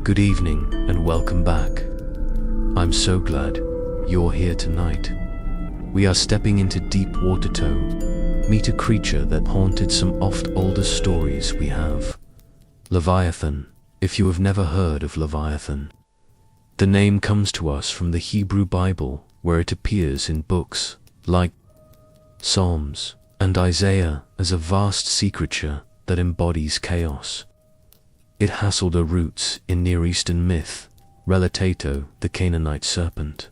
Good evening and welcome back. I'm so glad you're here tonight. We are stepping into deep water to meet a creature that haunted some oft oldest stories we have. Leviathan. If you have never heard of Leviathan, the name comes to us from the Hebrew Bible, where it appears in books like Psalms and Isaiah as a vast sea creature that embodies chaos. It hassled her roots in Near Eastern myth, Relatato, the Canaanite serpent,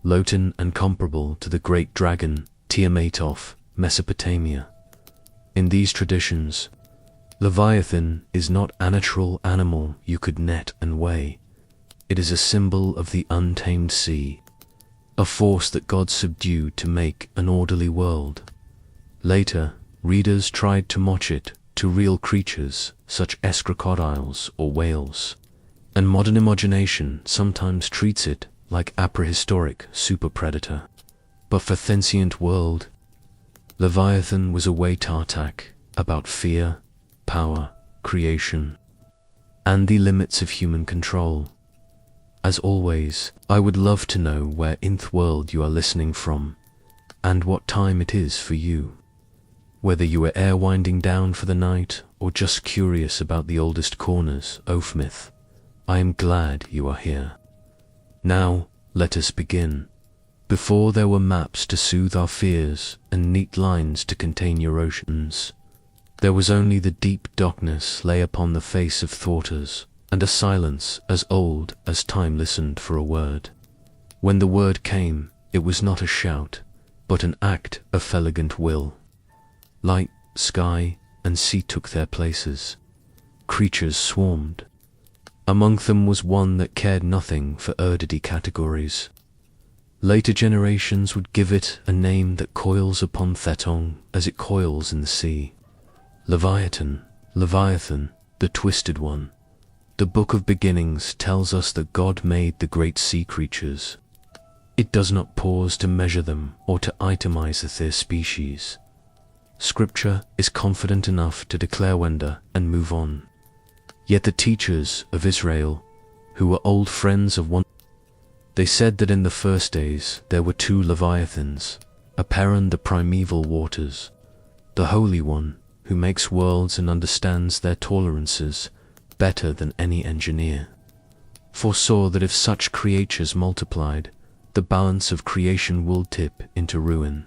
Lotan and comparable to the great dragon Tiamat of Mesopotamia. In these traditions, Leviathan is not a natural animal you could net and weigh. It is a symbol of the untamed sea, a force that God subdued to make an orderly world. Later, readers tried to match it to real creatures such as crocodiles or whales, and modern imagination sometimes treats it like a prehistoric super predator. But for sentient world, Leviathan was a way Tartak about fear, power, creation, and the limits of human control. As always, I would love to know where in the world you are listening from, and what time it is for you. Whether you are winding down for the night or just curious about the oldest corners of myth, I am glad you are here. Now, let us begin. Before there were maps to soothe our fears and neat lines to contain your oceans, there was only the deep darkness lay upon the face of thoughters, and a silence as old as time listened for a word. When the word came, it was not a shout, but an act of elegant will. Light, sky, and sea took their places. Creatures swarmed. Among them was one that cared nothing for earthly categories. Later generations would give it a name that coils upon Thetong as it coils in the sea. Leviathan, Leviathan, the twisted one. The Book of Beginnings tells us that God made the great sea creatures. It does not pause to measure them or to itemize their species. Scripture is confident enough to declare wonder and move on. Yet the teachers of Israel, who were old friends of one, they said that in the first days there were two Leviathans, apparent the primeval waters, the Holy One, who makes worlds and understands their tolerances better than any engineer, foresaw that if such creatures multiplied, the balance of creation will tip into ruin.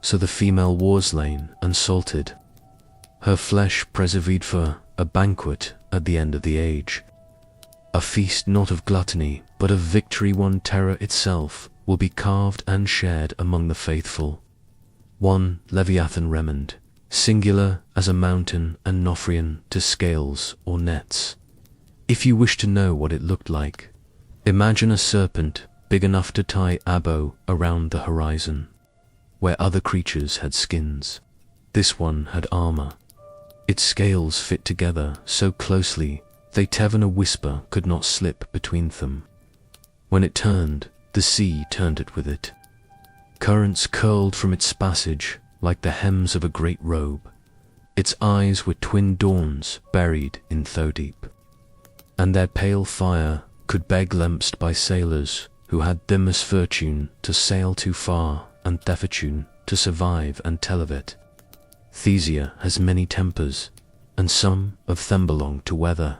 So the female was lain unsalted, her flesh preserved for a banquet at the end of the age. A feast not of gluttony, but of victory. One terror itself will be carved and shared among the faithful. One Leviathan remnant, singular as a mountain and Nofrian to scales or nets. If you wish to know what it looked like, imagine a serpent big enough to tie a bow around the horizon. Where other creatures had skins, this one had armor. Its scales fit together so closely that even a whisper could not slip between them. When it turned, the sea turned it with it. Currents curled from its passage like the hems of a great robe. Its eyes were twin dawns buried in deep, and their pale fire could be glimpsed by sailors who had the misfortune to sail too far and the fortune to survive and tell of it. Thesia has many tempers, and some of them belong to weather.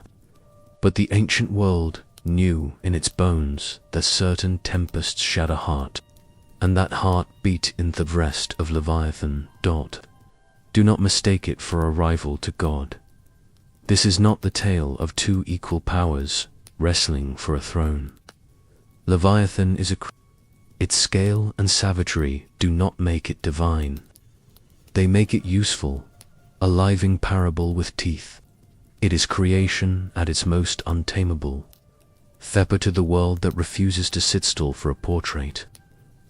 But the ancient world knew in its bones that certain tempests shed a heart, and that heart beat in the breast of Leviathan. Do not mistake it for a rival to God. This is not the tale of two equal powers wrestling for a throne. Leviathan is a its scale and savagery do not make it divine. They make it useful, a living parable with teeth. It is creation at its most untamable. Thepper to the world that refuses to sit still for a portrait.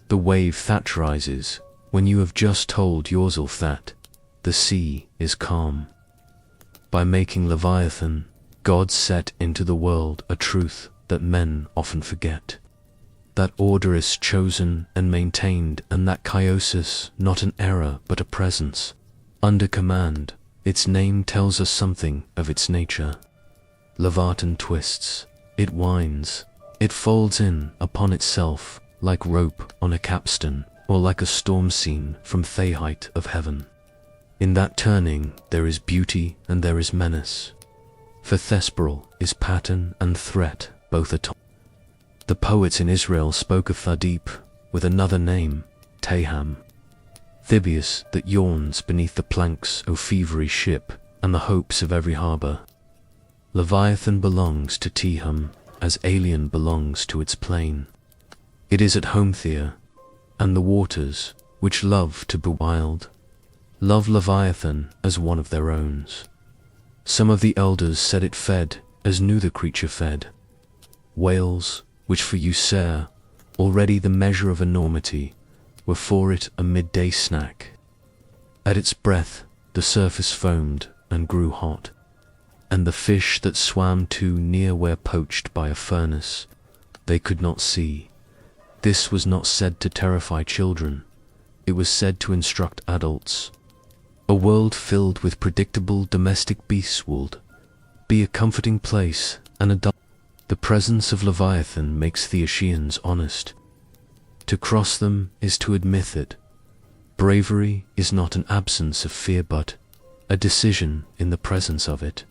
The wave thatcherizes when you have just told yourself that the sea is calm. By making Leviathan, God set into the world a truth that men often forget. That order is chosen and maintained, and that chaos not an error but a presence. Under command, its name tells us something of its nature. Leviathan twists, it winds, it folds in upon itself like rope on a capstan, or like a storm scene from the height of heaven. In that turning there is beauty and there is menace, for Thesperal is pattern and threat both at once. The poets in Israel spoke of the deep with another name, Teham, Thibius that yawns beneath the planks of fevery ship and the hopes of every harbour. Leviathan belongs to Teham as alien belongs to its plain. It is at home there, and the waters, which love to be wild, love Leviathan as one of their own. Some of the elders said it fed as knew the creature fed. Whales, which for you sere, already the measure of enormity, were for it a midday snack. At its breath the surface foamed and grew hot, and the fish that swam too near were poached by a furnace they could not see. This was not said to terrify children, it was said to instruct adults. A world filled with predictable domestic beasts would be a comforting place and a The presence of Leviathan makes the Aeaeans honest. To cross them is to admit it. Bravery is not an absence of fear but a decision in the presence of it.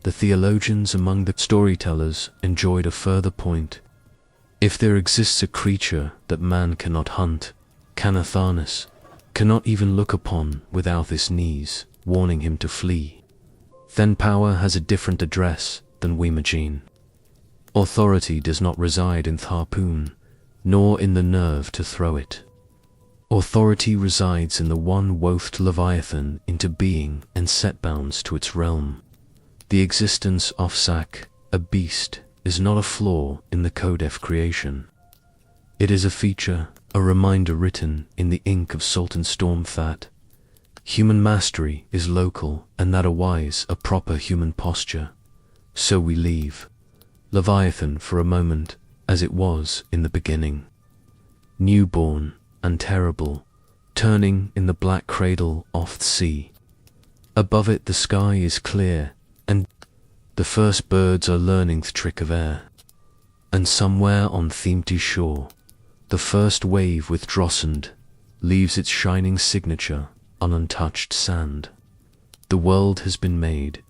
The theologians among the storytellers enjoyed a further point. If there exists a creature that man cannot hunt, Canatharnus cannot even look upon without his knees, warning him to flee, then power has a different address than we imagine. Authority does not reside in the harpoon, nor in the nerve to throw it. Authority resides in the one wothed Leviathan into being and set bounds to its realm. The existence of Sak, a beast, is not a flaw in the code of creation. It is a feature, a reminder written in the ink of Sultan Storm that human mastery is local and that a wise, a proper human posture. So we leave Leviathan for a moment as it was in the beginning, newborn and terrible, turning in the black cradle of the sea. Above it the sky is clear, and the first birds are learning the trick of air. And somewhere on the empty shore, the first wave with Drossend leaves its shining signature on untouched sand. The world has been made.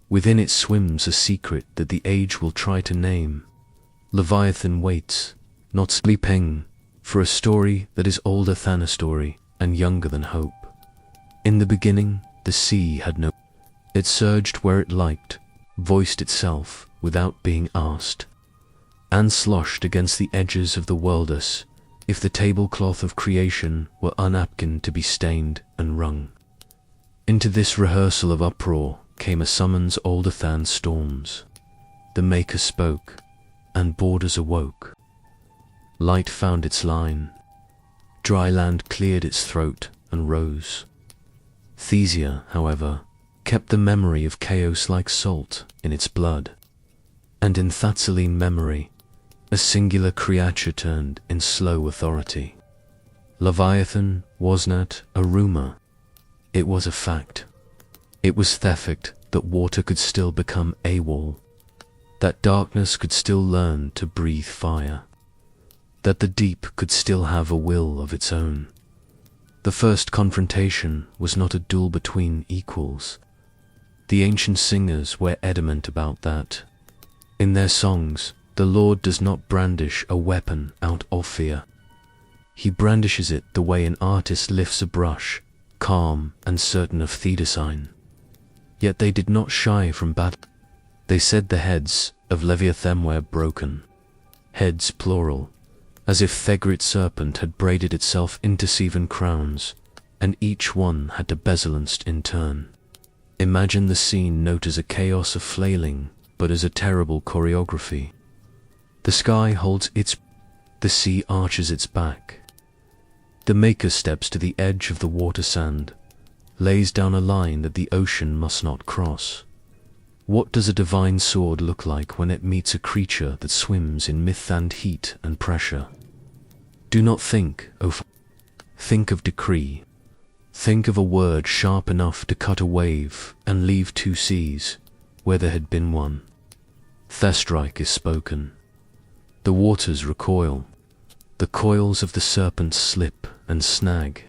Within it swims a secret that the age will try to name. Leviathan waits, not sleeping, for a story that is older than a story and younger than hope. In the beginning, the sea had no. It surged where it liked, voiced itself without being asked, and sloshed against the edges of the worldus, if the tablecloth of creation were unnapkin to be stained and wrung. Into this rehearsal of uproar came a summons older than storms. The Maker spoke, and borders awoke. Light found its line. Dry land cleared its throat and rose. Thesia, however, kept the memory of chaos like salt in its blood, and in Thatsaline memory, a singular creature turned in slow authority. Leviathan was not a rumor, it was a fact. It was the fact that water could still become a wall, that darkness could still learn to breathe fire, that the deep could still have a will of its own. The first confrontation was not a duel between equals. The ancient singers were adamant about that. In their songs, the Lord does not brandish a weapon out of fear. He brandishes it the way an artist lifts a brush, calm and certain of the design. Yet they did not shy from battle. They said the heads of Leviathan were broken, heads plural, as if the great serpent had braided itself into 7 crowns, and each one had a basilanced in turn. Imagine the scene not as a chaos of flailing, but as a terrible choreography. The sky holds its, the sea arches its back. The Maker steps to the edge of the water sand, lays down a line that the ocean must not cross. What does a divine sword look like when it meets a creature that swims in myth and heat and pressure? Do not think, think of decree. Think of a word sharp enough to cut a wave and leave 2 seas where there had been one. Prehistoric is spoken. The waters recoil. The coils of the serpents slip and snag.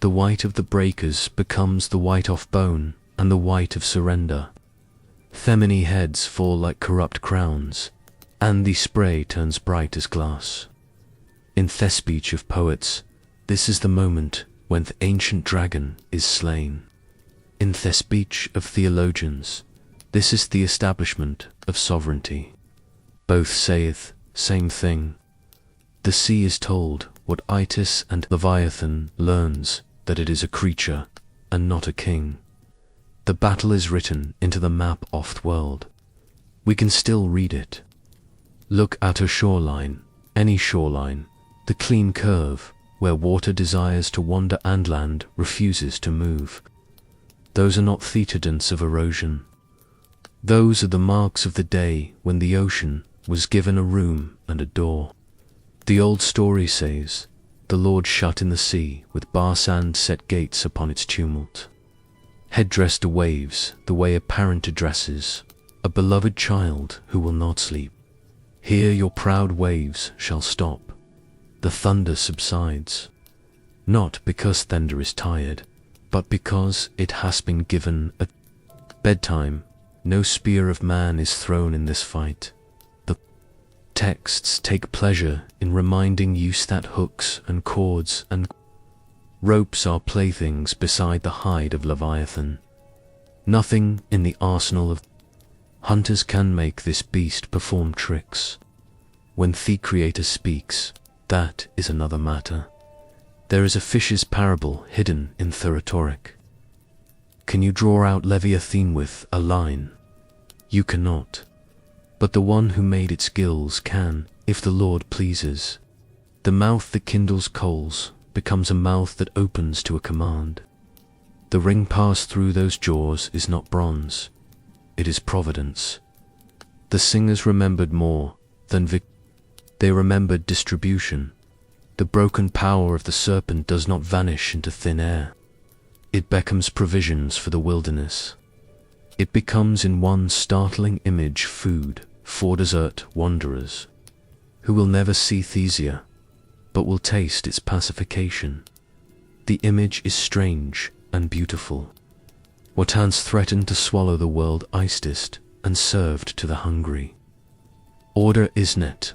The white of the breakers becomes the white of bone and the white of surrender. Feminine heads fall like corrupt crowns, and the spray turns bright as glass. In the speech of poets, this is the moment when the ancient dragon is slain. In the speech of theologians, this is the establishment of sovereignty. Both saith same thing. The sea is told what Itis and Leviathan learns, that it is a creature and not a king. The battle is written into the map of the world. We can still read it. Look at a shoreline, any shoreline, the clean curve where water desires to wander and land refuses to move. Those are not antecedents of erosion. Those are the marks of the day when the ocean was given a room and a door. The old story says, the Lord shut in the sea with bars and set gates upon its tumult. Head-dressed to waves, the way a parent addresses a beloved child who will not sleep. Here your proud waves shall stop. The thunder subsides, not because thunder is tired, but because it has been given a bedtime. No spear of man is thrown in this fight. The texts take pleasure in reminding you that hooks and cords and ropes are playthings beside the hide of Leviathan. Nothing in the arsenal of hunters can make this beast perform tricks. When the Creator speaks, that is another matter. There is a fish's parable hidden in Prehistoric. Can you draw out Leviathan with a line? You cannot. But the one who made its gills can, if the Lord pleases. The mouth that kindles coals becomes a mouth that opens to a command. The ring passed through those jaws is not bronze. It is providence. The singers remembered more than they remembered distribution. The broken power of the serpent does not vanish into thin air. It becomes provisions for the wilderness. It becomes in one startling image food for desert wanderers, who will never see Thesia, but will taste its pacification. The image is strange and beautiful. What hands threatened to swallow the world iced and served to the hungry. Order is not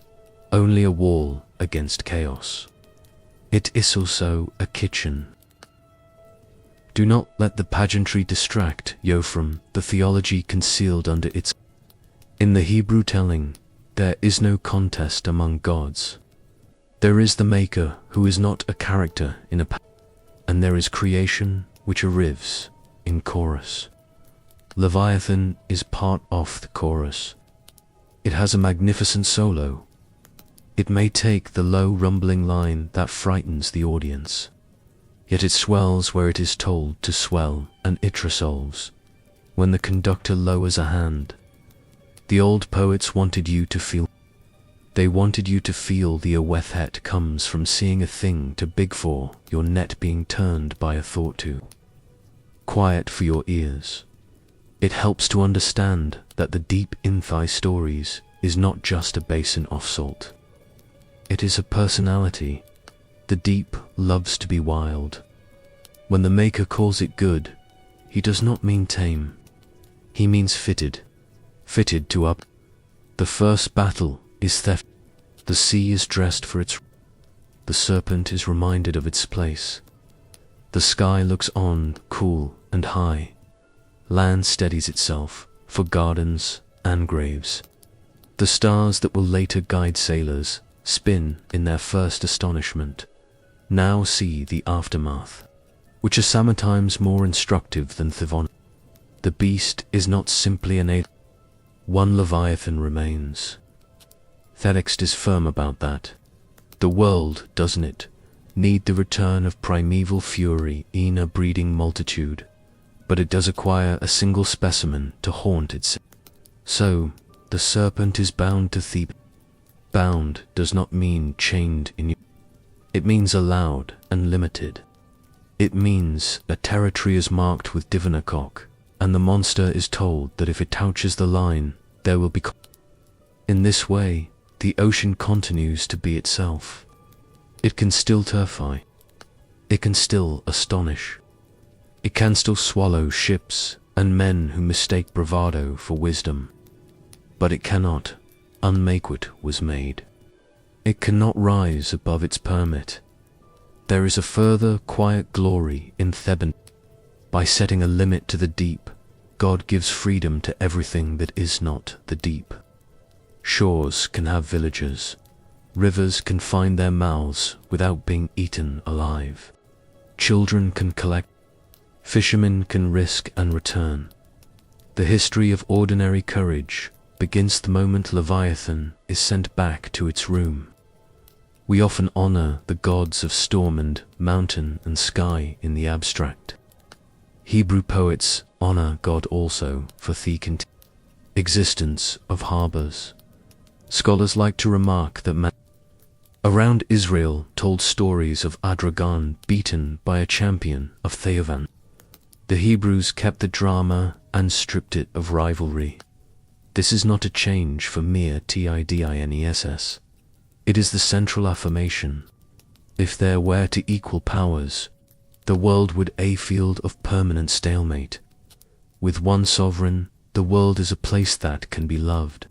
only a wall against chaos. It is also a kitchen. Do not let the pageantry distract you from the theology concealed under its. In the Hebrew telling, there is no contest among gods. There is the Maker who is not a character in a and there is creation which arrives in chorus. Leviathan is part of the chorus. It has a magnificent solo. It may take the low rumbling line that frightens the audience. Yet it swells where it is told to swell, and it resolves when the conductor lowers a hand. The old poets wanted you to feel. They wanted you to feel the awethet comes from seeing a thing too big for your net being turned by a thought too quiet for your ears. It helps to understand that the deep in thy stories is not just a basin of salt. It is a personality. The deep loves to be wild. When the Maker calls it good, he does not mean tame. He means fitted to up. The first battle is theft. The sea is dressed for its. The serpent is reminded of its place. The sky looks on, cool and high. Land steadies itself for gardens and graves. The stars that will later guide sailors spin in their first astonishment. Now see the aftermath, which is sometimes more instructive than Thivon. The beast is not simply an ape. One Leviathan remains. Text is firm about that. The world, doesn't it, need the return of primeval fury in a breeding multitude, but it does acquire a single specimen to haunt its. So, the serpent is bound to Thebe. Bound does not mean chained in you. It means allowed and limited. It means a territory is marked with divinacock, and the monster is told that if it touches the line, there will be In this way, the ocean continues to be itself. It can still terrify. It can still astonish. It can still swallow ships and men who mistake bravado for wisdom. But it cannot unmake what was made. It cannot rise above its permit. There is a further quiet glory in Theban. By setting a limit to the deep, God gives freedom to everything that is not the deep. Shores can have villagers. Rivers can find their mouths without being eaten alive. Children can collect. Fishermen can risk and return. The history of ordinary courage begins the moment Leviathan is sent back to its room. We often honor the gods of storm and mountain and sky in the abstract. Hebrew poets honor God also for the existence of harbors. Scholars like to remark that around Israel told stories of Adragan beaten by a champion of Theovan. The Hebrews kept the drama and stripped it of rivalry. This is not a change for mere tidiness. It is the central affirmation. If there were to equal powers, the world would a field of permanent stalemate. With one sovereign, the world is a place that can be loved.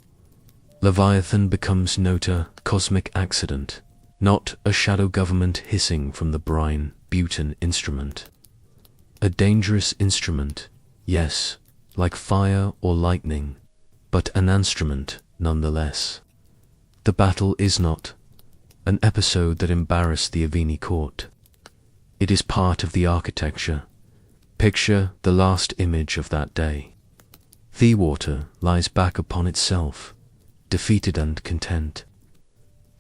Leviathan becomes nota cosmic accident, not a shadow government hissing from the brine butane instrument. A dangerous instrument, yes, like fire or lightning, but an instrument nonetheless. The battle is not an episode that embarrassed the Aveni court. It is part of the architecture. Picture the last image of that day. The water lies back upon itself, defeated and content.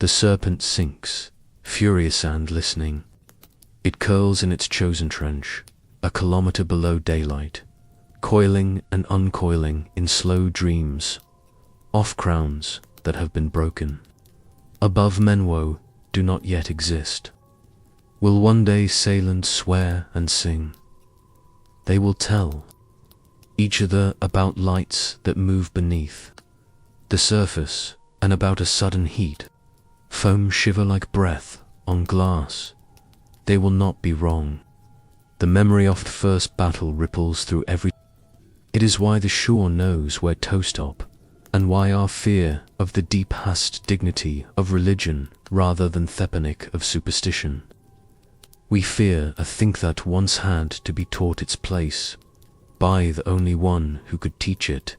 The serpent sinks, furious and listening. It curls in its chosen trench, a kilometer below daylight, coiling and uncoiling in slow dreams, off crowns that have been broken. Above Menwo do not yet exist. Will one day sail and swear and sing. They will tell each other about lights that move beneath the surface and about a sudden heat. Foam shiver like breath on glass. They will not be wrong. The memory of the first battle ripples through every. It is why the shore knows where to stop, and why our fear of the deep has dignity of religion rather than thepanic of superstition. We fear a thing that once had to be taught its place by the only one who could teach it.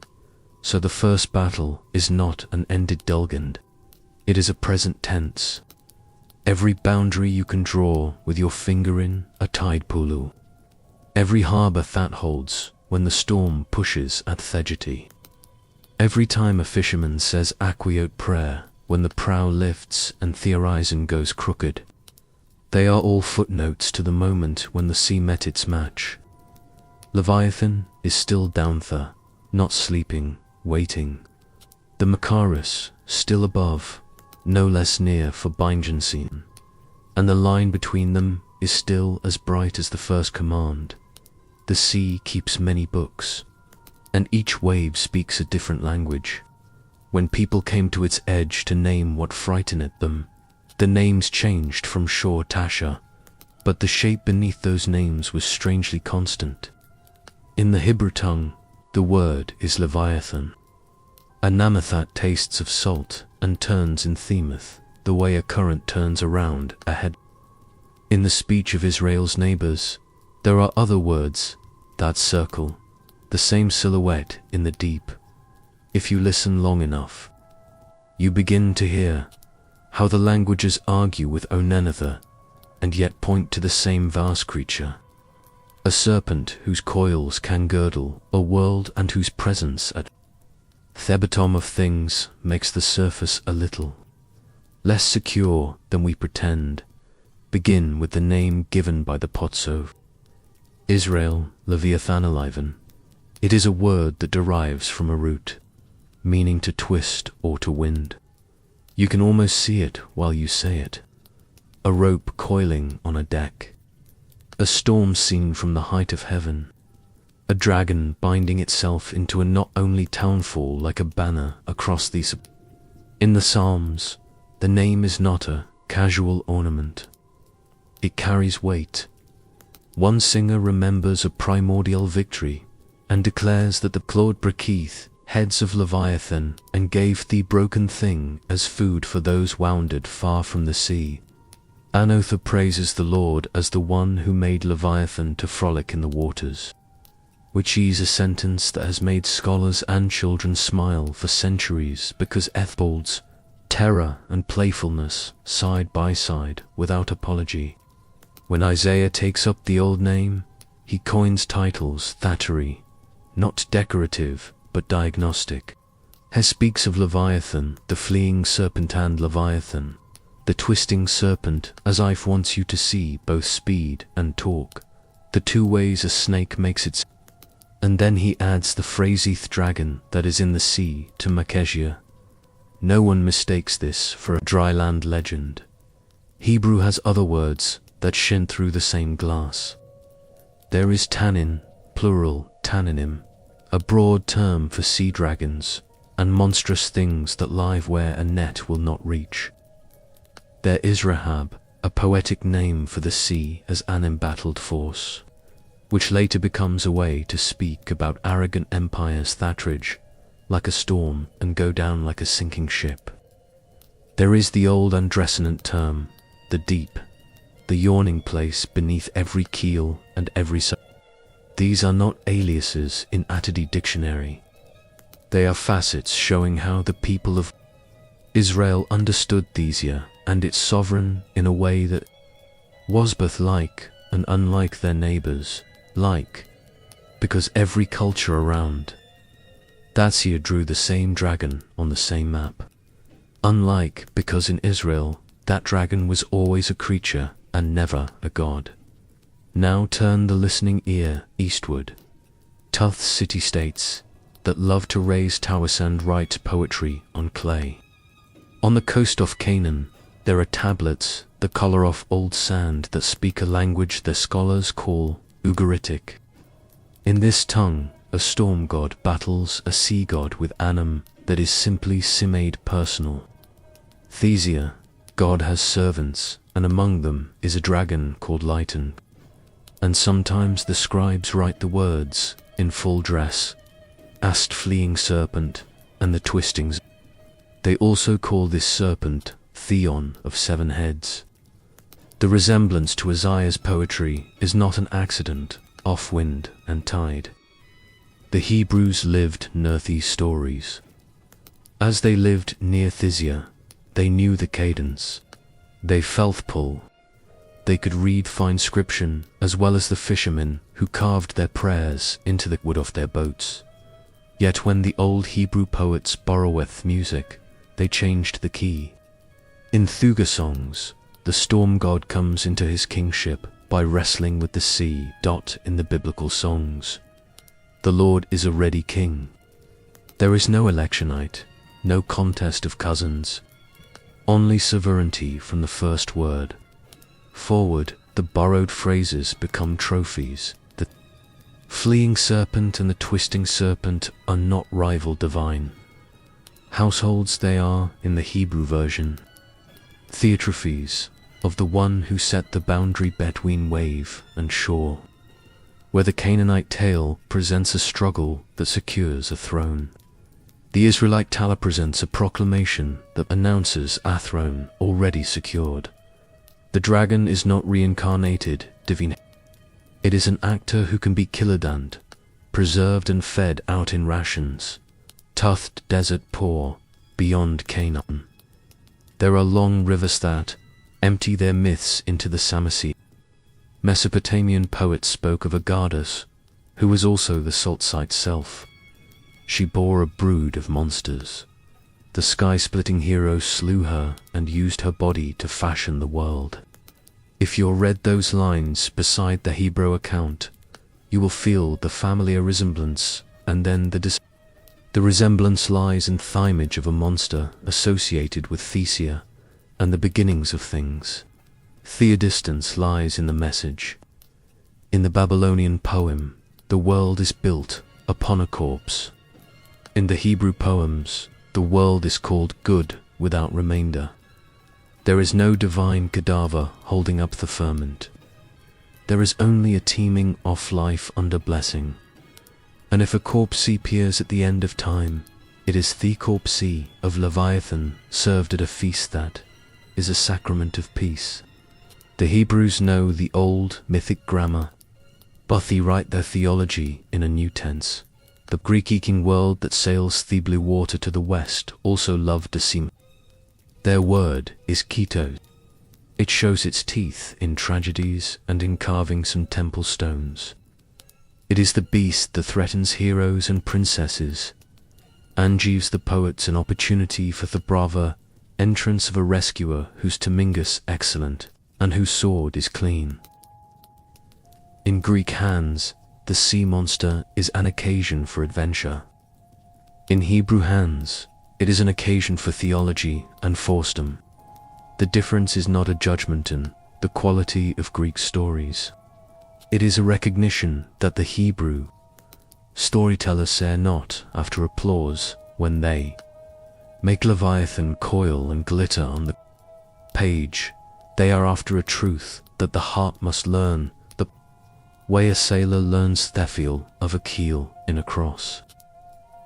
So the first battle is not an ended dulgand. It is a present tense. Every boundary you can draw with your finger in a tide pulu. Every harbor that holds when the storm pushes at thegity. Every time a fisherman says aquiote prayer when the prow lifts and the horizon goes crooked. They are all footnotes to the moment when the sea met its match. Leviathan is still down there, not sleeping, waiting. The Macaris still above, no less near for Bingensen, and the line between them is still as bright as the first command. The sea keeps many books, and each wave speaks a different language. When people came to its edge to name what frightened them, the names changed from shore Tasha, but the shape beneath those names was strangely constant. In the Hebrew tongue, the word is Leviathan. A namathat tastes of salt and turns in themeth, the way a current turns around a head. In the speech of Israel's neighbors, there are other words that circle, the same silhouette in the deep. If you listen long enough, you begin to hear how the languages argue with Onenether and yet point to the same vast creature. A serpent whose coils can girdle a world and whose presence at the bottom of things makes the surface a little less secure than we pretend. Begin with the name given by the Potso. Israel, Leviathan Ate. It is a word that derives from a root, meaning to twist or to wind. You can almost see it while you say it. A rope coiling on a deck. A storm seen from the height of heaven. A dragon binding itself into a not only townfall like a banner across these. In the Psalms, the name is not a casual ornament. It carries weight. One singer remembers a primordial victory and declares that the clawed Brakith, heads of Leviathan, and gave the broken thing as food for those wounded far from the sea. Another praises the Lord as the one who made Leviathan to frolic in the waters, which is a sentence that has made scholars and children smile for centuries because Ethbold's terror and playfulness side by side without apology. When Isaiah takes up the old name, he coins titles Thatchery, not decorative but diagnostic. He speaks of Leviathan, the fleeing serpent, and Leviathan, the twisting serpent, as if wants you to see both speed and torque, the two ways a snake makes its. And then he adds the phraseth dragon that is in the sea to Makesia. No one mistakes this for a dry land legend. Hebrew has other words that shine through the same glass. There is tannin, plural tanninim, a broad term for sea dragons and monstrous things that live where a net will not reach. There is Rahab, a poetic name for the sea as an embattled force, which later becomes a way to speak about arrogant empires that rage like a storm and go down like a sinking ship. There is the old undrescent term, the deep, the yawning place beneath every keel and every These are not aliases in Atadi dictionary. They are facets showing how the people of Israel understood Thesia and its sovereign in a way that was both like and unlike their neighbors, like, because every culture around Dacia drew the same dragon on the same map. Unlike, because in Israel, that dragon was always a creature and never a god. Now turn the listening ear eastward. Tuth's city-states that love to raise towers and write poetry on clay. On the coast of Canaan, there are tablets the color of old sand that speak a language the scholars call Ugaritic. In this tongue, a storm god battles a sea god with Anam that is simply simade personal. Thesia, God has servants, and among them is a dragon called Lighten. And sometimes the scribes write the words, in full dress, Ast fleeing serpent, and the twistings. They also call this serpent Theon of 7 heads. The resemblance to Isaiah's poetry is not an accident, off wind and tide. The Hebrews lived near these stories. As they lived near Thesia, they knew the cadence. They felt pull. They could read fine scription as well as the fishermen who carved their prayers into the wood of their boats. Yet when the old Hebrew poets borroweth music, they changed the key. In Thuga songs, the storm god comes into his kingship by wrestling with the sea. In the biblical songs, the Lord is a ready king. There is no electionite, no contest of cousins, only sovereignty from the first word. Forward, the borrowed phrases become trophies. The fleeing serpent and the twisting serpent are not rival divine. Households they are in the Hebrew version. Theatrophies of the one who set the boundary between wave and shore, where the Canaanite tale presents a struggle that secures a throne. The Israelite tale presents a proclamation that announces a throne already secured. The dragon is not reincarnated, divine. It is an actor who can be kilodant, preserved and fed out in rations. Tuthed desert poor, beyond Canaan. There are long rivers that empty their myths into the Samasi. Mesopotamian poets spoke of a goddess, who was also the salt site self. She bore a brood of monsters. The sky-splitting hero slew her and used her body to fashion the world. If you read those lines beside the Hebrew account, you will feel the familiar resemblance, and then the resemblance lies in the image of a monster associated with Thesia and the beginnings of things. Theodistance lies in the message. In the Babylonian poem, the world is built upon a corpse. In the Hebrew poems, the world is called good, without remainder. There is no divine cadaver holding up the firmament. There is only a teeming off life under blessing. And if a corpse appears at the end of time, it is the corpse of Leviathan served at a feast that is a sacrament of peace. The Hebrews know the old mythic grammar, but they write their theology in a new tense. The Greek-speaking world that sails the blue water to the west also loved the sea. Their word is keto. It shows its teeth in tragedies and in carving some temple stones. It is the beast that threatens heroes and princesses, and gives the poets an opportunity for the braver entrance of a rescuer whose Temingus excellent and whose sword is clean. In Greek hands, the sea monster is an occasion for adventure. In Hebrew hands, it is an occasion for theology and forcedom. The difference is not a judgment in the quality of Greek stories. It is a recognition that the Hebrew storytellers say not after applause when they make Leviathan coil and glitter on the page. They are after a truth that the heart must learn, the way a sailor learns the feel of a keel in a cross.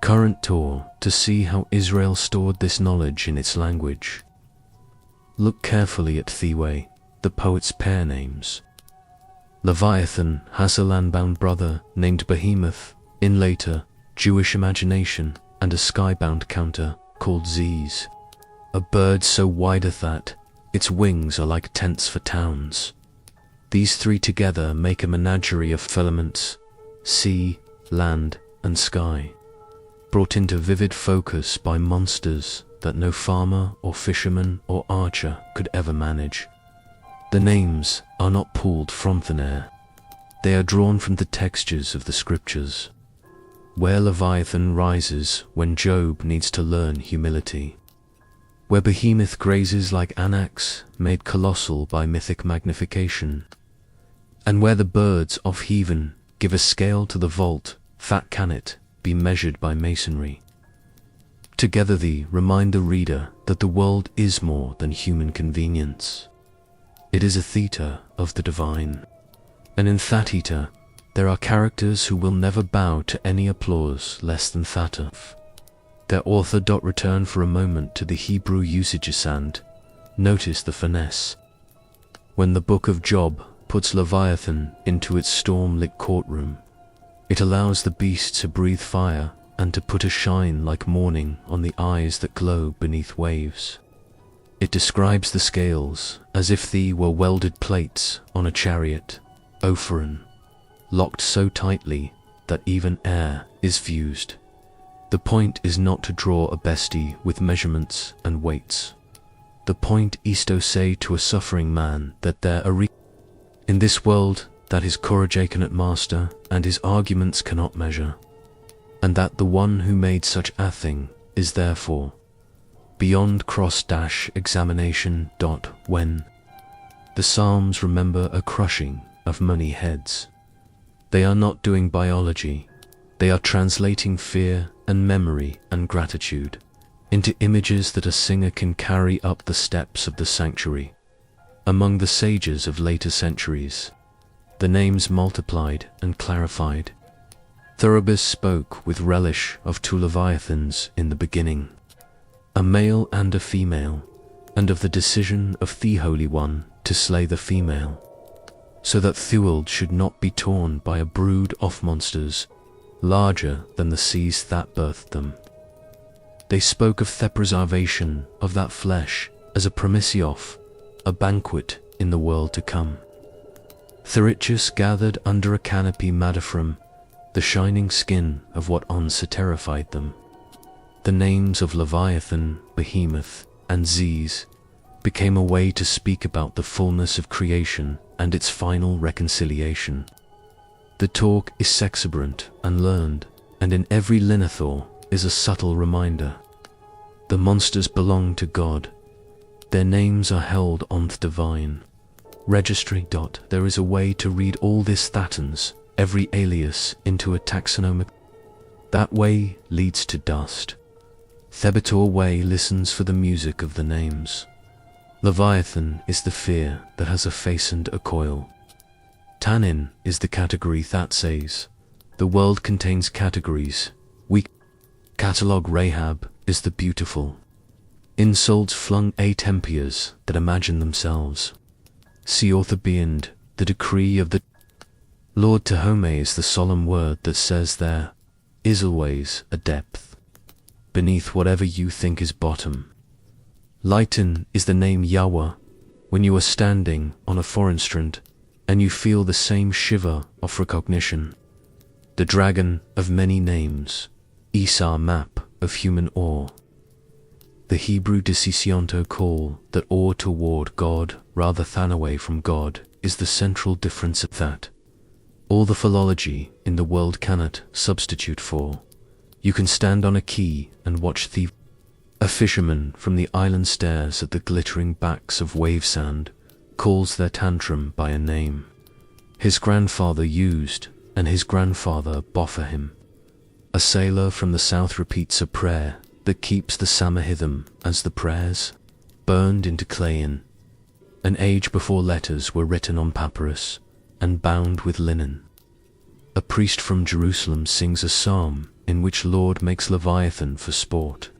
Current tour to see how Israel stored this knowledge in its language. Look carefully at the way the poets pair names. Leviathan has a land-bound brother named Behemoth in later Jewish imagination, and a sky-bound counter called Ziz, a bird so wide that its wings are like tents for towns. These three together make a menagerie of filaments, sea, land, and sky, brought into vivid focus by monsters that no farmer or fisherman or archer could ever manage. The names are not pulled from thin air. They are drawn from the textures of the scriptures, where Leviathan rises when Job needs to learn humility, where Behemoth grazes like an axe made colossal by mythic magnification, and where the birds of heaven give a scale to the vault that cannot be measured by masonry. Together they remind the reader that the world is more than human convenience. It is a theatre of the divine, and in that theatre there are characters who will never bow to any applause less than that of their author. Return for a moment to the Hebrew usages and notice the finesse. When the book of Job puts Leviathan into its storm-lit courtroom, it allows the beast to breathe fire and to put a shine like morning on the eyes that glow beneath waves. It describes the scales as if they were welded plates on a chariot, Opharon, locked so tightly that even air is fused. The point is not to draw a bestie with measurements and weights. The point is to say to a suffering man that there are in this world that his courage cannot master and his arguments cannot measure, and that the one who made such a thing is therefore beyond cross-examination. When the Psalms remember a crushing of many heads, they are not doing biology, they are translating fear and memory and gratitude into images that a singer can carry up the steps of the sanctuary. Among the sages of later centuries, the names multiplied and clarified. Thuribus spoke with relish of two Leviathans in the beginning, a male and a female, and of the decision of the Holy One to slay the female, so that Thewald should not be torn by a brood of monsters larger than the seas that birthed them. They spoke of the preservation of that flesh as a promissiof, a banquet in the world to come. Therichus gathered under a canopy Madafram the shining skin of what once terrified them. The names of Leviathan, Behemoth, and Ziz became a way to speak about the fullness of creation and its final reconciliation. The talk is sexuberant and learned, and in every Linethor is a subtle reminder. The monsters belong to God. Their names are held on the divine registry. There is a way to read all this Thatans, every alias, into a taxonomic. That way leads to dust. Thebator Way listens for the music of the names. Leviathan is the fear that has a face and a coil. Tannin is the category that says, the world contains categories. We catalog Rahab is the beautiful. Insults flung a tempiers that imagine themselves. See author beyond, the decree of the Lord Tahome is the solemn word that says there is always a depth beneath whatever you think is bottom. Lighten is the name Yahweh when you are standing on a foreign strand and you feel the same shiver of recognition. The dragon of many names, Esau map of human awe. The Hebrew decisionto call that awe toward God rather than away from God is the central difference of that. All the philology in the world cannot substitute for. You can stand on a quay and watch a fisherman from the island stares at the glittering backs of wave sand, calls their tantrum by a name his grandfather used and his grandfather boffer him. A sailor from the south repeats a prayer that keeps the Samahitham as the prayers burned into clay in an age before letters were written on papyrus and bound with linen. A priest from Jerusalem sings a psalm in which Lord makes Leviathan for sport.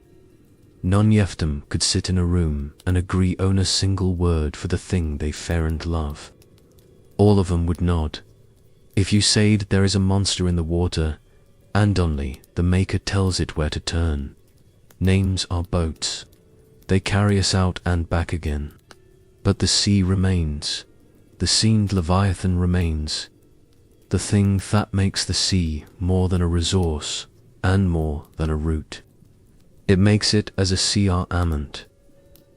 None Yephtham could sit in a room and agree on a single word for the thing they fear and love. All of them would nod. If you said there is a monster in the water, and only the Maker tells it where to turn. Names are boats. They carry us out and back again. But the sea remains. The seamed Leviathan remains. The thing that makes the sea more than a resource and more than a route. It makes it as a CR amant.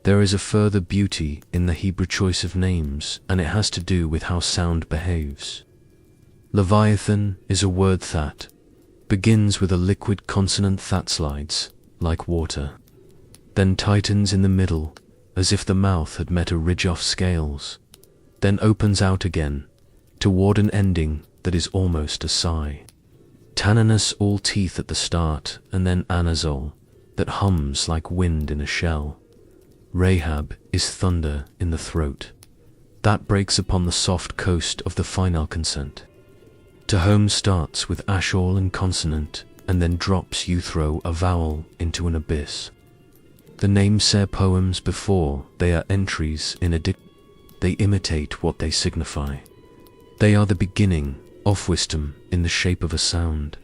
There is a further beauty in the Hebrew choice of names, and it has to do with how sound behaves. Leviathan is a word that begins with a liquid consonant that slides, like water, then tightens in the middle, as if the mouth had met a ridge off scales, then opens out again, toward an ending that is almost a sigh. Tanninus all teeth at the start, and then anazole, that hums like wind in a shell. Rahab is thunder in the throat. That breaks upon the soft coast of the final consent. Tahome starts with ashol and consonant, and then drops you throw a vowel into an abyss. The names say poems before they are entries in a they imitate what they signify. They are the beginning of wisdom in the shape of a sound.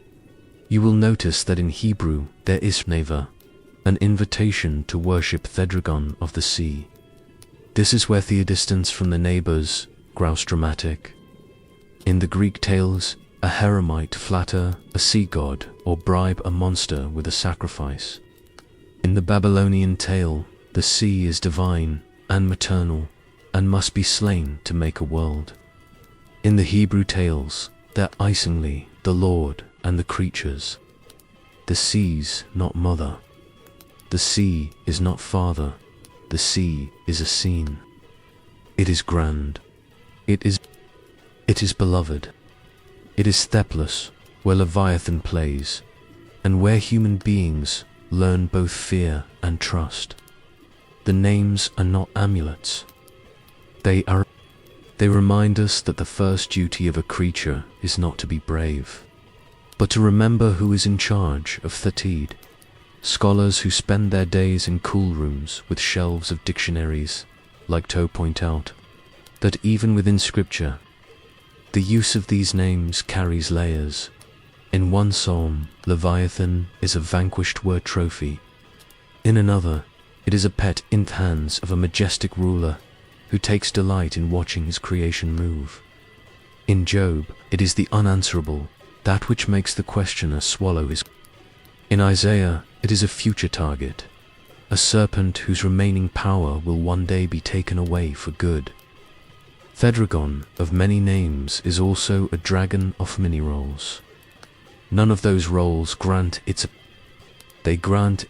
You will notice that in Hebrew there is neva, an invitation to worship Thedragon of the sea. This is where theodistance from the neighbors grouse dramatic. In the Greek tales, a hero might flatter a sea god or bribe a monster with a sacrifice. In the Babylonian tale, the sea is divine and maternal and must be slain to make a world. In the Hebrew tales, they're icingly the Lord and the creatures. The sea's not mother. The sea is not father. The sea is a scene. It is grand. It is beloved. It is stepless, where Leviathan plays, and where human beings learn both fear and trust. The names are not amulets. They remind us that the first duty of a creature is not to be brave, but to remember who is in charge of Thetid. Scholars who spend their days in cool rooms with shelves of dictionaries, like to point out that even within scripture, the use of these names carries layers. In one psalm, Leviathan is a vanquished word trophy. In another, it is a pet in the hands of a majestic ruler who takes delight in watching his creation move. In Job, it is the unanswerable, that which makes the questioner swallow his. In Isaiah, it is a future target, a serpent whose remaining power will one day be taken away for good. Thedragon of many names is also a dragon of many roles. None of those roles grant its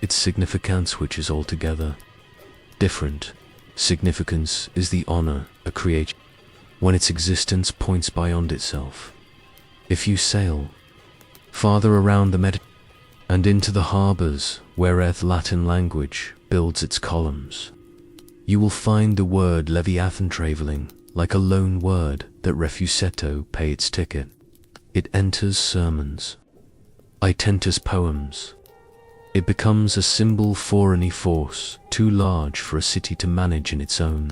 significance, which is altogether different. Significance is the honor a creature when its existence points beyond itself. If you sail farther around the and into the harbors where'th Latin language builds its columns. You will find the word Leviathan traveling like a lone word that refusetto pay its ticket. It enters sermons. It enters poems. It becomes a symbol for any force too large for a city to manage in its own.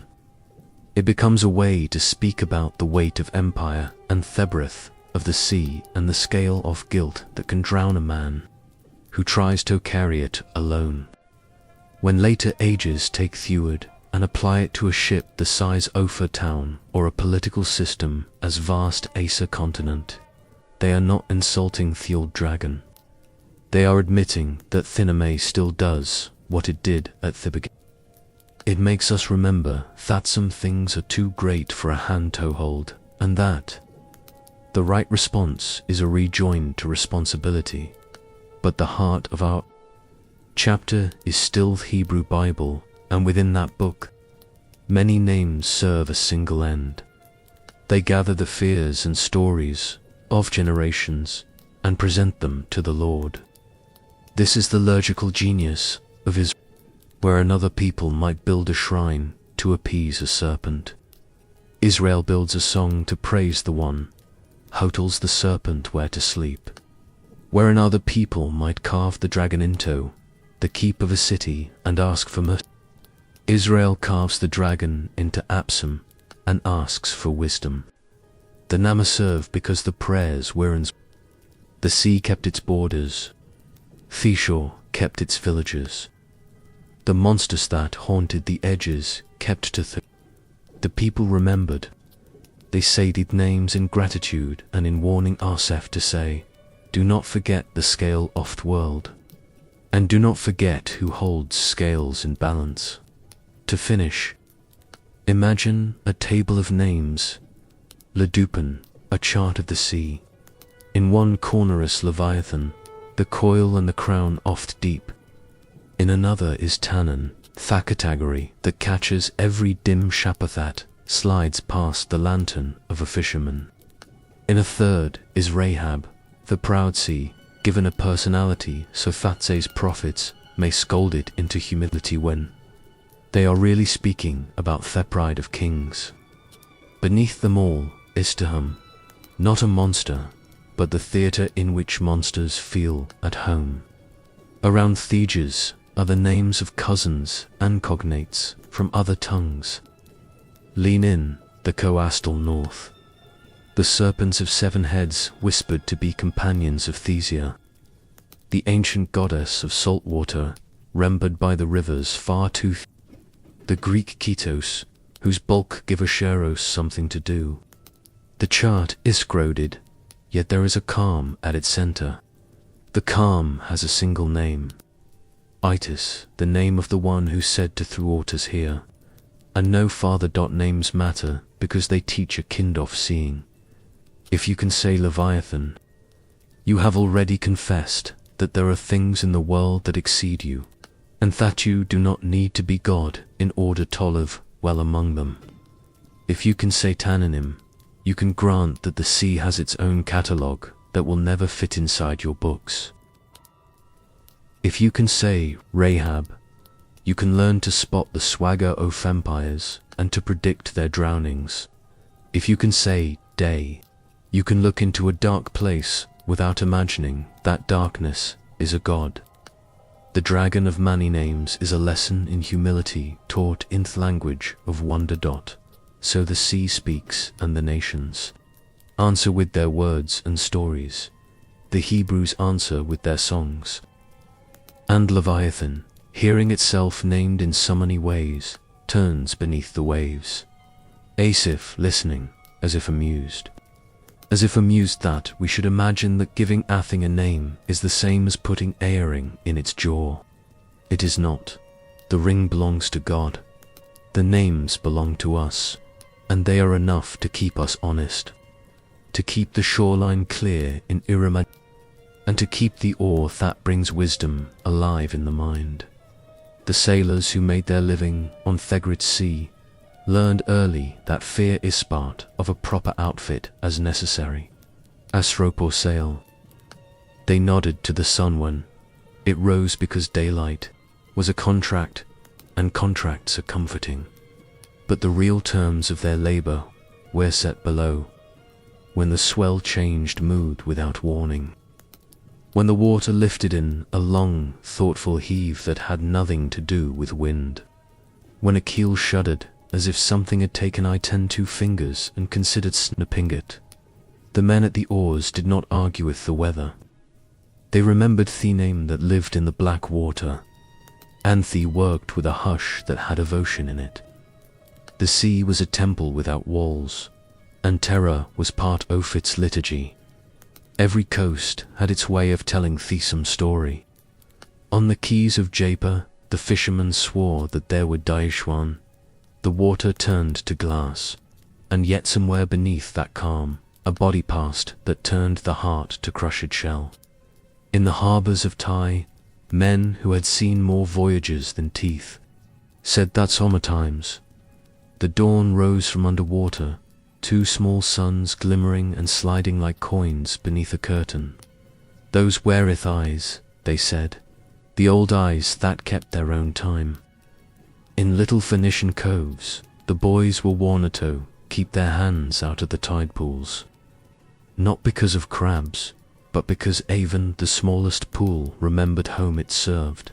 It becomes a way to speak about the weight of empire and the breadth of the sea and the scale of guilt that can drown a man who tries to carry it alone. When later ages take Theward and apply it to a ship the size of a town or a political system as vast as a continent, they are not insulting the old dragon. They are admitting that Thiname still does what it did at the beginning. It makes us remember that some things are too great for a hand to hold, and that the right response is a rejoin to responsibility. But the heart of our chapter is still the Hebrew Bible, and within that book, many names serve a single end. They gather the fears and stories of generations and present them to the Lord. This is the liturgical genius of Israel, where another people might build a shrine to appease a serpent. Israel builds a song to praise the one who tells the serpent where to sleep. Where another people might carve the dragon into the keep of a city and ask for mercy, Israel carves the dragon into Absam and asks for wisdom. The Nama serve because the prayers were in. The sea kept its borders. The shore kept its villages. The monsters that haunted the edges kept to the people remembered. They said names in gratitude and in warning ourselves to say, do not forget the scale of the world. And do not forget who holds scales in balance. To finish, imagine a table of names. Ledupan, a chart of the sea. In one corner is Leviathan, the coil and the crown of the deep. In another is Tannan, the category that catches every dim shape that slides past the lantern of a fisherman. In a third is Rahab, the proud sea, given a personality so Fatse's prophets may scold it into humility when they are really speaking about the pride of kings. Beneath them all is Tehum, not a monster, but the theatre in which monsters feel at home. Around Theges are the names of cousins and cognates from other tongues. Lean in, the coastal north. The serpents of 7 heads whispered to be companions of Thesia, the ancient goddess of salt water, remembered by the rivers far too the Greek Ketos, whose bulk give Acheros something to do. The chart is scroded, yet there is a calm at its center. The calm has a single name. Itis, the name of the one who said to thwart us here. And no farther. Names matter because they teach a kind of seeing. If you can say Leviathan, you have already confessed that there are things in the world that exceed you, and that you do not need to be God in order to live well among them. If you can say Tannanim, you can grant that the sea has its own catalogue that will never fit inside your books. If you can say Rahab, you can learn to spot the swagger of empires and to predict their drownings. If you can say Day, you can look into a dark place without imagining that darkness is a god. The dragon of many names is a lesson in humility taught in the language of wonder. So the sea speaks and the nations answer with their words and stories. The Hebrews answer with their songs. And Leviathan, hearing itself named in so many ways, turns beneath the waves. Asif listening, as if amused. As if amused that we should imagine that giving a thing a name is the same as putting a ring in its jaw. It is not. The ring belongs to God. The names belong to us, and they are enough to keep us honest, to keep the shoreline clear in Iramad, and to keep the ore that brings wisdom alive in the mind. The sailors who made their living on Thegrit Sea learned early that fear is part of a proper outfit as necessary as rope or sail. They nodded to the sun when It rose because daylight was a contract, and contracts are comforting. But the real terms of their labor were set below, when the swell changed mood without warning. When the water lifted in a long, thoughtful heave that had nothing to do with wind. When a keel shuddered, as if something had taken two fingers and considered snapping it. The men at the oars did not argue with the weather. They remembered the name that lived in the black water. Anthe worked with a hush that had devotion in it. The sea was a temple without walls, and terror was part of its liturgy. Every coast had its way of telling some story. On the quays of Japa, the fishermen swore that there were Daishwan. The water turned to glass, and yet somewhere beneath that calm, a body passed that turned the heart to crushed shell. In the harbors of Tai, men who had seen more voyages than teeth said that sometimes the dawn rose from underwater, two small suns glimmering and sliding like coins beneath a curtain. Those wereth eyes, they said, the old eyes that kept their own time. In little Phoenician coves, the boys were warned to keep their hands out of the tide pools. Not because of crabs, but because even the smallest pool remembered home it served,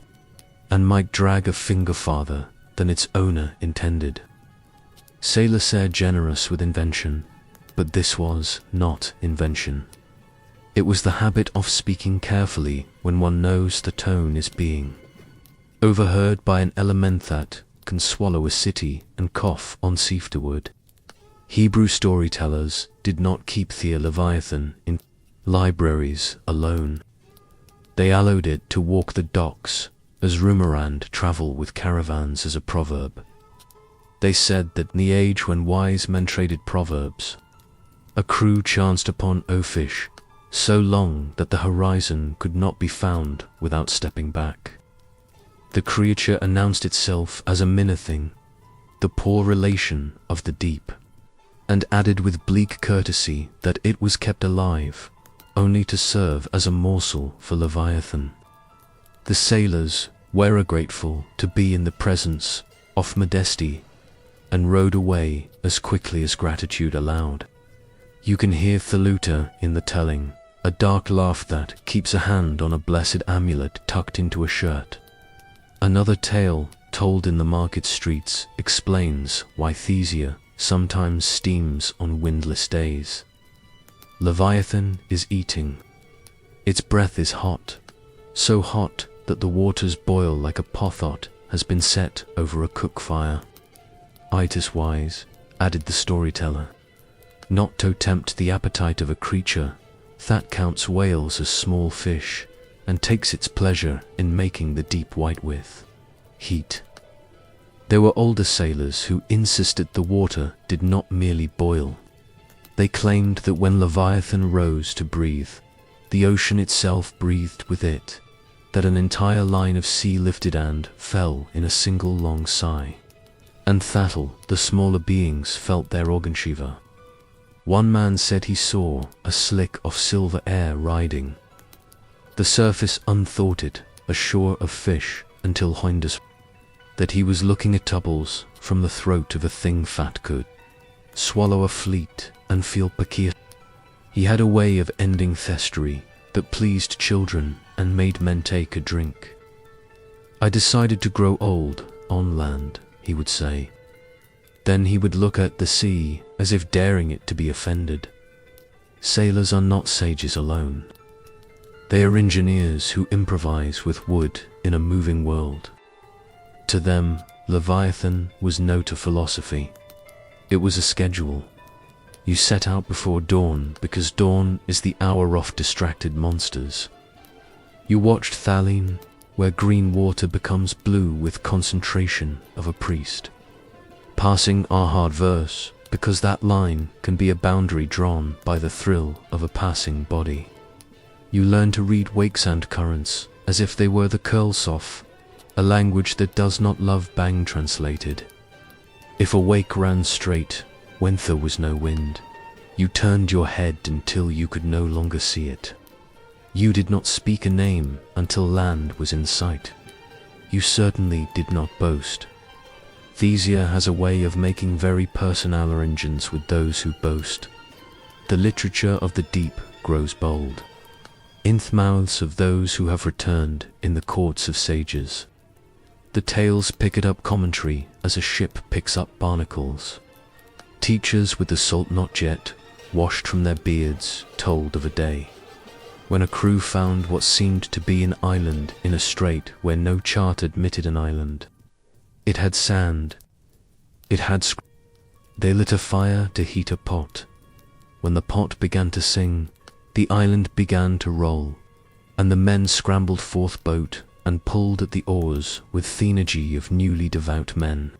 and might drag a finger farther than its owner intended. Sailors are generous with invention, but this was not invention. It was the habit of speaking carefully when one knows the tone is being overheard by an element that can swallow a city and cough on seafterward. Hebrew storytellers did not keep the Leviathan in libraries alone. They allowed it to walk the docks, as rumourand travel with caravans as a proverb. They said that in the age when wise men traded proverbs, a crew chanced upon a fish so long that the horizon could not be found without stepping back. The creature announced itself as a minor thing, the poor relation of the deep, and added with bleak courtesy that it was kept alive, only to serve as a morsel for Leviathan. The sailors were grateful to be in the presence of modesty, and rowed away as quickly as gratitude allowed. You can hear Thaluta in the telling, a dark laugh that keeps a hand on a blessed amulet tucked into a shirt. Another tale, told in the market streets, explains why Thesia sometimes steams on windless days. Leviathan is eating. Its breath is hot, so hot that the waters boil like a pothot has been set over a cook fire. Itis wise, added the storyteller, not to tempt the appetite of a creature that counts whales as small fish, and takes its pleasure in making the deep white with heat. There were older sailors who insisted the water did not merely boil. They claimed that when Leviathan rose to breathe, the ocean itself breathed with it, that an entire line of sea lifted and fell in a single long sigh. And Thattel, the smaller beings, felt their organ shiver. One man said he saw a slick of silver air riding the surface unthoughted, a shore of fish, until Hoindus, that he was looking at tubbles from the throat of a thing fat could swallow a fleet and feel peculiar. He had a way of ending thirstery that pleased children and made men take a drink. I decided to grow old on land, he would say. Then he would look at the sea as if daring it to be offended. Sailors are not sages alone. They are engineers who improvise with wood in a moving world. To them, Leviathan was no to philosophy. It was a schedule. You set out before dawn because dawn is the hour of distracted monsters. You watched Thaline, where green water becomes blue with concentration of a priest. Passing our hard verse, because that line can be a boundary drawn by the thrill of a passing body. You learn to read wakesand currents as if they were the curlsof, a language that does not love bang translated. If a wake ran straight when there was no wind, you turned your head until you could no longer see it. You did not speak a name until land was in sight. You certainly did not boast. Thesia has a way of making very personal arrangements with those who boast. The literature of the deep grows bold in the mouths of those who have returned in the courts of sages. The tales pick it up commentary as a ship picks up barnacles. Teachers with the salt not yet washed from their beards told of a day when a crew found what seemed to be an island in a strait where no chart admitted an island. It had sand. It had They lit a fire to heat a pot. When the pot began to sing, the island began to roll, and the men scrambled forth boat and pulled at the oars with the energy of newly devout men.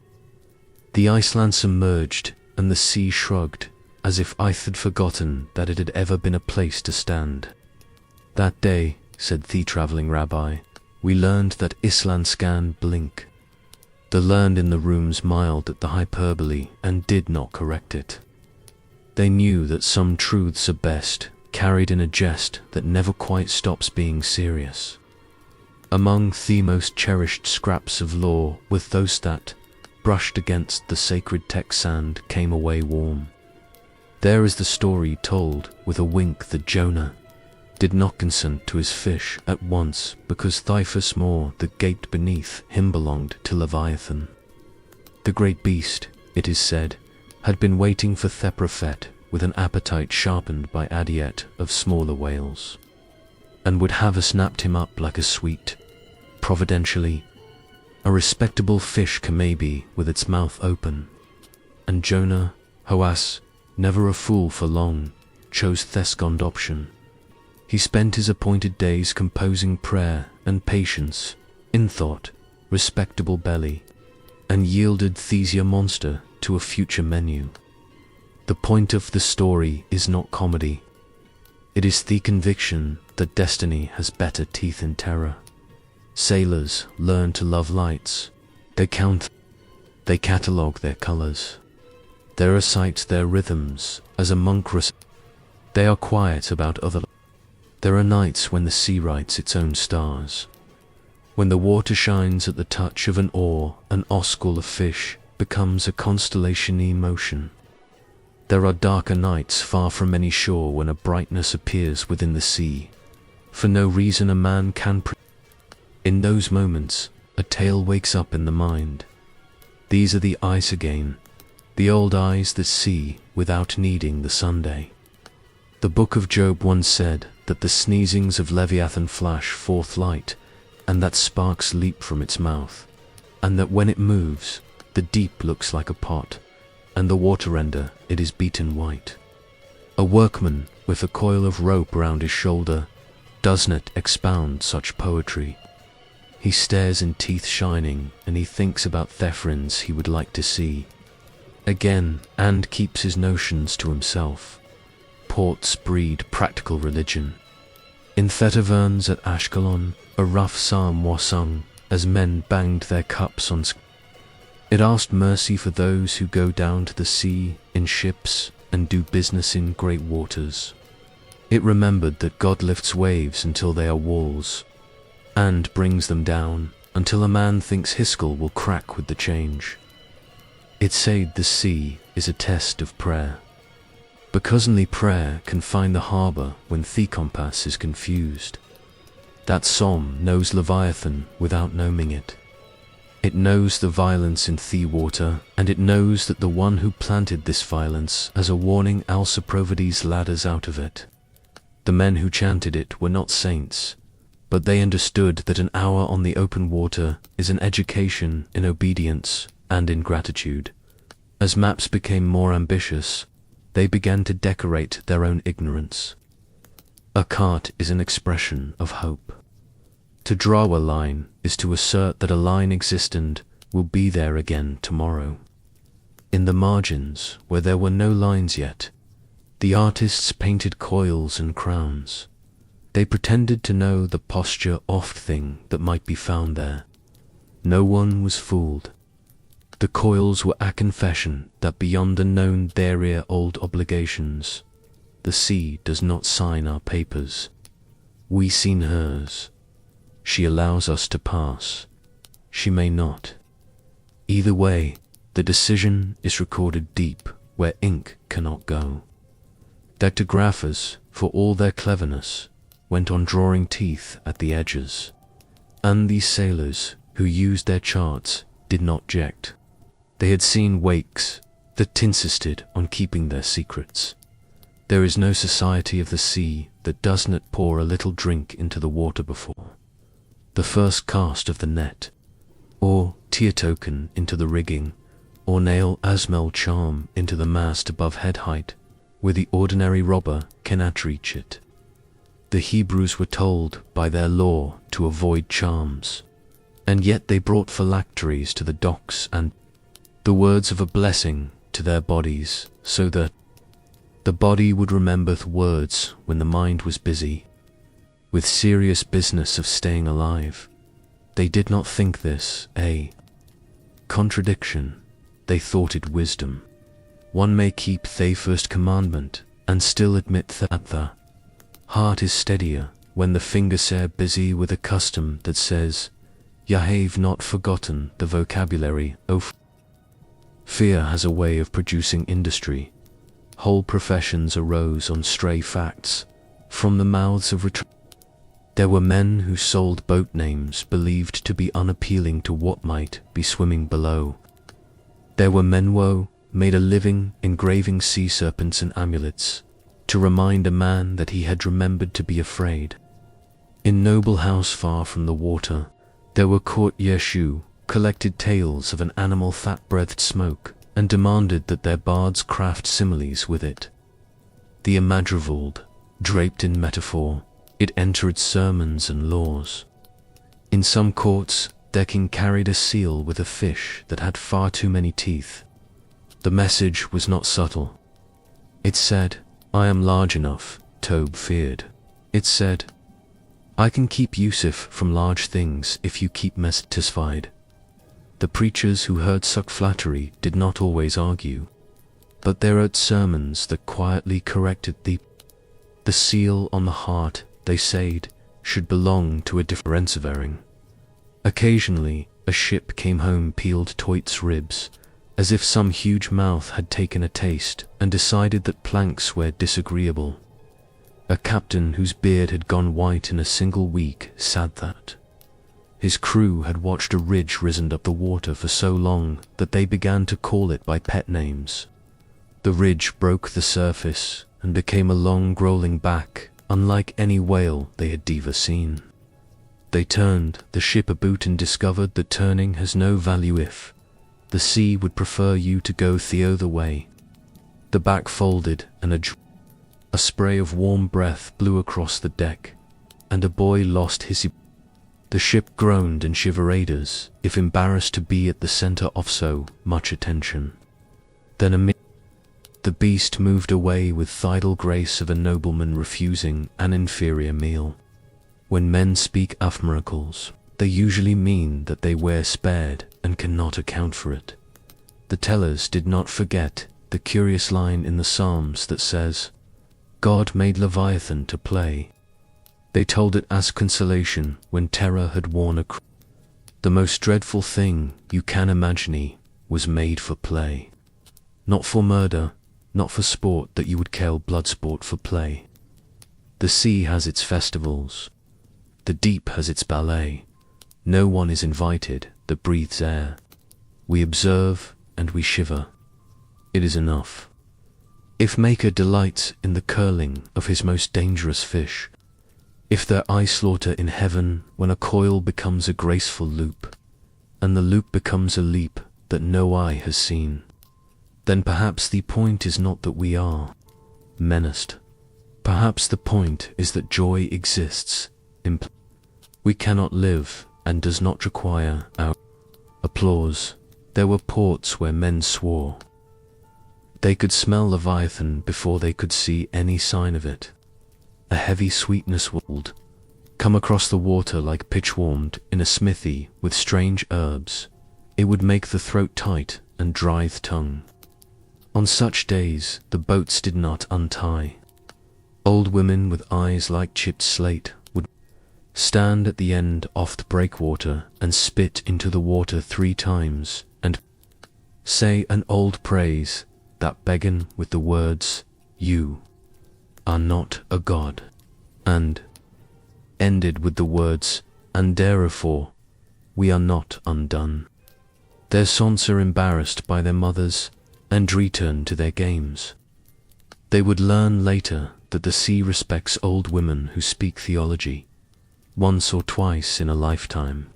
The Iceland submerged, and the sea shrugged, as if Ith had forgotten that it had ever been a place to stand. That day, said the travelling rabbi, we learned that Island scan blink. The learned in the room smiled at the hyperbole and did not correct it. They knew that some truths are best carried in a jest that never quite stops being serious. Among the most cherished scraps of lore with those that, brushed against the sacred text sand, came away warm. There is the story told with a wink that Jonah did not consent to his fish at once because Thyphus Moor that gaped beneath him belonged to Leviathan. The great beast, it is said, had been waiting for Thepraphet with an appetite sharpened by a diet of smaller whales, and would have snapped him up like a sweet, providentially, a respectable fish maybe with its mouth open. And Jonah, Hoas, never a fool for long, chose Thescond option. He spent his appointed days composing prayer and patience, in thought, respectable belly, and yielded Thesia monster to a future menu. The point of the story is not comedy. It is the conviction that destiny has better teeth in terror. Sailors learn to love lights. They count, they catalogue their colors. They recite their rhythms as a monk They are quiet about other. There are nights when the sea writes its own stars. When the water shines at the touch of an oar, an oscul of fish becomes a constellation in motion. There are darker nights far from any shore when a brightness appears within the sea. For no reason a man can In those moments, a tale wakes up in the mind. These are the eyes again, the old eyes that see without needing the Sunday. The Book of Job once said that the sneezings of Leviathan flash forth light, and that sparks leap from its mouth, and that when it moves, the deep looks like a pot, and the water render it is beaten white. A workman with a coil of rope around his shoulder does not expound such poetry. He stares in teeth shining, and he thinks about Thephrins he would like to see again, and keeps his notions to himself. Ports breed practical religion. In Thetaverns at Ashkelon, a rough psalm was sung as men banged their cups on. It asked mercy for those who go down to the sea in ships and do business in great waters. It remembered that God lifts waves until they are walls, and brings them down until a man thinks his skull will crack with the change. It said the sea is a test of prayer, because only prayer can find the harbour when the compass is confused. That psalm knows Leviathan without knowing it. It knows the violence in the water, and it knows that the one who planted this violence as a warning also provides ladders out of it. The men who chanted it were not saints, but they understood that an hour on the open water is an education in obedience and in gratitude. As maps became more ambitious, they began to decorate their own ignorance. A cart is an expression of hope. To draw a line is to assert that a line existent will be there again tomorrow. In the margins, where there were no lines yet, the artists painted coils and crowns. They pretended to know the posture of thing that might be found there. No one was fooled. The coils were a confession that beyond the known there are old obligations. The sea does not sign our papers. We seen hers. She allows us to pass. She may not. Either way, the decision is recorded deep where ink cannot go. Dectographers, for all their cleverness, went on drawing teeth at the edges. And these sailors, who used their charts, did not object. They had seen wakes that insisted on keeping their secrets. There is no society of the sea that does not pour a little drink into the water before the first cast of the net, or tear token into the rigging, or nail Asmel charm into the mast above head height, where the ordinary robber cannot reach it. The Hebrews were told by their law to avoid charms, and yet they brought phylacteries to the docks and the words of a blessing to their bodies, so that the body would remember the words when the mind was busy with serious business of staying alive. They did not think this a contradiction. They thought it wisdom. One may keep the first commandment and still admit that the heart is steadier when the fingers are busy with a custom that says, "You have not forgotten the vocabulary of." Fear has a way of producing industry. Whole professions arose on stray facts from the mouths of There were men who sold boat names believed to be unappealing to what might be swimming below. There were men who made a living engraving sea serpents and amulets to remind a man that he had remembered to be afraid. In noble house far from the water, there were courtiers who collected tales of an animal fat-breathed smoke and demanded that their bards craft similes with it. The imaginavold, draped in metaphor, it entered sermons and laws. In some courts, their king carried a seal with a fish that had far too many teeth. The message was not subtle. It said, "I am large enough," Tob feared. It said, "I can keep Yusuf from large things if you keep me satisfied." The preachers who heard such flattery did not always argue, but there were sermons that quietly corrected the seal on the heart, they said, should belong to a differentivating. Occasionally, a ship came home peeled to its ribs, as if some huge mouth had taken a taste and decided that planks were disagreeable. A captain whose beard had gone white in a single week said that his crew had watched a ridge risen up the water for so long that they began to call it by pet names. The ridge broke the surface and became a long rolling back, unlike any whale they had ever seen. They turned the ship about and discovered that turning has no value if the sea would prefer you to go the other way. The back folded and a spray of warm breath blew across the deck, and a boy lost his. The ship groaned and shivered as if embarrassed to be at the center of so much attention. Then the beast moved away with the idle grace of a nobleman refusing an inferior meal. When men speak of miracles, they usually mean that they were spared and cannot account for it. The tellers did not forget the curious line in the Psalms that says, "God made Leviathan to play." They told it as consolation when terror had worn a The most dreadful thing you can imagine was made for play. Not for murder, not for sport that you would kill blood sport for play. The sea has its festivals. The deep has its ballet. No one is invited that breathes air. We observe and we shiver. It is enough. If Maker delights in the curling of his most dangerous fish, if there eye slaughter in heaven when a coil becomes a graceful loop, and the loop becomes a leap that no eye has seen, then perhaps the point is not that we are menaced. Perhaps the point is that joy exists. We cannot live and does not require our applause. There were ports where men swore they could smell Leviathan before they could see any sign of it. A heavy sweetness would come across the water like pitch warmed in a smithy with strange herbs. It would make the throat tight and dry the tongue. On such days, the boats did not untie. Old women with eyes like chipped slate would Stand at the end oft breakwater, and spit into the water 3 times, and say an old praise that began with the words, "You are not a god," and ended with the words, "And therefore we are not undone." Their sons are embarrassed by their mothers and return to their games. They would learn later that the sea respects old women who speak theology, once or twice in a lifetime.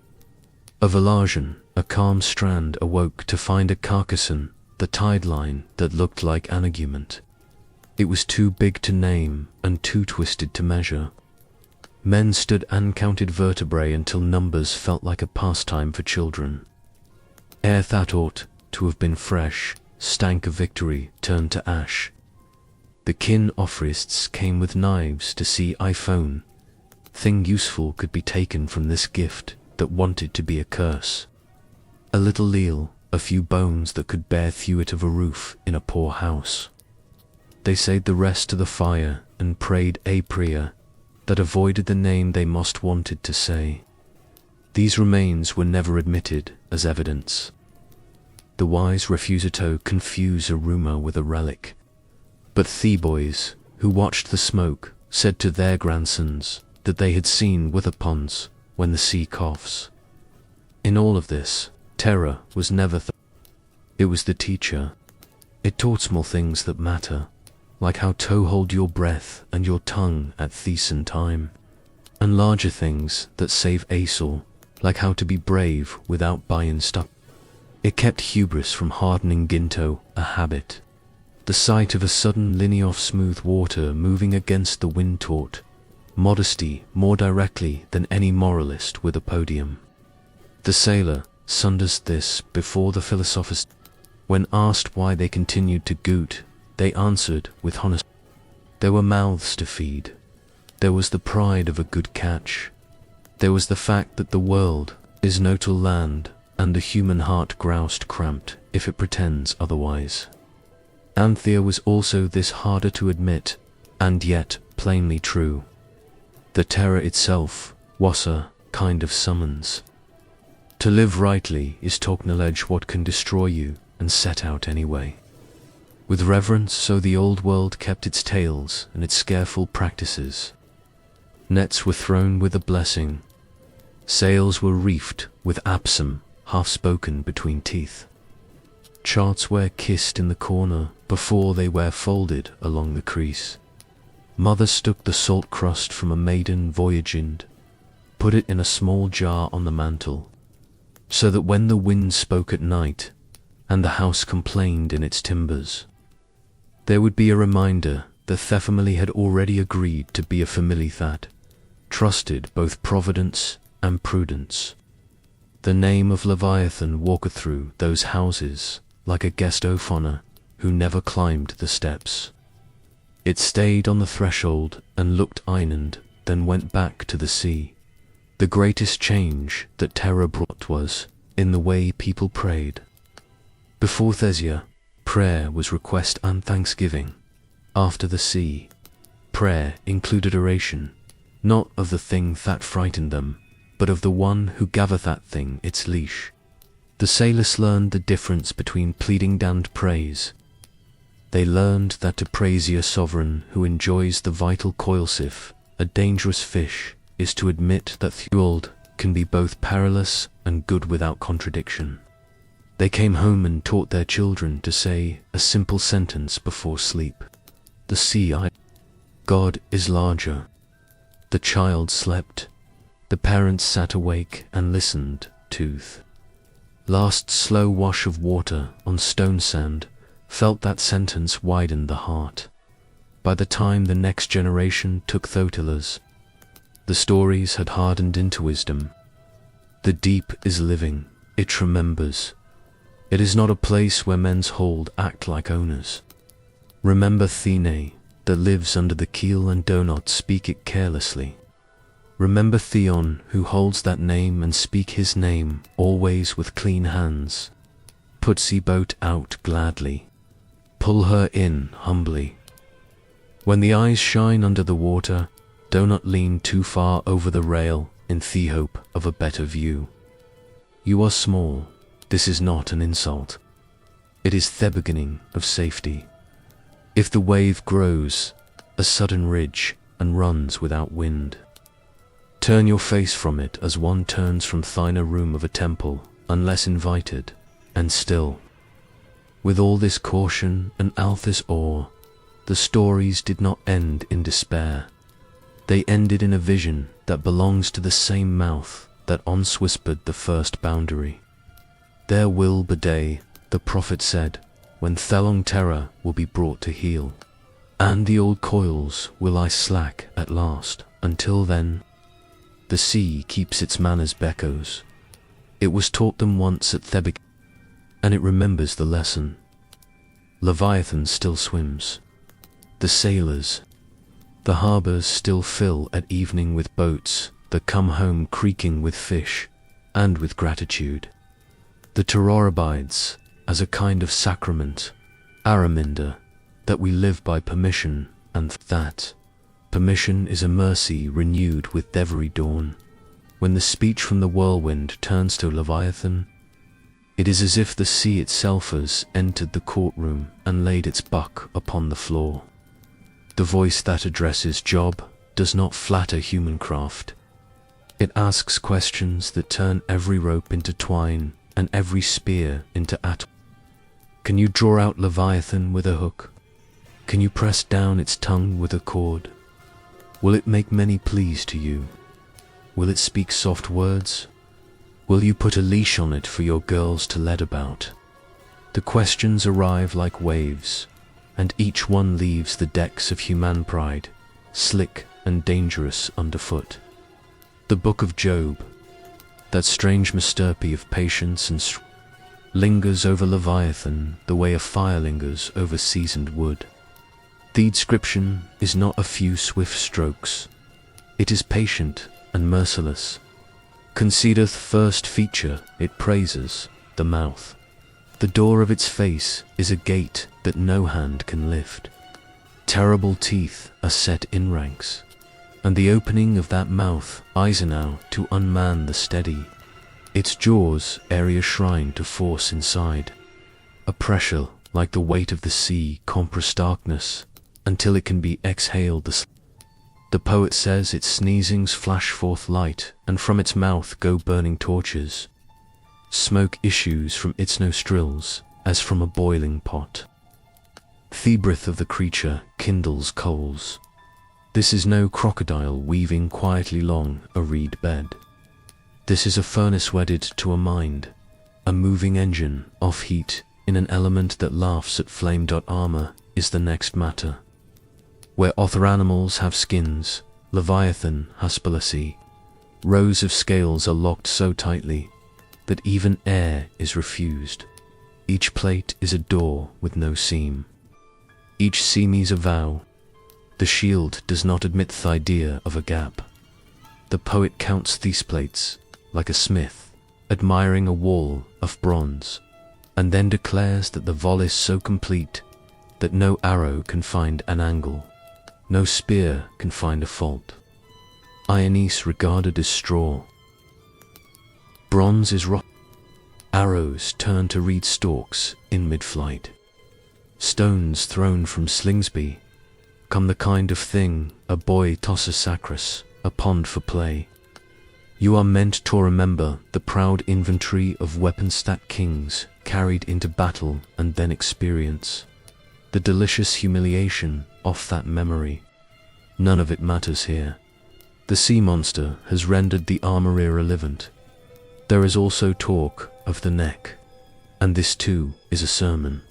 A Velasian, a calm strand, awoke to find a carcasson, the tide line that looked like an argument. It was too big to name and too twisted to measure. Men stood and counted vertebrae until numbers felt like a pastime for children. Air that ought to have been fresh stank of victory turned to ash. The kin offerists came with knives to see iPhone. Thing useful could be taken from this gift that wanted to be a curse. A little leal, a few bones that could bear thewit of a roof in a poor house. They said the rest to the fire and prayed a prayer that avoided the name they most wanted to say. These remains were never admitted as evidence. The wise refused to confuse a rumor with a relic. But Theboys, who watched the smoke, said to their grandsons that they had seen wither ponds when the sea coughs. In all of this, terror was never it was the teacher. It taught small things that matter, like how to hold your breath and your tongue at Thesan time, and larger things that save a soul, like how to be brave without buying stuff. It kept hubris from hardening Ginto a habit. The sight of a sudden linear of smooth water moving against the wind taught modesty more directly than any moralist with a podium. The sailor sunders this before the philosophist. When asked why they continued to goot, they answered with honesty. There were mouths to feed. There was the pride of a good catch. There was the fact that the world is no to land, and the human heart groused cramped if it pretends otherwise. And there was also this harder to admit, and yet plainly true. The terror itself was a kind of summons. To live rightly is to acknowledge what can destroy you and set out anyway. With reverence, so the old world kept its tales and its scareful practices. Nets were thrown with a blessing. Sails were reefed with absam, half-spoken between teeth. Charts were kissed in the corner before they were folded along the crease. Mothers took the salt crust from a maiden voyaging, put it in a small jar on the mantel, so that when the wind spoke at night, and the house complained in its timbers, there would be a reminder that the family had already agreed to be a family that trusted both providence and prudence. The name of Leviathan walked through those houses like a guest of honor who never climbed the steps. It stayed on the threshold and looked inland, then went back to the sea. The greatest change that terror brought was in the way people prayed. Before Thesia, prayer was request and thanksgiving. After the sea, prayer included oration, not of the thing that frightened them, but of the one who gave that thing its leash. The sailors learned the difference between pleading and praise. They learned that to praise your sovereign who enjoys the vital coilsif, a dangerous fish, is to admit that Thewald can be both perilous and good without contradiction. They came home and taught their children to say a simple sentence before sleep. The sea, God is larger. The child slept. The parents sat awake and listened. Tooth. Last slow wash of water on stone sand felt that sentence widen the heart. By the time the next generation took Thotilas, the stories had hardened into wisdom. The deep is living, it remembers. It is not a place where men's hold act like owners. Remember Thene, that lives under the keel and do not speak it carelessly. Remember Theon, who holds that name and speak his name always with clean hands. Put sea boat out gladly. Pull her in humbly. When the eyes shine under the water, Do not lean too far over the rail in the hope of a better view. You are small. This is not an insult. It is the beginning of safety. If the wave grows a sudden ridge and runs without wind, turn your face from it as one turns from the inner room of a temple, unless invited, and still. With all this caution and all this awe, the stories did not end in despair. They ended in a vision that belongs to the same mouth that once whispered the first boundary. There will be a day, the prophet said, when Thelong terror will be brought to heel, and the old coils will lie slack at last. Until then, the sea keeps its manners echoes. It was taught them once at Thebes, and it remembers the lesson. Leviathan still swims. The sailors, the harbors still fill at evening with boats that come home creaking with fish and with gratitude. The terror abides as a kind of sacrament, a reminder that we live by permission, and that permission is a mercy renewed with every dawn. When the speech from the whirlwind turns to Leviathan, it is as if the sea itself has entered the courtroom and laid its buck upon the floor. The voice that addresses Job does not flatter human craft. It asks questions that turn every rope into twine and every spear into atol. Can you draw out Leviathan with a hook? Can you press down its tongue with a cord? Will it make many pleas to you? Will it speak soft words? Will you put a leash on it for your girls to lead about? The questions arrive like waves, and each one leaves the decks of human pride, slick and dangerous underfoot. The book of Job, that strange mystery of patience and lingers over Leviathan the way a fire lingers over seasoned wood. The inscription is not a few swift strokes. It is patient and merciless. Considereth first feature, it praises the mouth. The door of its face is a gate that no hand can lift. Terrible teeth are set in ranks, and the opening of that mouth eyes now to unman the steady. Its jaws area shrine to force inside. A pressure like the weight of the sea compress darkness until it can be exhaled. The poet says its sneezings flash forth light, and from its mouth go burning torches. Smoke issues from its nostrils as from a boiling pot. The breath of the creature kindles coals. This is no crocodile weaving quietly long a reed bed. This is a furnace wedded to a mind, a moving engine of heat in an element that laughs at flame. Armor is the next matter. Where other animals have skins, Leviathan has policy. Rows of scales are locked so tightly that even air is refused. Each plate is a door with no seam. Each seam is a vow. The shield does not admit the idea of a gap. The poet counts these plates like a smith, admiring a wall of bronze, and then declares that the volley is so complete that no arrow can find an angle, no spear can find a fault. Iron is regarded as straw. Bronze is rotten. Arrows turn to reed stalks in mid-flight. Stones thrown from Slingsby come the kind of thing a boy tosses sacras, a pond for play. You are meant to remember the proud inventory of weapons that kings carried into battle and then experience the delicious humiliation of that memory. None of it matters here. The sea monster has rendered the armor irrelevant. There is also talk of the neck, and this too is a sermon.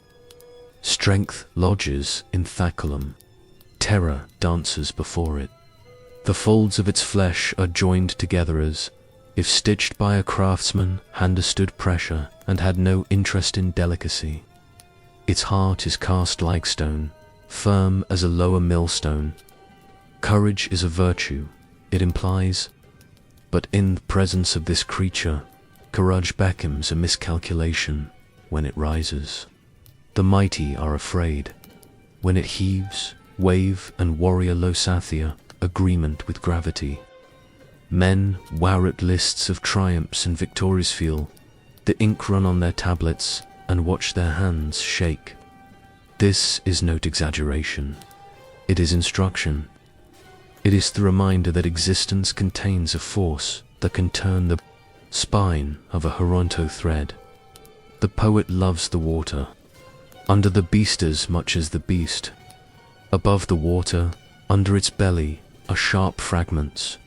Strength lodges in Thaculum. Terror dances before it. The folds of its flesh are joined together as if stitched by a craftsman who understood pressure and had no interest in delicacy. Its heart is cast like stone, firm as a lower millstone. Courage is a virtue, it implies, but in the presence of this creature, courage beckons a miscalculation when it rises. The mighty are afraid. When it heaves, wave and warrior Losathia agreement with gravity. Men wow at lists of triumphs and victories, feel the ink run on their tablets, and watch their hands shake. This is no exaggeration. It is instruction. It is the reminder that existence contains a force that can turn the spine of a Toronto thread. The poet loves the water, under the beast as much as the beast. Above the water, under its belly, are sharp fragments,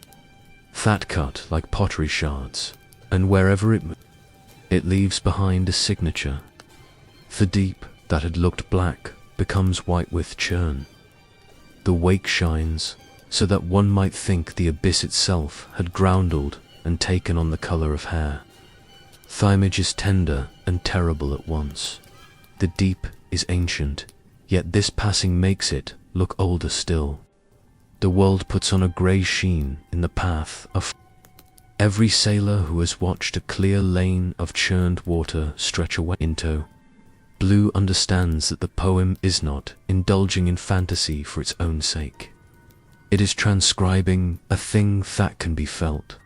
fat cut like pottery shards, and wherever it leaves behind a signature. The deep that had looked black becomes white with churn. The wake shines, so that one might think the abyss itself had groundled and taken on the color of hair. The image is tender and terrible at once. The deep is ancient, yet this passing makes it look older still. The world puts on a grey sheen in the path of every sailor who has watched a clear lane of churned water stretch away into blue understands that the poem is not indulging in fantasy for its own sake. It is transcribing a thing that can be felt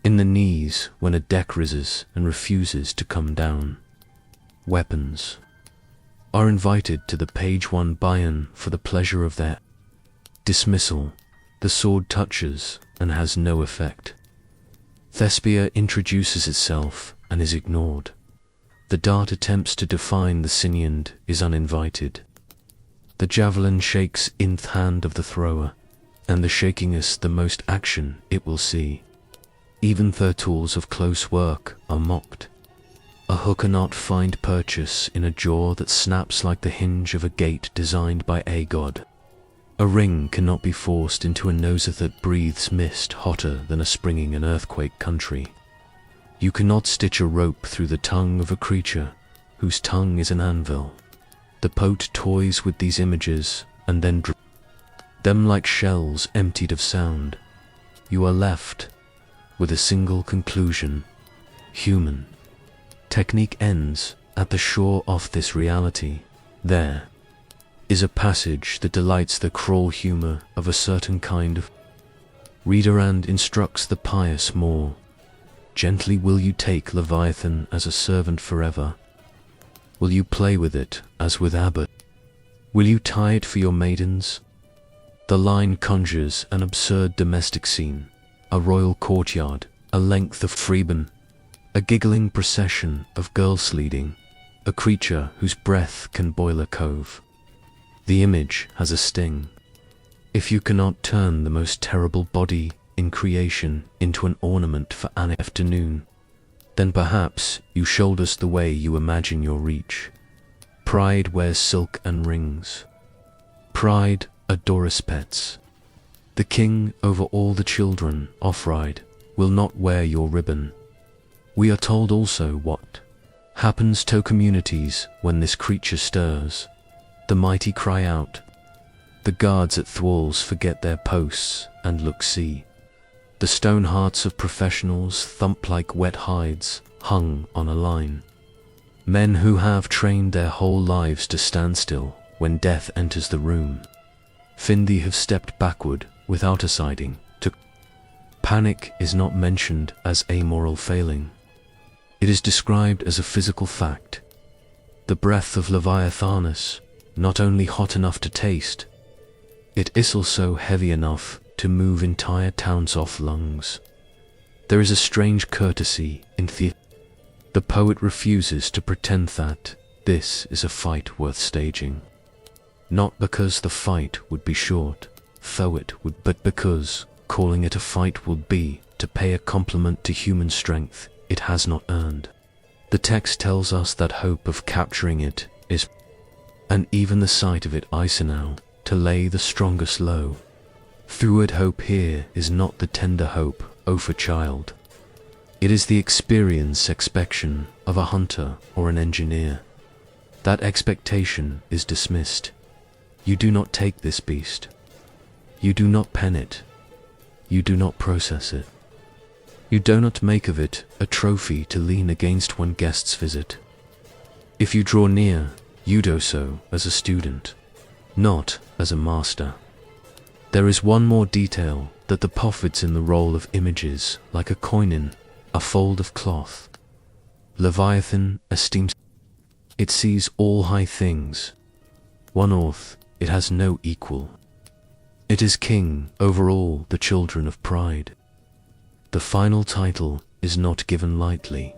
in the knees when a deck rises and refuses to come down. Weapons are invited to the page one buy-in for the pleasure of their dismissal. The sword touches and has no effect. Thespia introduces itself and is ignored. The dart attempts to define the Siniand is uninvited. The javelin shakes in the hand of the thrower, and the shaking is the most action it will see. Even their tools of close work are mocked. A hook cannot find purchase in a jaw that snaps like the hinge of a gate designed by a god. A ring cannot be forced into a nose that breathes mist hotter than a springing and earthquake country. You cannot stitch a rope through the tongue of a creature whose tongue is an anvil. The poet toys with these images and then drops them like shells emptied of sound. You are left with a single conclusion: human. Technique ends at the shore of this reality. There is a passage that delights the cruel humor of a certain kind of reader and instructs the pious more. Gently will you take Leviathan as a servant forever? Will you play with it as with abbot? Will you tie it for your maidens? The line conjures an absurd domestic scene, a royal courtyard, a length of freedom, a giggling procession of girls leading, a creature whose breath can boil a cove. The image has a sting. If you cannot turn the most terrible body in creation into an ornament for an afternoon, then perhaps you shoulders the way you imagine your reach. Pride wears silk and rings. Pride adores pets. The king over all the children off-ride will not wear your ribbon. We are told also what happens to communities when this creature stirs. The mighty cry out. The guards at thralls forget their posts and look see. The stone hearts of professionals thump like wet hides hung on a line. Men who have trained their whole lives to stand still when death enters the room. Findy have stepped backward without a siding. Panic is not mentioned as a moral failing. It is described as a physical fact. The breath of Leviathanus, not only hot enough to taste, it is also heavy enough to move entire towns off lungs. There is a strange courtesy in the poet refuses to pretend that this is a fight worth staging. Not because the fight would be short, though it would, but because calling it a fight will be to pay a compliment to human strength it has not earned. The text tells us that hope of capturing it is, and even the sight of it is now, to lay the strongest low. Through hope here is not the tender hope of a child. It is the expectation of a hunter or an engineer. That expectation is dismissed. You do not take this beast. You do not pen it. You do not process it. You do not make of it a trophy to lean against when guests visit. If you draw near, you do so as a student, not as a master. There is one more detail, that the prophets in the role of images, like a coin in a fold of cloth. Leviathan esteems it sees all high things. One oath, it has no equal. It is king over all the children of pride. The final title is not given lightly.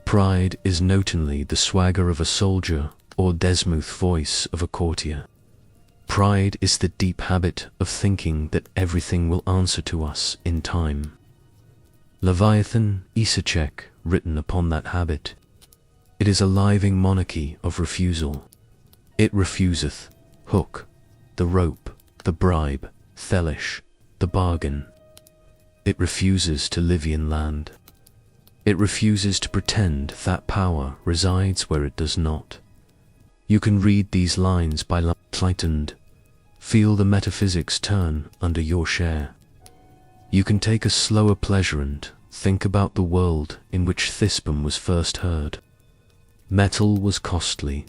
Pride is notably the swagger of a soldier or desmooth voice of a courtier. Pride is the deep habit of thinking that everything will answer to us in time. Leviathan Ate, written upon that habit. It is a living monarchy of refusal. It refuseth hook, the rope, the bribe, thelish, the bargain. It refuses to Livian land. It refuses to pretend that power resides where it does not. You can read these lines by lightened. Feel the metaphysics turn under your share. You can take a slower pleasure and think about the world in which Thisbum was first heard. Metal was costly.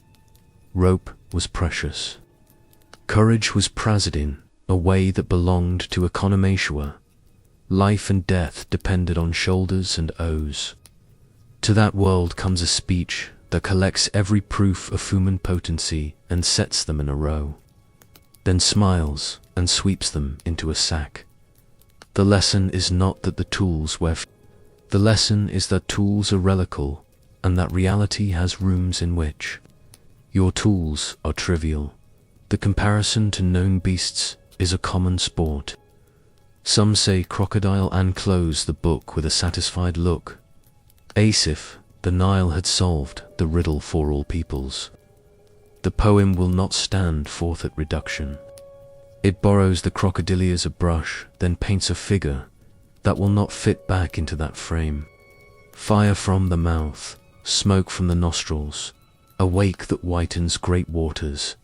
Rope was precious. Courage was prized in a way that belonged to Economachua. Life and death depended on shoulders and ows. To that world comes a speech that collects every proof of human potency and sets them in a row, then smiles and sweeps them into a sack. The lesson is not that the tools were the lesson is that tools are relical, and that reality has rooms in which your tools are trivial. The comparison to known beasts is a common sport. Some say crocodile and close the book with a satisfied look. As if the Nile had solved the riddle for all peoples. The poem will not stand forth at reduction. It borrows the crocodile as a brush, then paints a figure that will not fit back into that frame. Fire from the mouth, smoke from the nostrils, a wake that whitens great waters,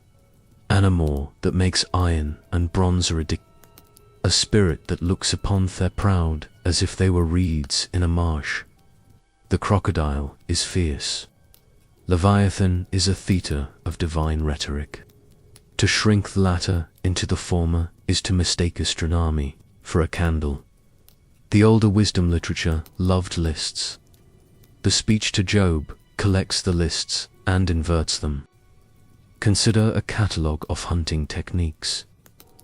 animal that makes iron and bronze a spirit that looks upon their proud as if they were reeds in a marsh. The crocodile is fierce. Leviathan is a theatre of divine rhetoric. To shrink the latter into the former is to mistake astronomy for a candle. The older wisdom literature loved lists. The speech to Job collects the lists and inverts them. Consider a catalogue of hunting techniques.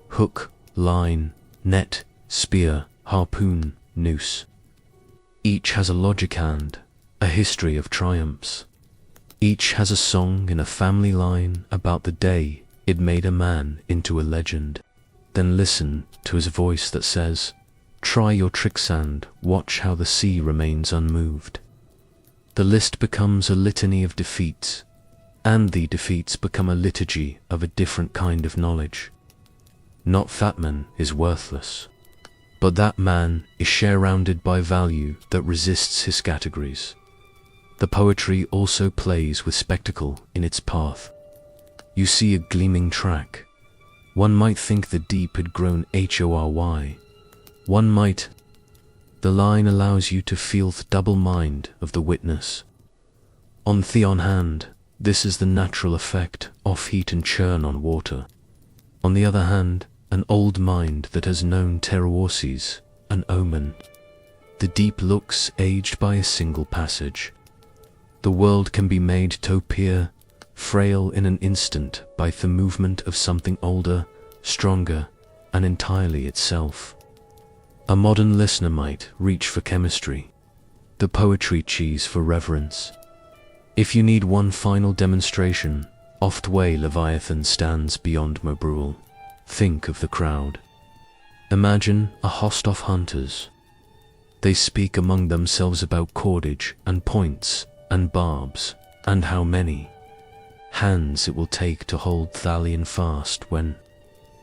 Hook, line, net, spear, harpoon, noose. Each has a logic and a history of triumphs. Each has a song in a family line about the day it made a man into a legend. Then listen to his voice that says, "Try your tricks and watch how the sea remains unmoved." The list becomes a litany of defeats, and the defeats become a liturgy of a different kind of knowledge. Not that man is worthless, but that man is surrounded by value that resists his categories. The poetry also plays with spectacle in its path. You see a gleaming track. One might think the deep had grown hory. One might. The line allows you to feel the double mind of the witness. On the one hand, this is the natural effect of heat and churn on water. On the other hand, an old mind that has known terrorses, an omen. The deep looks aged by a single passage. The world can be made to appear frail in an instant by the movement of something older, stronger, and entirely itself. A modern listener might reach for chemistry, the poetry cheese for reverence. If you need one final demonstration of the way Leviathan stands beyond Mobrule, think of the crowd. Imagine a host of hunters. They speak among themselves about cordage and points and barbs, and how many hands it will take to hold Thalion fast when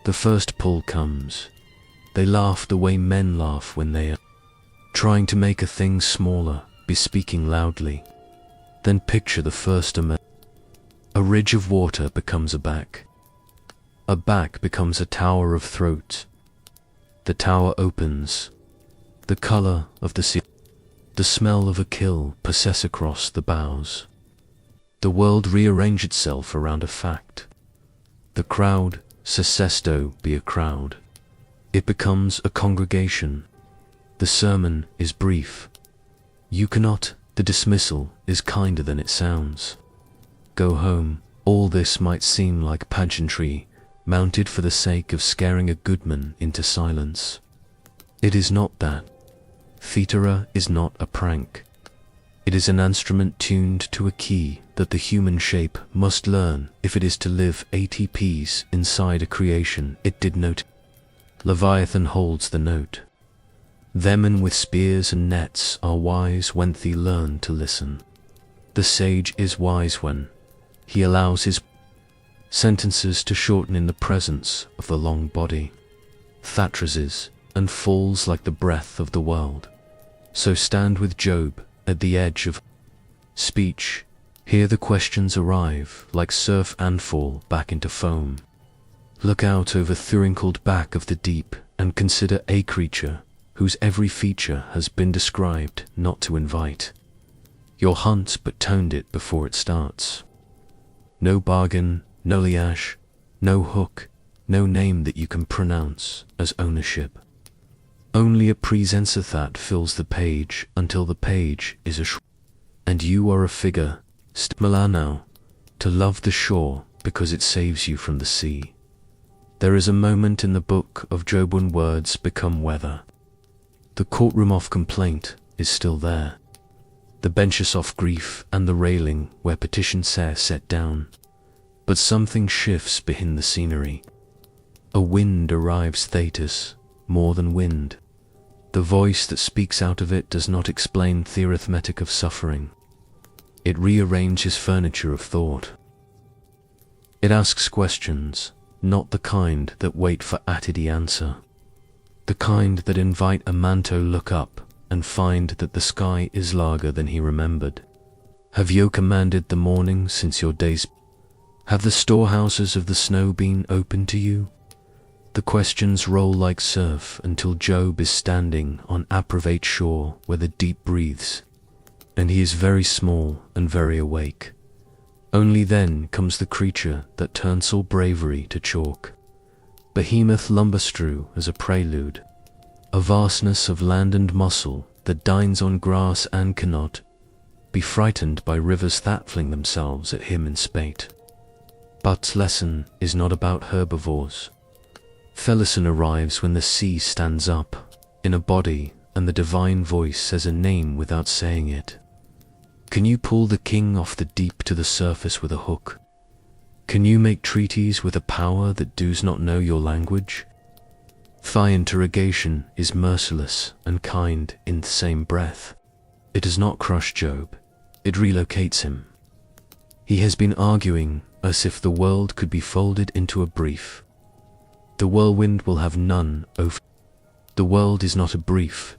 the first pull comes. They laugh the way men laugh when they are trying to make a thing smaller, bespeaking loudly. Then picture the first a ridge of water becomes a back. A back becomes a tower of throat. The tower opens. The color of the sea, the smell of a kill passes across the bows. The world rearrange itself around a fact. The crowd, sesto be a crowd. It becomes a congregation. The sermon is brief. You cannot, the dismissal is kinder than it sounds. Go home. All this might seem like pageantry, mounted for the sake of scaring a goodman into silence. It is not that. Theatre is not a prank. It is an instrument tuned to a key that the human shape must learn if it is to live ATPs inside a creation it did note. Leviathan holds the note. Them men with spears and nets are wise when they learn to listen. The sage is wise when he allows his sentences to shorten in the presence of the long body. That rises and falls like the breath of the world. So stand with Job at the edge of speech. Here the questions arrive like surf and fall back into foam. Look out over the wrinkled back of the deep and consider a creature whose every feature has been described not to invite your hunt but toned it before it starts. No bargain, no liash, no hook, no name that you can pronounce as ownership. Only a presence that fills the page until the page is a and you are a figure, stimula now, to love the shore because it saves you from the sea. There is a moment in the book of Job when words become weather. The courtroom of complaint is still there. The benches of grief and the railing where petitions are set down. But something shifts behind the scenery. A wind arrives thetis, more than wind. The voice that speaks out of it does not explain the arithmetic of suffering. It rearranges furniture of thought. It asks questions, not the kind that wait for attity answer. The kind that invite a man to look up and find that the sky is larger than he remembered. Have you commanded the morning since your days? Have the storehouses of the snow been open to you? The questions roll like surf until Job is standing on Aprovate shore where the deep breathes, and he is very small and very awake. Only then comes the creature that turns all bravery to chalk. Behemoth lumber-strew as a prelude, a vastness of land and muscle that dines on grass and cannot be frightened by rivers that fling themselves at him in spate. But lesson is not about herbivores. Felison arrives when the sea stands up in a body and the divine voice says a name without saying it. Can you pull the king off the deep to the surface with a hook? Can you make treaties with a power that does not know your language? Thy interrogation is merciless and kind in the same breath. It does not crush Job, it relocates him. He has been arguing as if the world could be folded into a brief. The whirlwind will have none of. The world is not a brief.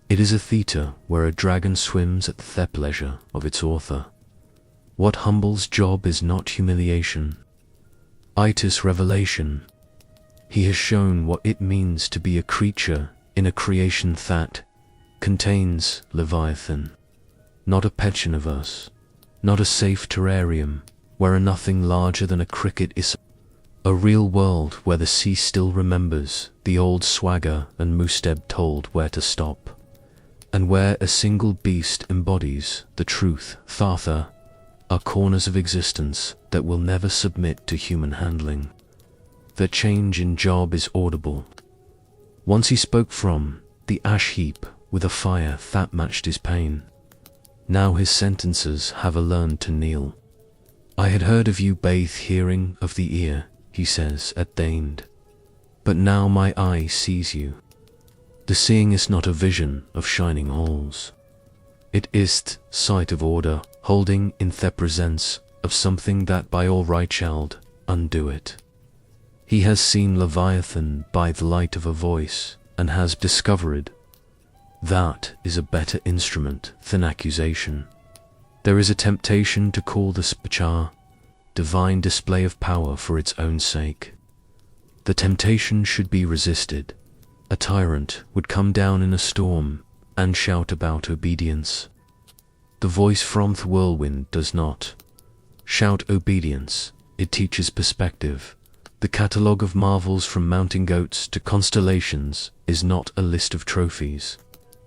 It is a theatre where a dragon swims at the pleasure of its author. What humbles Job is not humiliation. It is revelation. He has shown what it means to be a creature in a creation that contains Leviathan. Not a petuniverse, not a safe terrarium where a nothing larger than a cricket is. A real world where the sea still remembers the old swagger and Musteb told where to stop, and where a single beast embodies the truth. Thartha are corners of existence that will never submit to human handling. The change in Job is audible. Once he spoke from the ash heap with a fire that matched his pain. Now his sentences have learned to kneel. I had heard of you bathe hearing of the ear, he says at the end, but now my eye sees you. The seeing is not a vision of shining halls. It is sight of order, holding in the presence of something that by all right shall undo it. He has seen Leviathan by the light of a voice, and has discovered that is a better instrument than accusation. There is a temptation to call the spachar divine display of power for its own sake. The temptation should be resisted. A tyrant would come down in a storm and shout about obedience. The voice from the whirlwind does not shout obedience, it teaches perspective. The catalogue of marvels from mountain goats to constellations is not a list of trophies.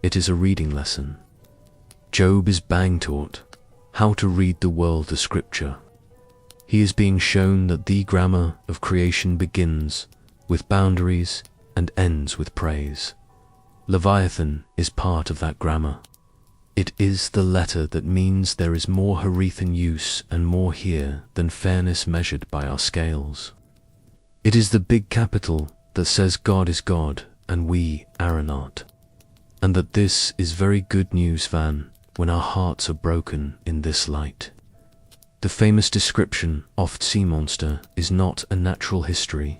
It is a reading lesson. Job is being taught how to read the world of Scripture. He is being shown that the grammar of creation begins with boundaries and ends with praise. Leviathan is part of that grammar. It is the letter that means there is more here in use and more here than fairness measured by our scales. It is the big capital that says God is God and we are not. And that this is very good news when our hearts are broken in this light. The famous description of sea monster is not a natural history.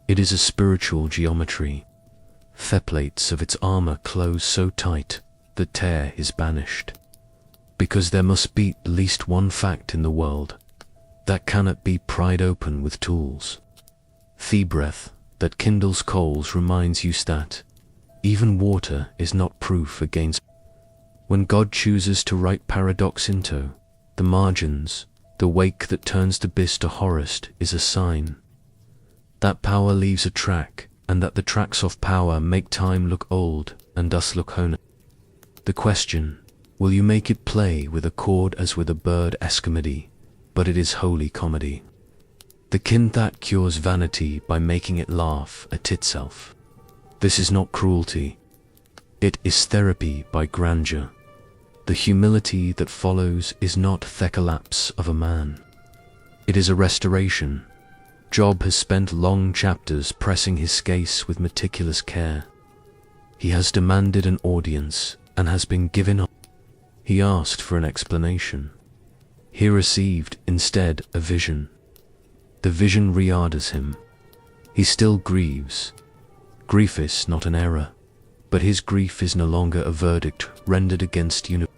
It is a spiritual geometry. The plates of its armor close so tight that tear is banished. Because there must be at least one fact in the world that cannot be pried open with tools. The breath that kindles coals reminds you that even water is not proof against. When God chooses to write paradox into the margins, the wake that turns the abyss to forest is a sign that power leaves a track, and that the tracks of power make time look old and us look honest. The question, will you make it play with a chord as with a bird comedy, but it is holy comedy. The kind that cures vanity by making it laugh at itself. This is not cruelty. It is therapy by grandeur. The humility that follows is not the collapse of a man. It is a restoration. Job has spent long chapters pressing his case with meticulous care. He has demanded an audience and has been given up. He asked for an explanation. He received instead a vision. The vision reorders him. He still grieves. Grief is not an error, but his grief is no longer a verdict rendered against you.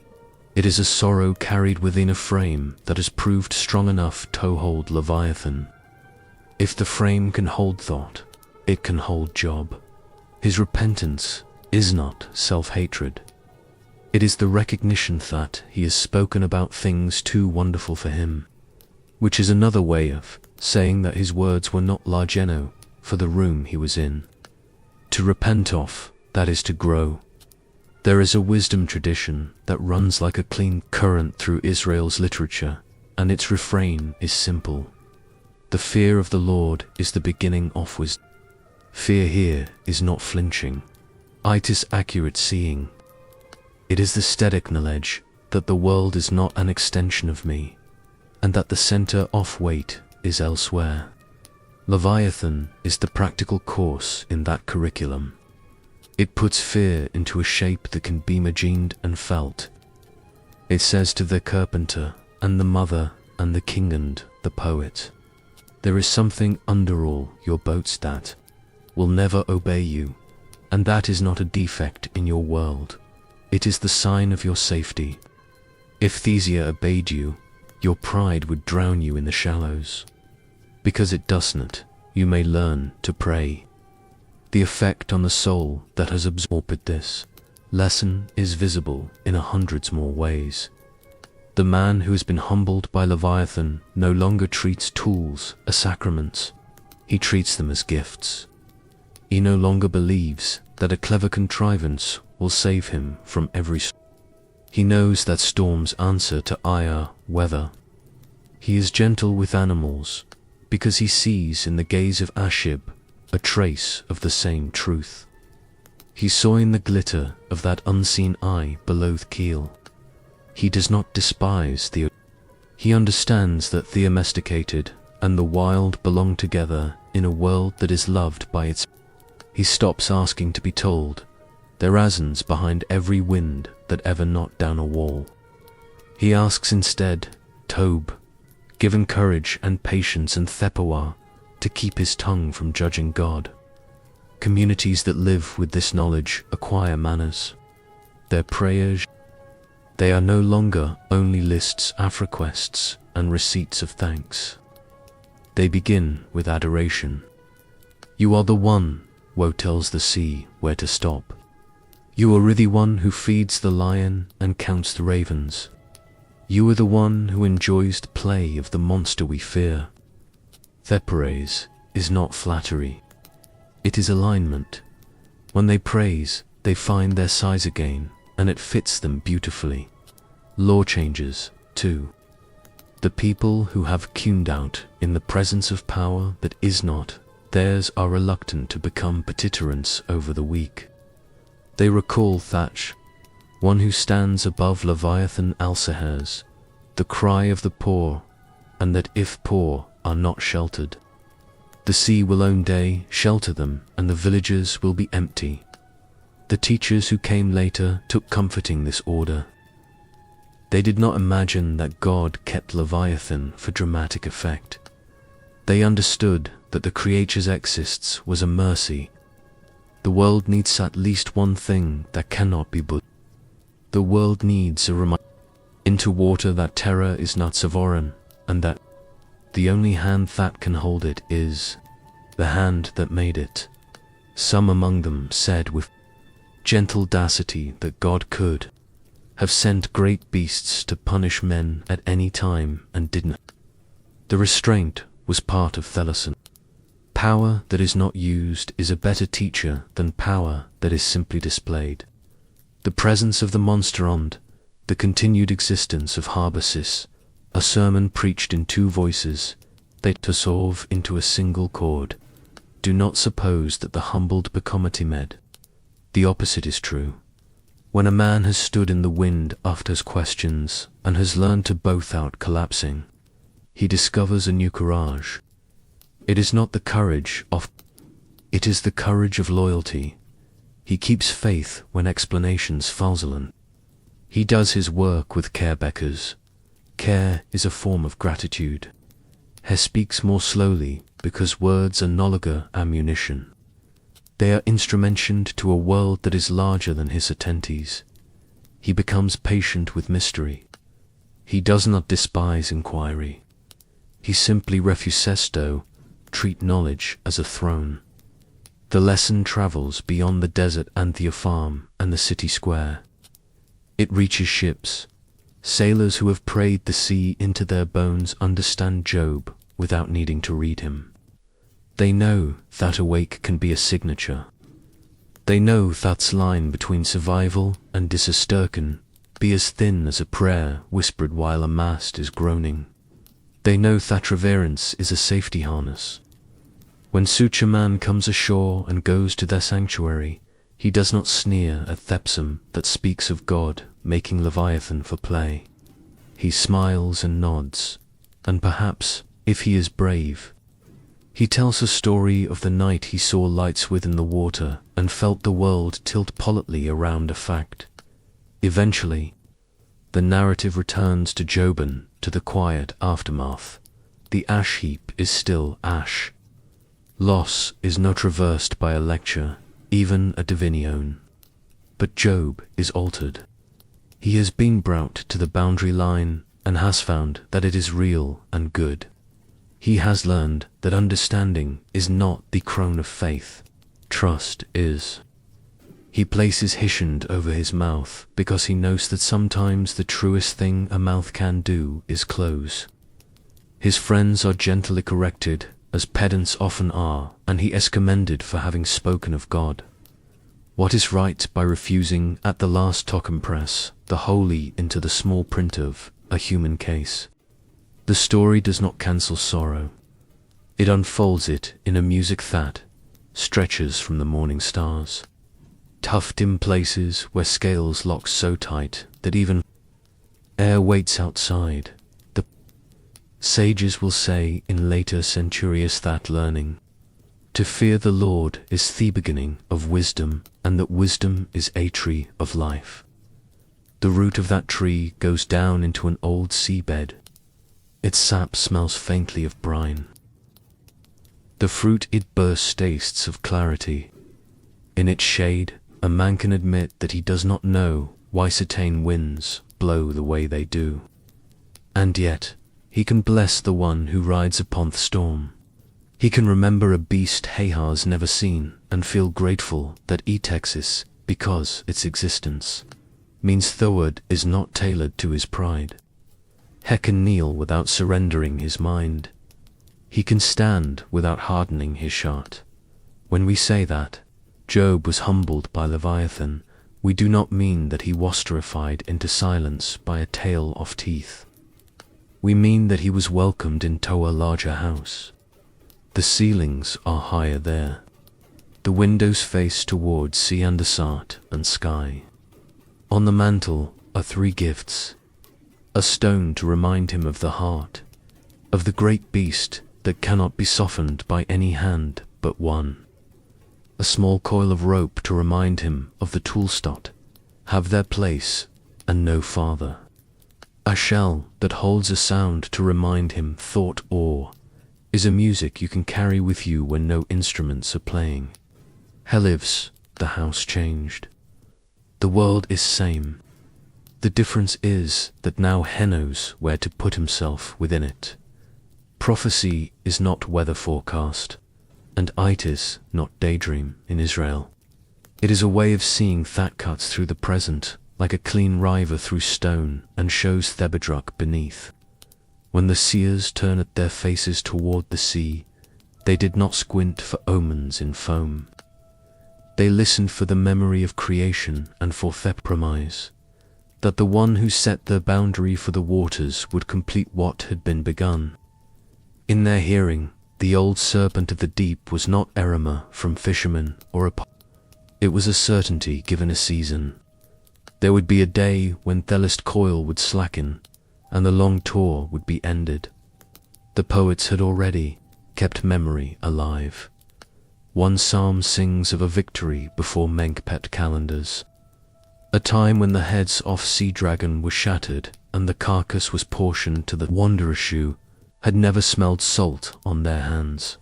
It is a sorrow carried within a frame that has proved strong enough to hold Leviathan. If the frame can hold thought, it can hold Job. His repentance is not self-hatred. It is the recognition that he has spoken about things too wonderful for him, which is another way of saying that his words were not large enough for the room he was in. To repent of, that is to grow. There is a wisdom tradition that runs like a clean current through Israel's literature, and its refrain is simple. The fear of the Lord is the beginning of wisdom. Fear here is not flinching. It is accurate seeing. It is the static knowledge that the world is not an extension of me, and that the center of weight is elsewhere. Leviathan is the practical course in that curriculum. It puts fear into a shape that can be imagined and felt. It says to the carpenter and the mother and the king and the poet, there is something under all your boats that will never obey you, and that is not a defect in your world. It is the sign of your safety. If Thesia obeyed you, your pride would drown you in the shallows. Because it does not, you may learn to pray. The effect on the soul that has absorbed this lesson is visible in 100 more ways. The man who has been humbled by Leviathan no longer treats tools as sacraments. He treats them as gifts. He no longer believes that a clever contrivance will save him from every storm. He knows that storms answer to ire weather. He is gentle with animals because he sees in the gaze of Ashib a trace of the same truth. He saw in the glitter of that unseen eye below the keel. He does not despise the. He understands that the domesticated and the wild belong together in a world that is loved by its. He stops asking to be told there are reasons behind every wind that ever knocked down a wall. He asks instead, Tob, given courage and patience and thepower to keep his tongue from judging God. Communities that live with this knowledge acquire manners. Their prayers, they are no longer only lists of requests and receipts of thanks. They begin with adoration. You are the one, Woe tells the sea where to stop. You are the one who feeds the lion and counts the ravens. You are the one who enjoys the play of the monster we fear. Theperes is not flattery. It is alignment. When they praise, they find their size again, and it fits them beautifully. Law changes, too. The people who have tuned out in the presence of power that is not theirs are reluctant to become petitorants over the weak. They recall Thatch, one who stands above Leviathan Alcehers, the cry of the poor, and that if poor are not sheltered, the sea will one day shelter them and the villages will be empty. The teachers who came later took comforting this order. They did not imagine that God kept Leviathan for dramatic effect. They understood that the creature's existence was a mercy. The world needs at least one thing that cannot be but. The world needs a reminder into water that terror is not sovereign, and that the only hand that can hold it is the hand that made it. Some among them said with gentle audacity that God could have sent great beasts to punish men at any time and didn't. The restraint was part of Theleson. Power that is not used is a better teacher than power that is simply displayed. The presence of the monster and the continued existence of Harbasis, a sermon preached in two voices, they dissolve into a single chord. Do not suppose that the humbled become a timid. The opposite is true. When a man has stood in the wind after his questions and has learned to both out collapsing, he discovers a new courage. It is not the courage of, it is the courage of loyalty. He keeps faith when explanations falselen. He does his work with care beckers. Care is a form of gratitude. He speaks more slowly because words are no longer ammunition. They are instrumented to a world that is larger than his attentees. He becomes patient with mystery. He does not despise inquiry. He simply refuses to treat knowledge as a throne. The lesson travels beyond the desert and the farm and the city square. It reaches ships. Sailors who have prayed the sea into their bones understand Job without needing to read him. They know that awake can be a signature. They know that's line between survival and disaster can be as thin as a prayer whispered while a mast is groaning. They know that reverence is a safety harness. When Suchaman comes ashore and goes to their sanctuary, he does not sneer at Thepsum that speaks of God making Leviathan for play. He smiles and nods, and perhaps, if he is brave, he tells a story of the night he saw lights within the water and felt the world tilt politely around a fact. Eventually, the narrative returns to Joban, to the quiet aftermath. The ash heap is still ash. Loss is not reversed by a lecture, even a divinion. But Job is altered. He has been brought to the boundary line and has found that it is real and good. He has learned that understanding is not the crown of faith. Trust is. He places his hand over his mouth because he knows that sometimes the truest thing a mouth can do is close. His friends are gently corrected, as pedants often are, and he is commended for having spoken of God. What is right by refusing at the last token press the holy into the small print of a human case? The story does not cancel sorrow. It unfolds it in a music that stretches from the morning stars. Tuft in places where scales lock so tight that even air waits outside. The sages will say in later centuries that learning to fear the Lord is the beginning of wisdom, and that wisdom is a tree of life. The root of that tree goes down into an old seabed. Its sap smells faintly of brine. The fruit it bursts tastes of clarity. In its shade, a man can admit that he does not know why certain winds blow the way they do. And yet, he can bless the one who rides upon the storm. He can remember a beast he has never seen and feel grateful that it exists because its existence means Thorward is not tailored to his pride. He can kneel without surrendering his mind. He can stand without hardening his heart. When we say that Job was humbled by Leviathan, we do not mean that he was terrified into silence by a tail of teeth. We mean that he was welcomed into a larger house. The ceilings are higher there. The windows face towards sea and asart and sky. On the mantle are 3 gifts. A stone to remind him of the heart, of the great beast that cannot be softened by any hand but one. A small coil of rope to remind him of the toolstot, have their place and no farther. A shell that holds a sound to remind him thought or is a music you can carry with you when no instruments are playing. He lives, the house changed. The world is same. The difference is that now he knows where to put himself within it. Prophecy is not weather forecast, and it is not daydream in Israel. It is a way of seeing that cuts through the present like a clean river through stone and shows Thebedruck beneath. When the seers turn at their faces toward the sea, they did not squint for omens in foam. They listened for the memory of creation and for the promise that the one who set the boundary for the waters would complete what had been begun. In their hearing, the old serpent of the deep was not Erema from fishermen or a it was a certainty given a season. There would be a day when Deadliest coil would slacken, and the long tour would be ended. The poets had already kept memory alive. One psalm sings of a victory before Menkpet calendars. A time when the heads of sea dragon were shattered and the carcass was portioned to the wanderer shoe had never smelled salt on their hands.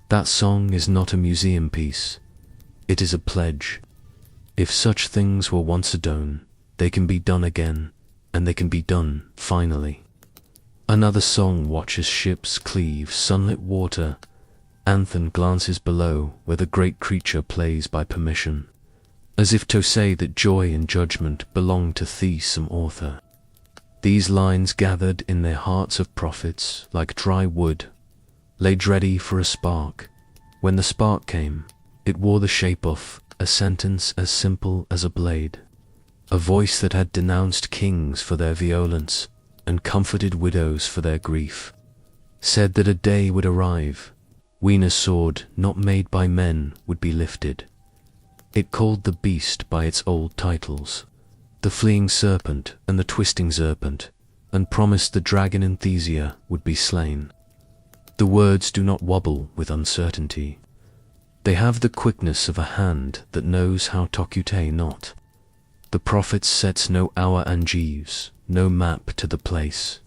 That song is not a museum piece. It is a pledge. If such things were once done, they can be done again, and they can be done finally. Another song watches ships cleave sunlit water. Anthem glances below where the great creature plays by permission, as if to say that joy and judgment belong to some author. These lines gathered in their hearts of prophets like dry wood, laid ready for a spark. When the spark came, it wore the shape of a sentence as simple as a blade, a voice that had denounced kings for their violence and comforted widows for their grief, said that a day would arrive when a sword not made by men would be lifted. It called the beast by its old titles, the fleeing serpent and the twisting serpent, and promised the dragon in Thesia would be slain. The words do not wobble with uncertainty. They have the quickness of a hand that knows how to tokute not. The prophet sets no hour and Jeeves, no map to the place.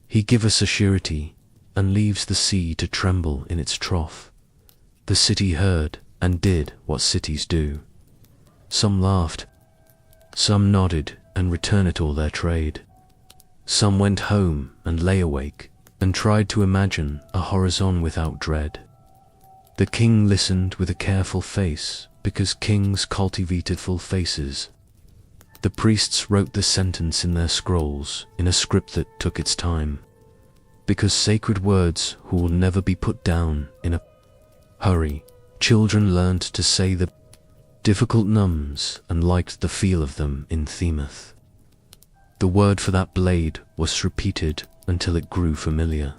He give us a surety, and leaves the sea to tremble in its trough. The city heard and did what cities do. Some laughed, some nodded and returned all their trade. Some went home and lay awake and tried to imagine a horizon without dread. The king listened with a careful face because kings cultivated full faces. The priests wrote the sentence in their scrolls in a script that took its time, because sacred words who will never be put down in a hurry. Children learned to say the difficult nums and liked the feel of them in Themeth. The word for that blade was repeated until it grew familiar.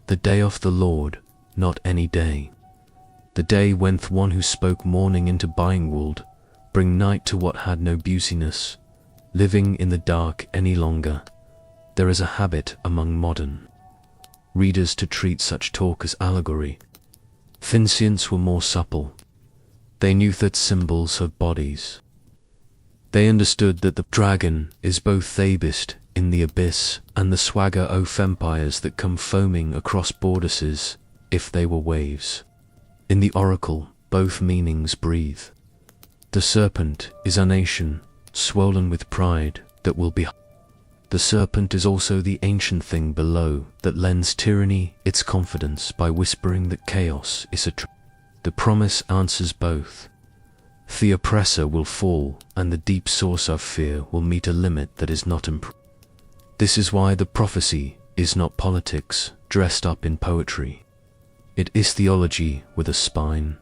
The day of the Lord, not any day. The day when the one who spoke morning into buying would bring night to what had no beautiness, living in the dark any longer. There is a habit among modern readers to treat such talk as allegory. Fincients were more supple. They knew that symbols have bodies. They understood that the dragon is both Thebist in the abyss and the swagger of empires that come foaming across borderses if they were waves. In the oracle, both meanings breathe. The serpent is a nation swollen with pride that will be. The serpent is also the ancient thing below that lends tyranny its confidence by whispering that chaos is the promise answers both. The oppressor will fall and the deep source of fear will meet a limit that is not This is why the prophecy is not politics dressed up in poetry. It is theology with a spine.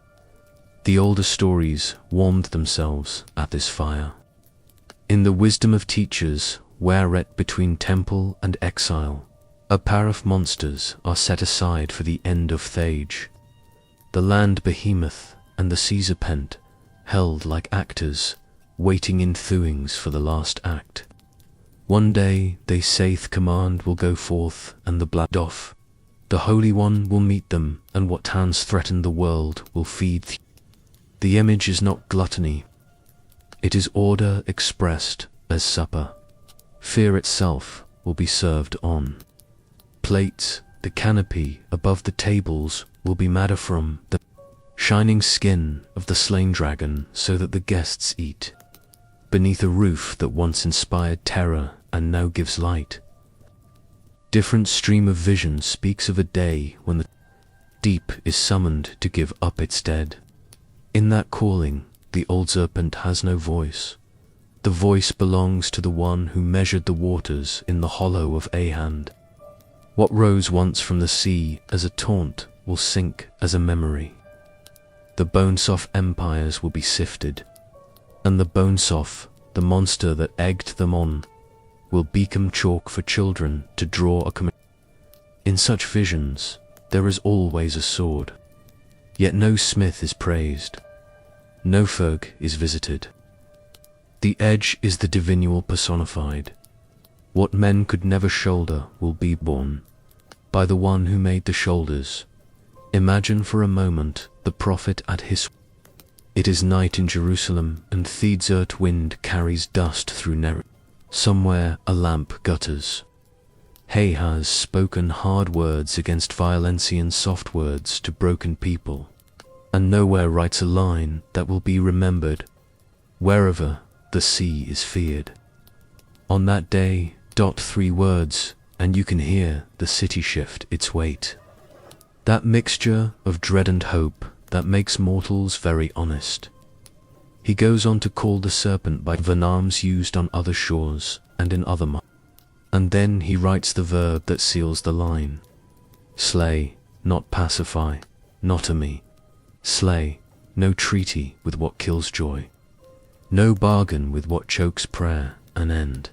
The older stories warmed themselves at this fire. In the wisdom of teachers, whereat between temple and exile, a pair of monsters are set aside for the end of Thage. The land behemoth and the sea serpent, held like actors, waiting in thewings for the last act. One day they saith command will go forth, and the black doff, the Holy One will meet them, and what hands threaten the world will feed. The image is not gluttony. It is order expressed as supper. Fear itself will be served on plates. The canopy above the tables will be madder from the shining skin of the slain dragon, so that the guests eat beneath a roof that once inspired terror and now gives light. Different stream of vision speaks of a day when the deep is summoned to give up its dead. In that calling, the old serpent has no voice. The voice belongs to the one who measured the waters in the hollow of a hand. What rose once from the sea as a taunt will sink as a memory. The bone-soft empires will be sifted, and the bone-soft, the monster that egged them on, will become chalk for children to draw a In such visions, there is always a sword. Yet no smith is praised. No Ferg is visited. The edge is the divinual personified. What men could never shoulder will be borne by the one who made the shoulders. Imagine for a moment the prophet at his. It is night in Jerusalem, and the desert wind carries dust through Somewhere a lamp gutters. Hay has spoken hard words against Violencian soft words to broken people, and nowhere writes a line that will be remembered, wherever the sea is feared. On that day, 3 words, and you can hear the city shift its weight. That mixture of dread and hope that makes mortals very honest. He goes on to call the serpent by venoms used on other shores and in other and then he writes the verb that seals the line. Slay, not pacify, not a me. Slay, no treaty with what kills joy. No bargain with what chokes prayer and end.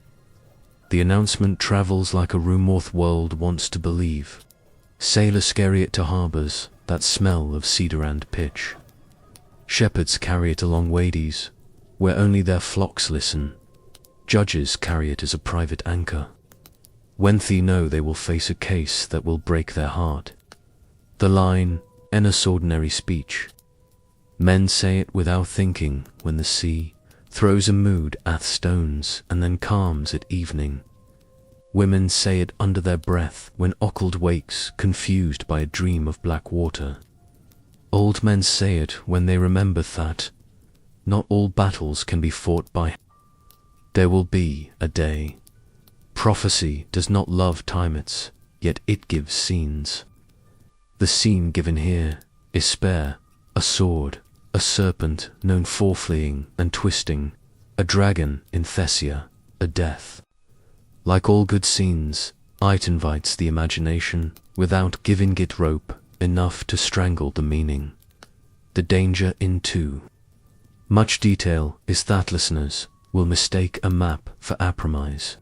The announcement travels like a rumorth world wants to believe. Sailors carry it to harbors that smell of cedar and pitch. Shepherds carry it along wadies, where only their flocks listen. Judges carry it as a private anchor, when they know they will face a case that will break their heart. The line, "Ennis ordinary speech." Men say it without thinking when the sea throws a mood at stones and then calms at evening. Women say it under their breath when Occult wakes confused by a dream of black water. Old men say it when they remember that not all battles can be fought by. There will be a day. Prophecy does not love timates, yet it gives scenes. The scene given here is spare, a sword, a serpent known for fleeing and twisting, a dragon in Thessia, a death. Like all good scenes, it invites the imagination without giving it rope enough to strangle the meaning. The danger in too much detail is that listeners will mistake a map for apromise.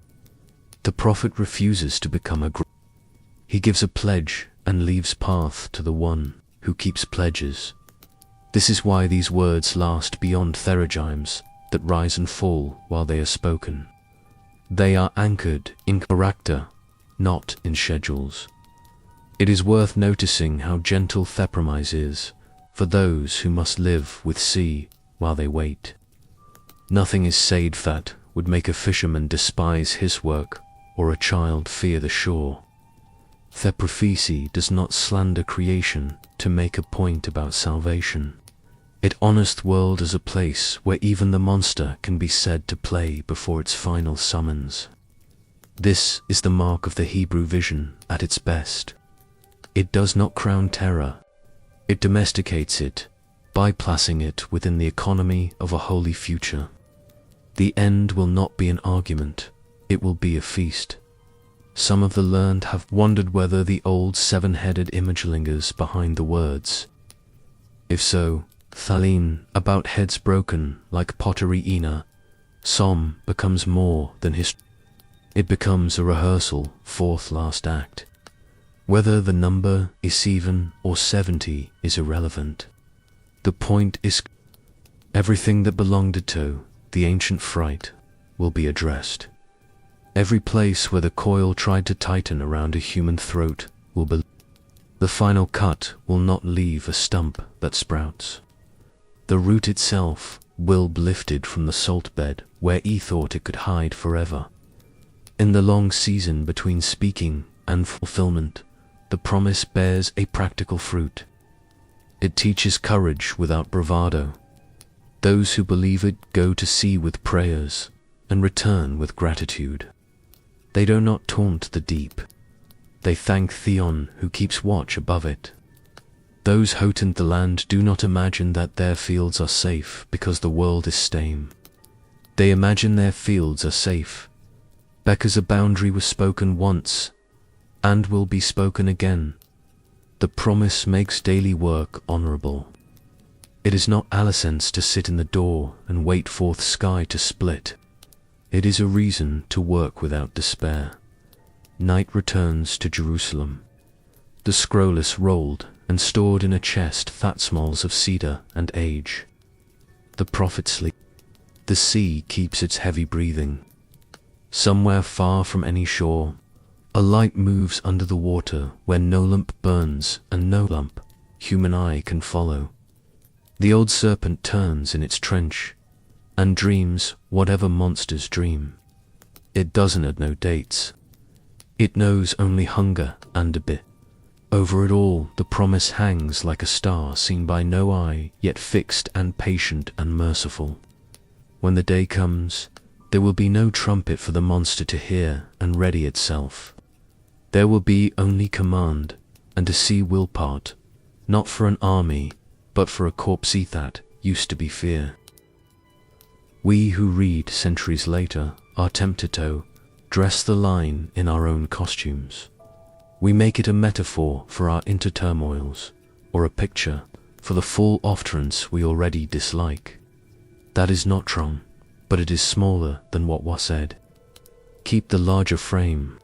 The prophet refuses to become a he gives a pledge and leaves path to the one who keeps pledges. This is why these words last beyond theregimes that rise and fall while they are spoken. They are anchored in character, not in schedules. It is worth noticing how gentle thepromise is for those who must live with sea while they wait. Nothing is said that would make a fisherman despise his work or a child fear the shore. The prophecy does not slander creation to make a point about salvation. It honors the world as a place where even the monster can be said to play before its final summons. This is the mark of the Hebrew vision at its best. It does not crown terror. It domesticates it, bypassing it within the economy of a holy future. The end will not be an argument, it will be a feast. Some of the learned have wondered whether the old seven-headed image lingers behind the words. If so, Thalin, about heads broken like pottery Ina, Som becomes more than history. It becomes a rehearsal, fourth last act. Whether the number is 7 or 70 is irrelevant. The point is, everything that belonged to the ancient fright will be addressed. Every place where the coil tried to tighten around a human throat will be. The final cut will not leave a stump that sprouts. The root itself will be lifted from the salt bed where he thought it could hide forever. In the long season between speaking and fulfillment, the promise bears a practical fruit. It teaches courage without bravado. Those who believe it go to sea with prayers and return with gratitude. They do not taunt the deep. They thank Theon who keeps watch above it. Those who taunt the land do not imagine that their fields are safe because the world is stame. They imagine their fields are safe because a boundary was spoken once and will be spoken again. The promise makes daily work honorable. It is not Alicent's to sit in the door and wait for the sky to split. It is a reason to work without despair. Night returns to Jerusalem. The scroll is rolled and stored in a chest that smells of cedar and age. The prophet sleeps. The sea keeps its heavy breathing. Somewhere far from any shore, a light moves under the water where no lamp burns and no lamp human eye can follow. The old serpent turns in its trench and dreams whatever monsters dream. It doesn't know dates. It knows only hunger and a bit. Over it all, the promise hangs like a star seen by no eye, yet fixed and patient and merciful. When the day comes, there will be no trumpet for the monster to hear and ready itself. There will be only command, and the sea will part, not for an army, but for a corpse that used to be fear. We who read centuries later are tempted to dress the line in our own costumes. We make it a metaphor for our inner turmoils, or a picture for the full utterance we already dislike. That is not wrong, but it is smaller than what was said. Keep the larger frame.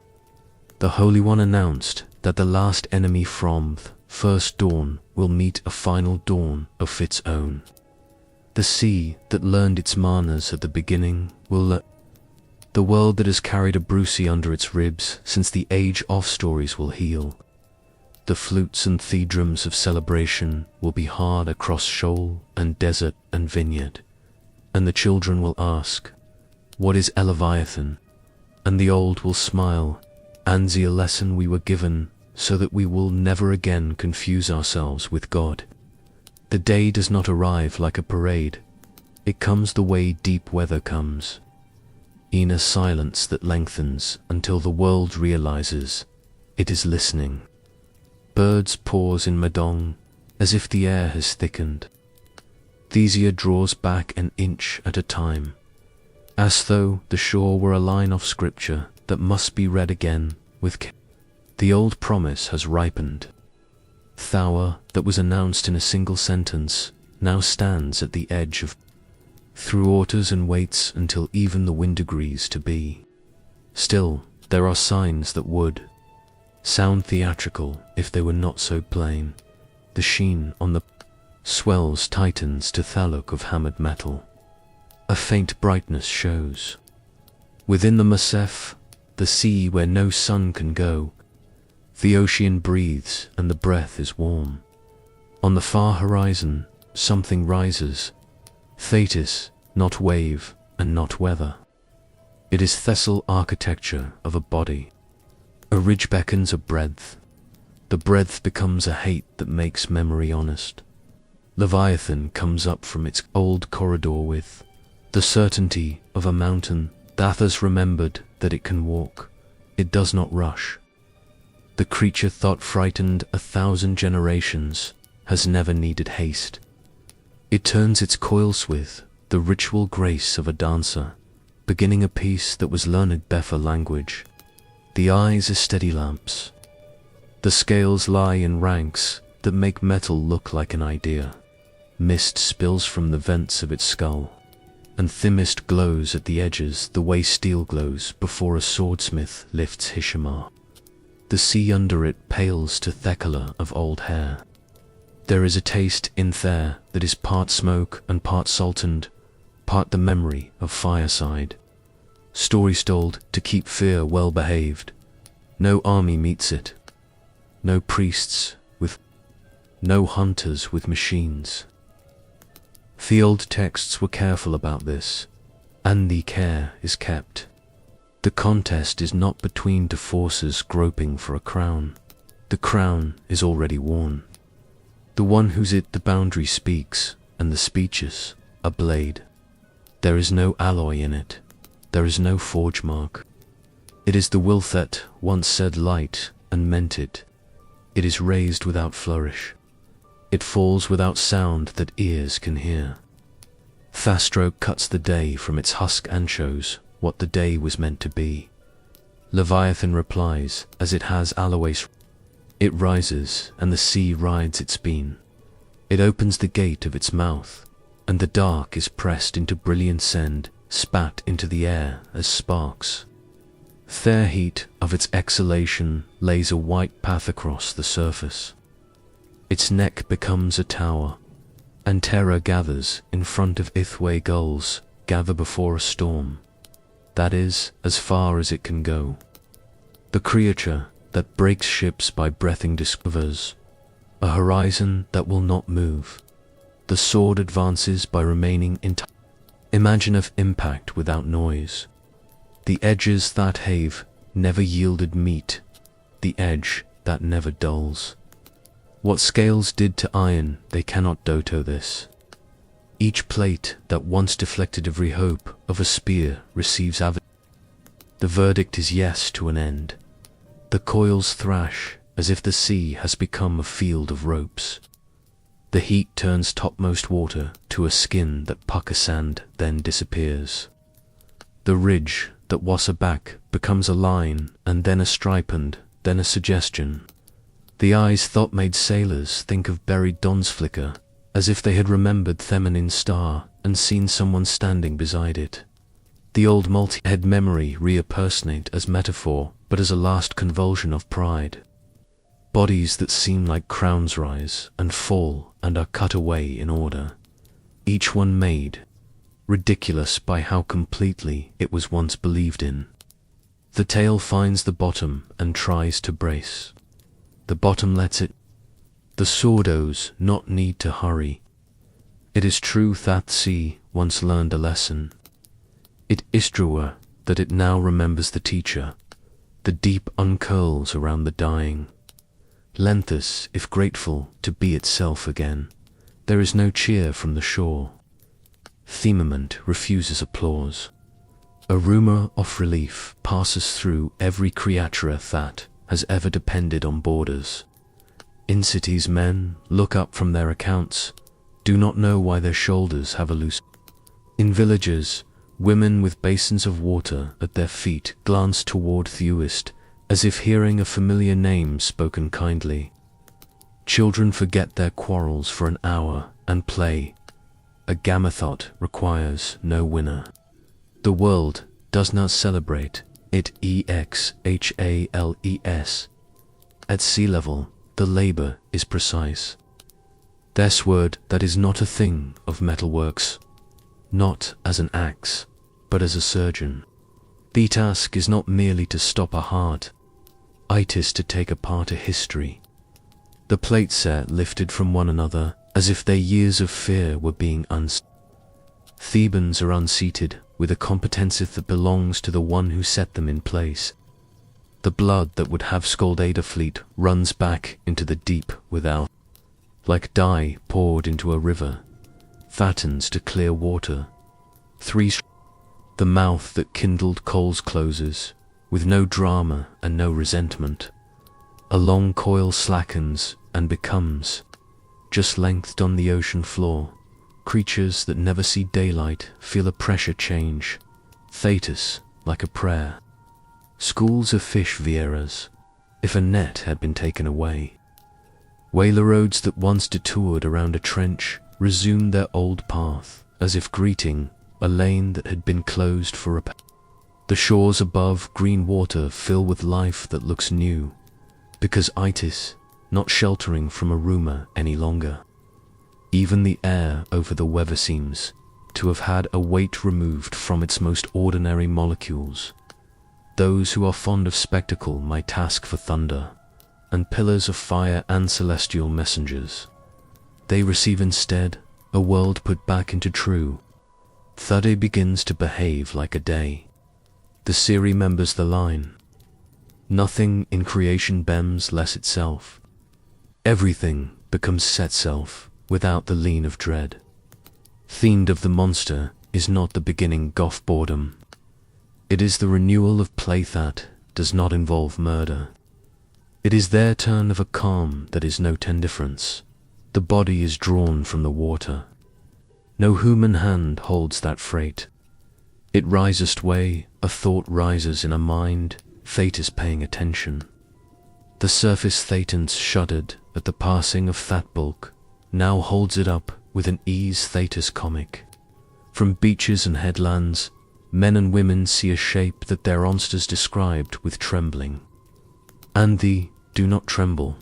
The Holy One announced that the last enemy from the first dawn will meet a final dawn of its own. The sea that learned its manners at the beginning will learn. The world that has carried a Brucey under its ribs since the age of stories will heal. The flutes and the drums of celebration will be hard across shoal and desert and vineyard. And the children will ask, "What is a Leviathan?" And the old will smile, and the lesson we were given so that we will never again confuse ourselves with God. The day does not arrive like a parade. It comes the way deep weather comes. In a silence that lengthens until the world realizes it is listening. Birds pause in Madong as if the air has thickened. Thesia draws back an inch at a time, as though the shore were a line of scripture that must be read again with care. The old promise has ripened. Thawer, that was announced in a single sentence, now stands at the edge of through waters and waits until even the wind agrees to be. Still, there are signs that would sound theatrical if they were not so plain. The sheen on the swells tightens to the look of hammered metal. A faint brightness shows. Within the Masef, the sea where no sun can go, the ocean breathes and the breath is warm. On the far horizon, something rises. Thetis, not wave and not weather. It is Thessal architecture of a body. A ridge beckons a breadth. The breadth becomes a hate that makes memory honest. Leviathan comes up from its old corridor with the certainty of a mountain that has remembered that it can walk. It does not rush. The creature thought frightened 1,000 generations has never needed haste. It turns its coils with the ritual grace of a dancer, beginning a piece that was learned Befa language. The eyes are steady lamps. The scales lie in ranks that make metal look like an idea. Mist spills from the vents of its skull, and thinnest glows at the edges the way steel glows before a swordsmith lifts his shamar. The sea under it pales to Thecla of old hair. There is a taste in there that is part smoke and part saltend, part the memory of fireside. Stories told to keep fear well behaved. No army meets it. No priests with, no hunters with machines. The old texts were careful about this, and the care is kept. The contest is not between two forces groping for a crown. The crown is already worn. The one whose it the boundary speaks, and the speeches, a blade. There is no alloy in it. There is no forge mark. It is the will that once said light and meant it. It is raised without flourish. It falls without sound that ears can hear. Thastroke cuts the day from its husk and shows what the day was meant to be. Leviathan replies as it has Alois. It rises and the sea rides its beam. It opens the gate of its mouth, and the dark is pressed into brilliant send, spat into the air as sparks. Fair heat of its exhalation lays a white path across the surface. Its neck becomes a tower, and terror gathers in front of Ithway gulls gather before a storm. That is as far as it can go. The creature that breaks ships by breathing discovers a horizon that will not move. The sword advances by remaining intact. Imagine of impact without noise. The edges that have never yielded meat, the edge that never dulls. What scales did to iron, they cannot doto this. Each plate that once deflected every hope of a spear receives The verdict is yes to an end. The coils thrash as if the sea has become a field of ropes. The heat turns topmost water to a skin that pucker sand then disappears. The ridge that was a back becomes a line and then a stripe and then a suggestion. The eyes thought made sailors think of buried dawn's flicker, as if they had remembered Themenin's star and seen someone standing beside it. The old multi-head memory reimpersonate as metaphor, but as a last convulsion of pride. Bodies that seem like crowns rise and fall and are cut away in order, each one made ridiculous by how completely it was once believed in. The tail finds the bottom and tries to brace. The bottom lets it. The swordos not need to hurry. It is true that sea once learned a lesson. It is truer that it now remembers the teacher. The deep uncurls around the dying. Lenthus, if grateful to be itself again, there is no cheer from the shore. Themament refuses applause. A rumor of relief passes through every creature that has ever depended on borders. In cities men look up from their accounts, do not know why their shoulders have a loose. In villages, women with basins of water at their feet glance toward Thewist, as if hearing a familiar name spoken kindly. Children forget their quarrels for an hour and play. A Gamathot requires no winner. The world does not celebrate it exhales. At sea level, the labor is precise. This word that is not a thing of metalworks, not as an axe, but as a surgeon. The task is not merely to stop a heart, it is to take apart a history. The plates are lifted from one another as if their years of fear were being Thebans are unseated with a competence that belongs to the one who set them in place. The blood that would have scalded a fleet runs back into the deep without, like dye poured into a river, fattens to clear water. The mouth that kindled coals closes, with no drama and no resentment. A long coil slackens and becomes, just lengthed on the ocean floor, creatures that never see daylight feel a pressure change, Thetis like a prayer. Schools of fish vieras, if a net had been taken away. Whaler roads that once detoured around a trench resumed their old path, as if greeting a lane that had been closed for repair. The shores above green water fill with life that looks new, because Itis, not sheltering from a rumor any longer. Even the air over the weather seems to have had a weight removed from its most ordinary molecules. Those who are fond of spectacle might ask for thunder, and pillars of fire and celestial messengers. They receive instead a world put back into true. Thursday begins to behave like a day. The sea remembers the line. Nothing in creation bems less itself. Everything becomes setself without the lean of dread. Fiend of the monster is not the beginning goth boredom. It is the renewal of play that does not involve murder. It is their turn of a calm that is no indifference. The body is drawn from the water. No human hand holds that freight. It risest way, a thought rises in a mind, fate is paying attention. The surface Thetans shuddered at the passing of that bulk, now holds it up with an ease Thetis comic. From beaches and headlands, men and women see a shape that their monsters described with trembling. And they do not tremble.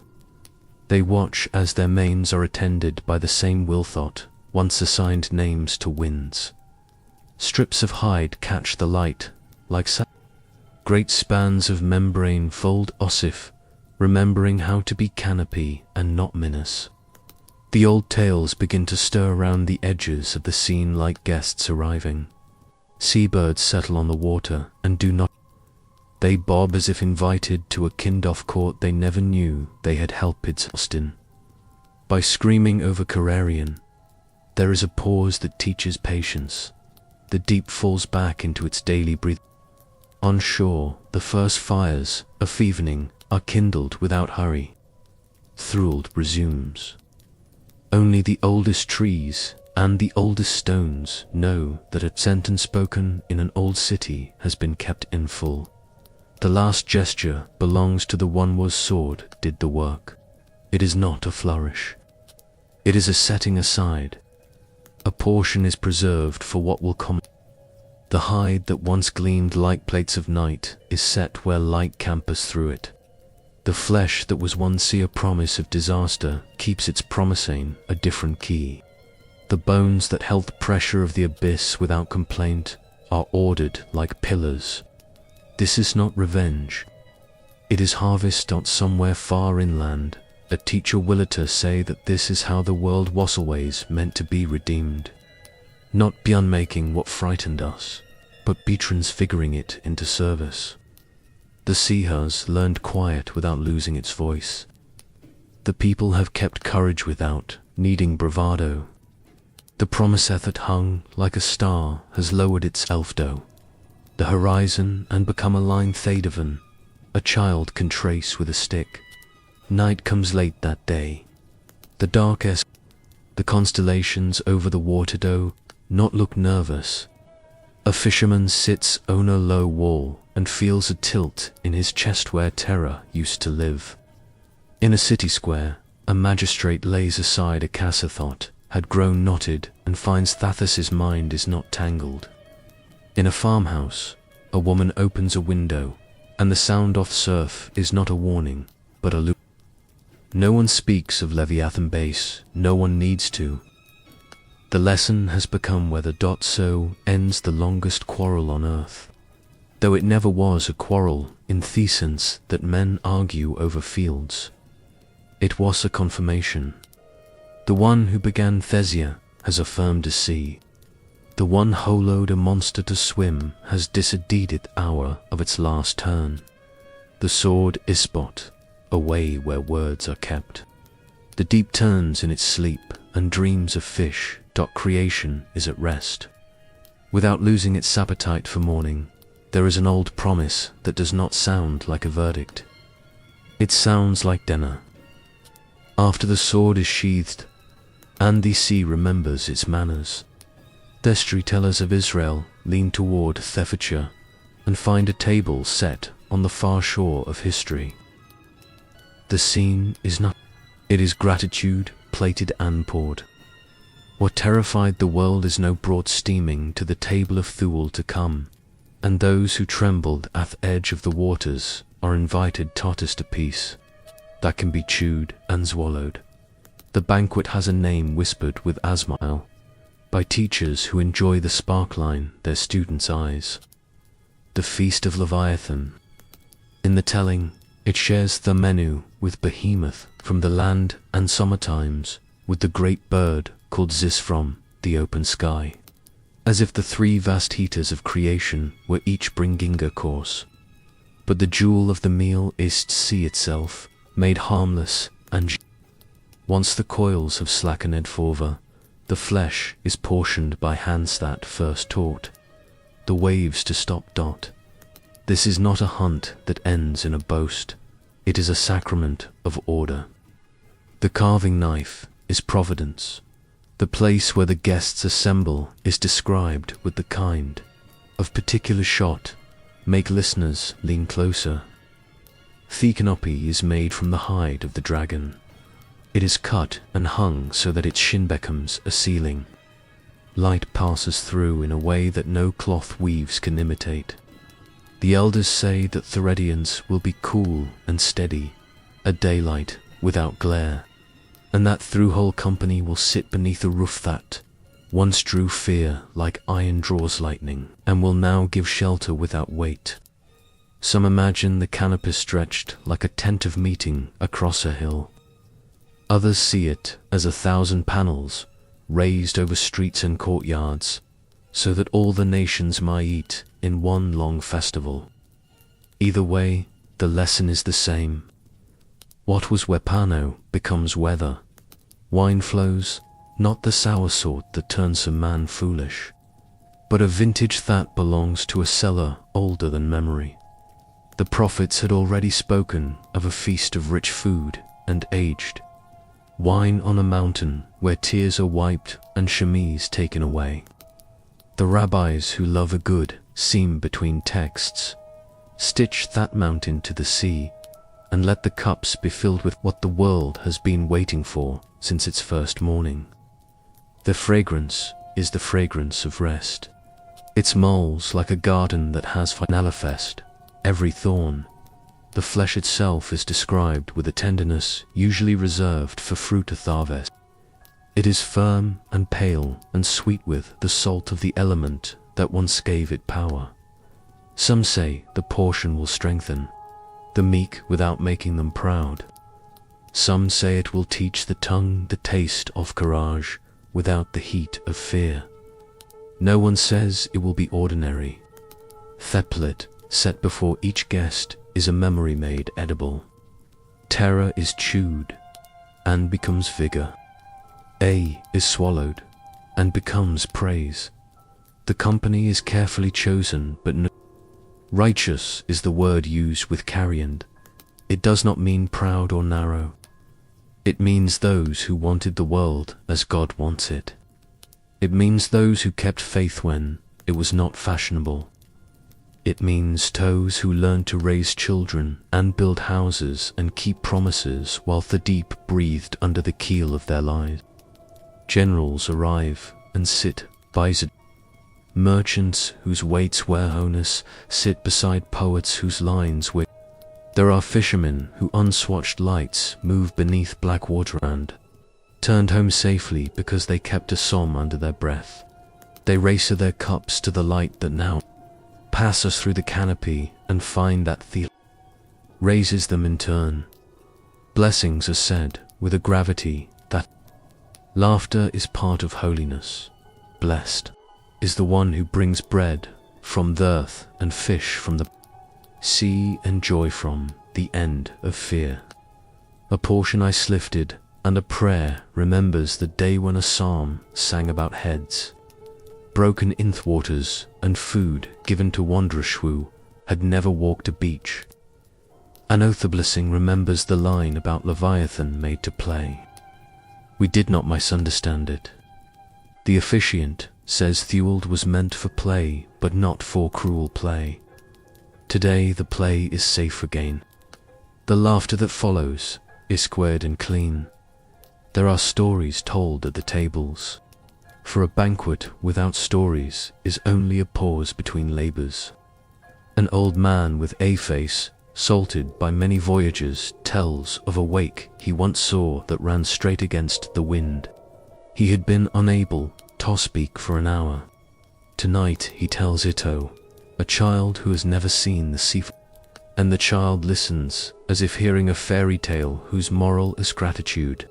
They watch as their manes are attended by the same will thought once assigned names to winds. Strips of hide catch the light, like great spans of membrane fold ossif, remembering how to be canopy and not menace. The old tales begin to stir around the edges of the scene like guests arriving. Seabirds settle on the water and do not. They bob as if invited to a kind-off court they never knew they had helped lost in. By screaming over Carrarian, there is a pause that teaches patience. The deep falls back into its daily breathing. On shore, the first fires of evening are kindled without hurry. Throld resumes. Only the oldest trees and the oldest stones know that a sentence spoken in an old city has been kept in full. The last gesture belongs to the one whose sword did the work. It is not a flourish. It is a setting aside. A portion is preserved for what will come. The hide that once gleamed like plates of night is set where light campers through it. The flesh that was once a promise of disaster keeps its promising a different key. The bones that held the pressure of the abyss without complaint are ordered like pillars. This is not revenge. It is harvest on somewhere far inland. A teacher williter say that this is how the world was always meant to be redeemed. Not beyond making what frightened us, but be transfiguring it into service. The sea has learned quiet without losing its voice. The people have kept courage without needing bravado. The promiseth that hung like a star has lowered its elfdo. The horizon and become a line Thadavan, a child can trace with a stick. Night comes late that day. The darkest, the constellations over the water do not look nervous. A fisherman sits on a low wall and feels a tilt in his chest where terror used to live. In a city square, a magistrate lays aside a casa thought had grown knotted and finds Thathis's mind is not tangled. In a farmhouse, a woman opens a window, and the sound of surf is not a warning, but a loop. No one speaks of Leviathan base, no one needs to. The lesson has become where the dot so ends the longest quarrel on earth. Though it never was a quarrel in Thesens that men argue over fields. It was a confirmation. The one who began Thesia has affirmed a sea. The one hollowed a monster to swim has disdeeded hour of its last turn. The sword is spot, away where words are kept. The deep turns in its sleep and dreams of fish. Creation is at rest. Without losing its appetite for morning, there is an old promise that does not sound like a verdict. It sounds like dinner. After the sword is sheathed, and the sea remembers its manners, the storytellers of Israel lean toward Thephacha and find a table set on the far shore of history. The scene is not, it is gratitude plated and poured. What terrified the world is now brought steaming to the table of Thule to come, and those who trembled at the edge of the waters are invited to taste a piece that can be chewed and swallowed. The banquet has a name whispered with a smile by teachers who enjoy the sparkline their students' eyes. The Feast of Leviathan. In the telling, it shares the menu with Behemoth from the land and summertimes with the great bird called Zis from the open sky, as if the three vast heaters of creation were each bringing a course. But the jewel of the meal is the sea itself, made harmless and once the coils have slackened forever, the flesh is portioned by hands that first taught the waves to stop. This is not a hunt that ends in a boast, it is a sacrament of order. The carving knife is providence. The place where the guests assemble is described with the kind of particular shot, make listeners lean closer. The canopy is made from the hide of the dragon. It is cut and hung so that its shin becomes a ceiling. Light passes through in a way that no cloth weaves can imitate. The elders say that Theridians will be cool and steady, a daylight without glare, and that through whole company will sit beneath a roof that once drew fear like iron draws lightning, and will now give shelter without weight. Some imagine the canopy stretched like a tent of meeting across a hill. Others see it as 1,000 panels raised over streets and courtyards, so that all the nations might eat in one long festival. Either way, the lesson is the same. What was Wepano becomes weather. Wine flows, not the sour sort that turns a man foolish, but a vintage that belongs to a cellar older than memory. The prophets had already spoken of a feast of rich food and aged wine on a mountain where tears are wiped and chemise taken away. The rabbis who love a good seam between texts stitch that mountain to the sea and let the cups be filled with what the world has been waiting for since its first morning. The fragrance is the fragrance of rest. It smells like a garden that has manifest every thorn. The flesh itself is described with a tenderness usually reserved for fruit of harvest. It is firm and pale and sweet with the salt of the element that once gave it power. Some say the portion will strengthen the meek without making them proud. Some say it will teach the tongue the taste of courage without the heat of fear. No one says it will be ordinary. Theplet set before each guest is a memory made edible. Terror is chewed and becomes vigor. A is swallowed and becomes praise. The company is carefully chosen, but no. Righteous is the word used with carrion. It does not mean proud or narrow. It means those who wanted the world as God wants it. It means those who kept faith when it was not fashionable. It means those who learned to raise children and build houses and keep promises while the deep breathed under the keel of their lives. Generals arrive and sit by merchants whose weights wear honest sit beside poets whose lines were. There are fishermen who unswatched lights move beneath black water and turned home safely because they kept a psalm under their breath. They race their cups to the light that now passes through the canopy and find that the raises them in turn. Blessings are said with a gravity that laughter is part of holiness. Blessed is the one who brings bread from the earth and fish from the sea and joy from the end of fear. A portion I lifted and a prayer remembers the day when a psalm sang about heads broken in waters and food given to wanderers who had never walked a beach. An oath of blessing remembers the line about Leviathan made to play. We did not misunderstand it. The officiant says Thule was meant for play, but not for cruel play. Today the play is safe again. The laughter that follows is squared and clean. There are stories told at the tables, for a banquet without stories is only a pause between labors. An old man with a face, salted by many voyages, tells of a wake he once saw that ran straight against the wind. He had been unable to speak for an hour. Tonight he tells Ito, a child who has never seen the sea, and the child listens as if hearing a fairy tale whose moral is gratitude.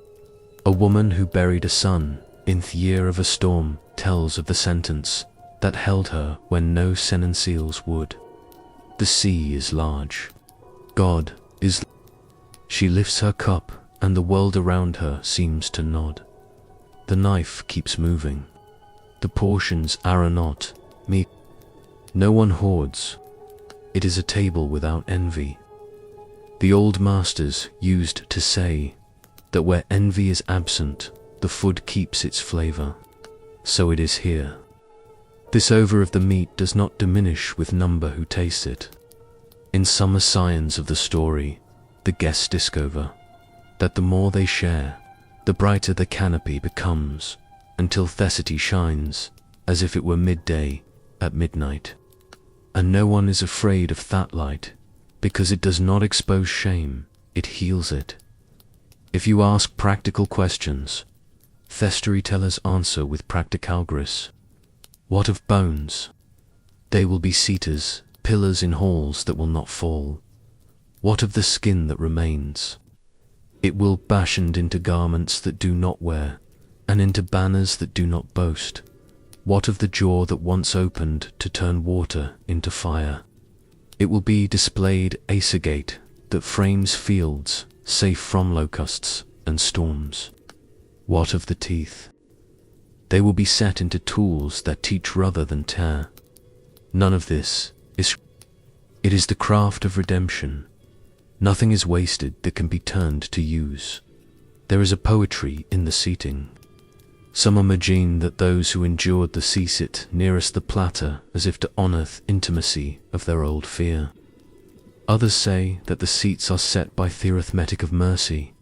A woman who buried a son in the year of a storm tells of the sentence that held her when no seinen seals would. The sea is large. God is. She lifts her cup and the world around her seems to nod. The knife keeps moving. The portions are not me. No one hoards. It is a table without envy. The old masters used to say that where envy is absent, the food keeps its flavor. So it is here. This over of the meat does not diminish with number who taste it. In summer science of the story, the guests discover that the more they share, the brighter the canopy becomes, until Thessity shines as if it were midday at midnight. And no one is afraid of that light, because it does not expose shame, it heals it. If you ask practical questions, the storytellers answer with practical grace. What of bones? They will be seaters, pillars in halls that will not fall. What of the skin that remains? It will fashioned into garments that do not wear, and into banners that do not boast. What of the jaw that once opened to turn water into fire? It will be displayed as a gate that frames fields safe from locusts and storms. What of the teeth? They will be set into tools that teach rather than tear. None of this is. It is the craft of redemption. Nothing is wasted that can be turned to use. There is a poetry in the seating. Some imagine that those who endured the sea sit nearest the platter as if to honor the intimacy of their old fear. Others say that the seats are set by the arithmetic of mercy,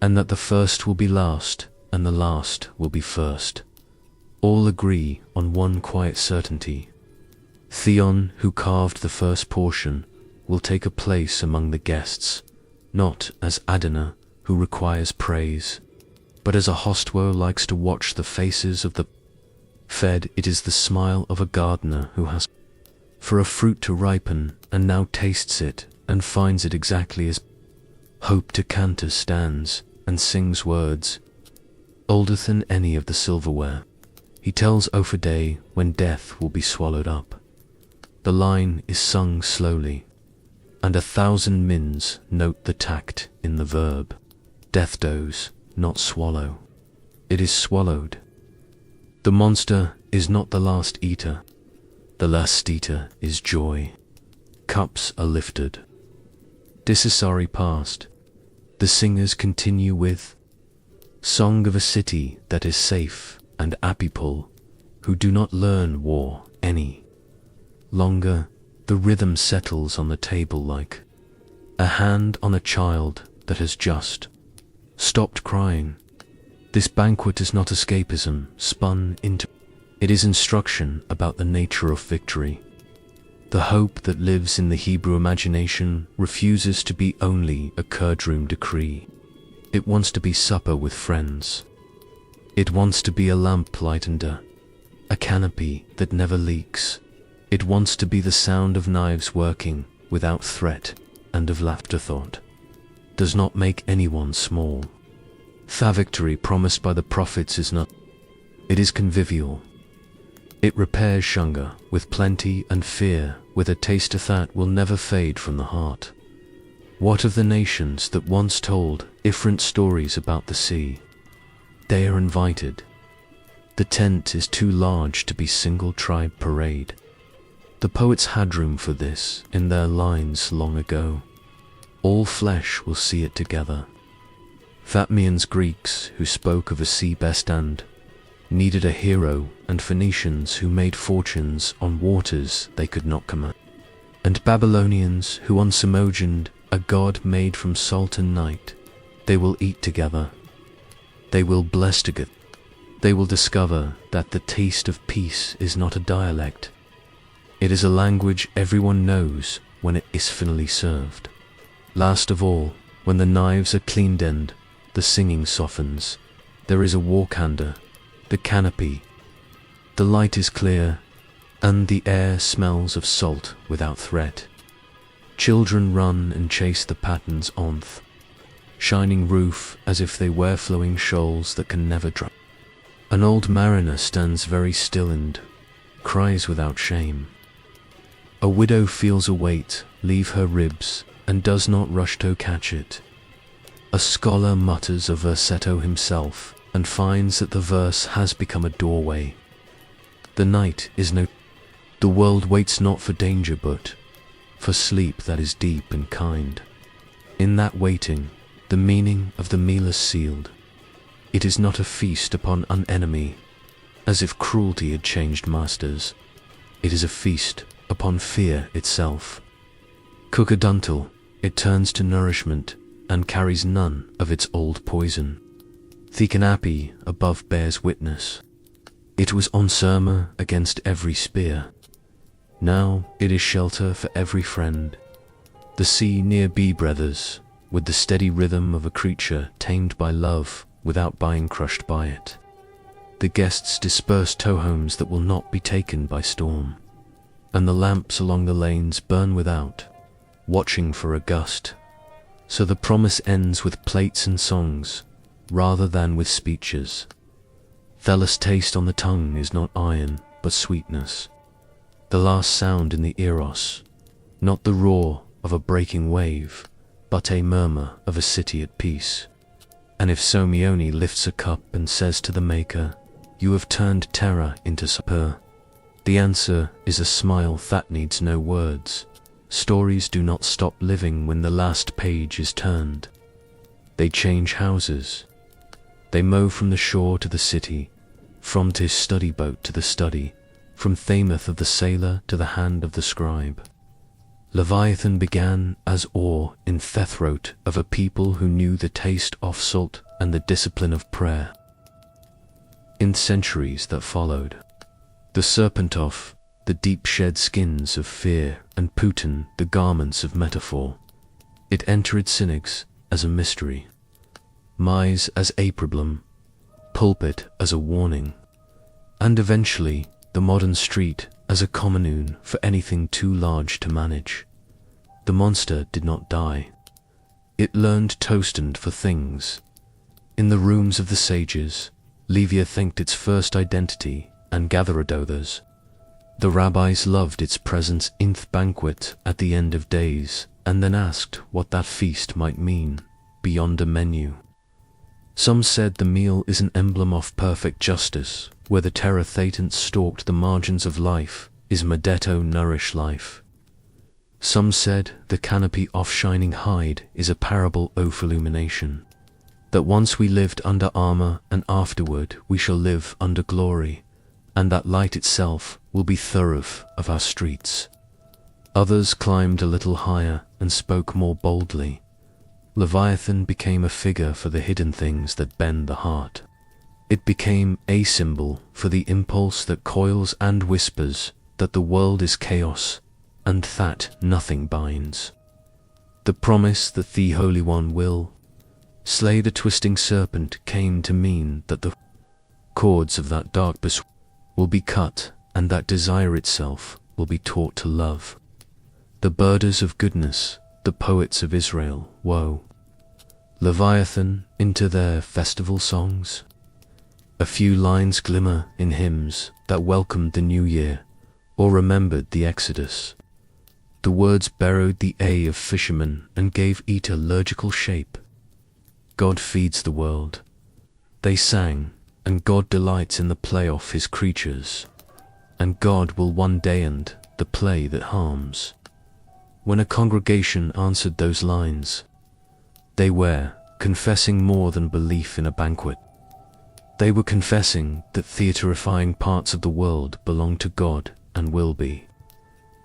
and that the first will be last and the last will be first. All agree on one quiet certainty. Theon, who carved the first portion, will take a place among the guests, not as Adana, who requires praise, but as a hostwo likes to watch the faces of the fed. It is the smile of a gardener who has for a fruit to ripen and now tastes it and finds it exactly as hope to canter stands and sings words older than any of the silverware. He tells Ophiday when death will be swallowed up. The line is sung slowly, and 1,000 mins note the tact in the verb. Death does not swallow. It is swallowed. The monster is not the last eater. The last eater is joy. Cups are lifted. Discovery past. The singers continue with Song of a city that is safe and a people who do not learn war any longer. The rhythm settles on the table like a hand on a child that has just stopped crying. This banquet is not escapism spun into. It is instruction about the nature of victory. The hope that lives in the Hebrew imagination refuses to be only a curdroom decree. It wants to be supper with friends. It wants to be a lamp lightened, a canopy that never leaks. It wants to be the sound of knives working without threat and of laughter thought. Does not make anyone small. The victory promised by the prophets is not. It is convivial. It repairs hunger with plenty and fear with a taste of that will never fade from the heart. What of the nations that once told different stories about the sea? They are invited. The tent is too large to be single tribe parade. The poets had room for this in their lines long ago. All flesh will see it together. Fatmians Greeks who spoke of a sea bestand needed a hero, and Phoenicians who made fortunes on waters they could not command. And Babylonians who once imagined a god made from salt and night, they will eat together. They will bless together. They will discover that the taste of peace is not a dialect. It is a language everyone knows when it is finally served. Last of all, when the knives are clean-denned, the singing softens. There is a warcander, the canopy. The light is clear, and the air smells of salt without threat. Children run and chase the patterns onth, shining roof as if they wear flowing shawls that can never dry. An old mariner stands very still and cries without shame. A widow feels a weight leave her ribs and does not rush to catch it. A scholar mutters a versetto himself and finds that the verse has become a doorway. The night is no. The world waits not for danger but for sleep that is deep and kind. In that waiting, the meaning of the meal is sealed. It is not a feast upon an enemy, as if cruelty had changed masters. It is a feast upon fear itself. Cookaduntal, it turns to nourishment and carries none of its old poison. Thekanapi above bears witness. It was on Surma against every spear. Now it is shelter for every friend. The sea near be brothers, with the steady rhythm of a creature tamed by love without being crushed by it. The guests disperse to homes that will not be taken by storm, and the lamps along the lanes burn without, watching for a gust. So the promise ends with plates and songs, rather than with speeches. Thelus taste on the tongue is not iron, but sweetness. The last sound in the eros, not the roar of a breaking wave, but a murmur of a city at peace. And if Somione lifts a cup and says to the maker, "You have turned terror into supper," the answer is a smile that needs no words. Stories do not stop living when the last page is turned. They change houses. They move from the shore to the city, from his study boat to the study, from Thamuth of the sailor to the hand of the scribe. Leviathan began as awe in the throat of a people who knew the taste of salt and the discipline of prayer. In centuries that followed, the serpent of the deep shed skins of fear and Putin the garments of metaphor. It entered synagogues as a mystery, mise as a problem, pulpit as a warning, and eventually the modern street as a commune for anything too large to manage. The monster did not die. It learned tostand for things. In the rooms of the sages, Leviathan thanked its first identity and gathered others. The rabbis loved its presence in the banquet at the end of days, and then asked what that feast might mean, beyond a menu. Some said the meal is an emblem of perfect justice, where the terrathatant stalked the margins of life, is Medetto nourish life. Some said the canopy of shining hide is a parable of illumination, that once we lived under armor and afterward we shall live under glory, and that light itself will be thoroughfare of our streets. Others climbed a little higher and spoke more boldly. Leviathan became a figure for the hidden things that bend the heart. It became a symbol for the impulse that coils and whispers that the world is chaos and that nothing binds. The promise that the Holy One will slay the twisting serpent came to mean that the cords of that darkness will be cut and that desire itself will be taught to love. The birders of goodness, the poets of Israel, woe Leviathan into their festival songs. A few lines glimmer in hymns that welcomed the new year or remembered the Exodus. The words borrowed the A of fishermen and gave each a liturgical shape. God feeds the world. They sang, and God delights in the play of his creatures, and God will one day end the play that harms. When a congregation answered those lines, they were confessing more than belief in a banquet. They were confessing that theatrifying parts of the world belong to God and will be.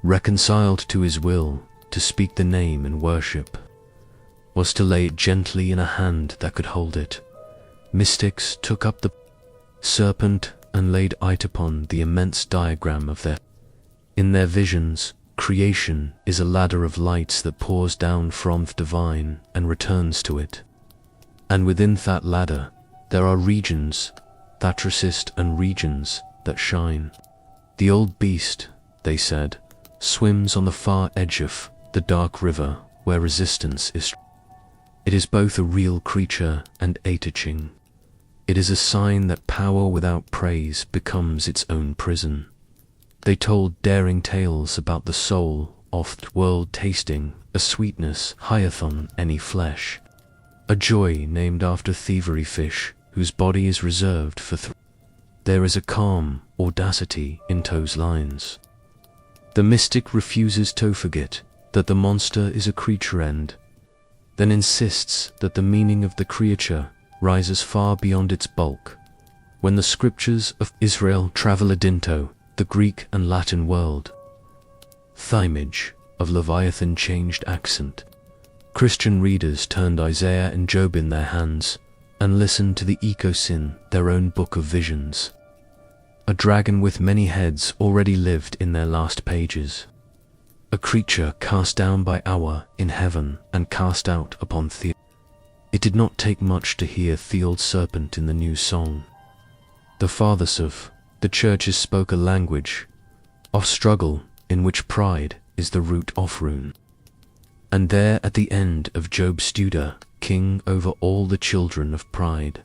reconciled to his will, to speak the name in worship, was to lay it gently in a hand that could hold it. Mystics took up the serpent and laid it upon the immense diagram of their. In their visions, creation is a ladder of lights that pours down from the divine and returns to it. And within that ladder, there are regions that resist and regions that shine. The old beast, they said, swims on the far edge of the dark river where resistance is. It is both a real creature and a teaching. It is a sign that power without praise becomes its own prison. They told daring tales about the soul of the world tasting a sweetness higher than any flesh, a joy named after thievery fish whose body is reserved for There is a calm audacity in those lines. The mystic refuses to forget that the monster is a creature and then insists that the meaning of the creature rises far beyond its bulk. When the scriptures of Israel traveled into the Greek and Latin world, the image of Leviathan changed accent. Christian readers turned Isaiah and Job in their hands and listened to the Ecos in their own book of visions. A dragon with many heads already lived in their last pages. A creature cast down by hour in heaven and cast out upon the. It did not take much to hear the old serpent in the new song. The fathers of the churches spoke a language of struggle in which pride is the root of ruin. And there at the end of Job's Judah, king over all the children of pride,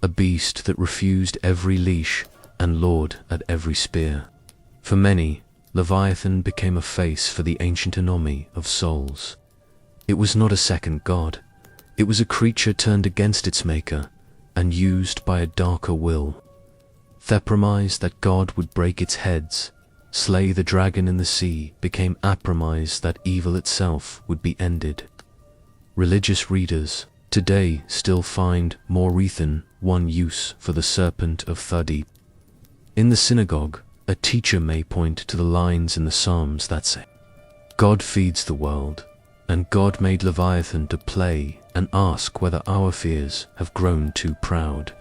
a beast that refused every leash and lord at every spear. For many, Leviathan became a face for the ancient enemy of souls. It was not a second god. It was a creature turned against its maker and used by a darker will. The premise that God would break its heads, slay the dragon in the sea, became a premise that evil itself would be ended. Religious readers today still find more than one use for the serpent of the deep. In the synagogue, a teacher may point to the lines in the Psalms that say, God feeds the world, and God made Leviathan to play, and ask whether our fears have grown too proud.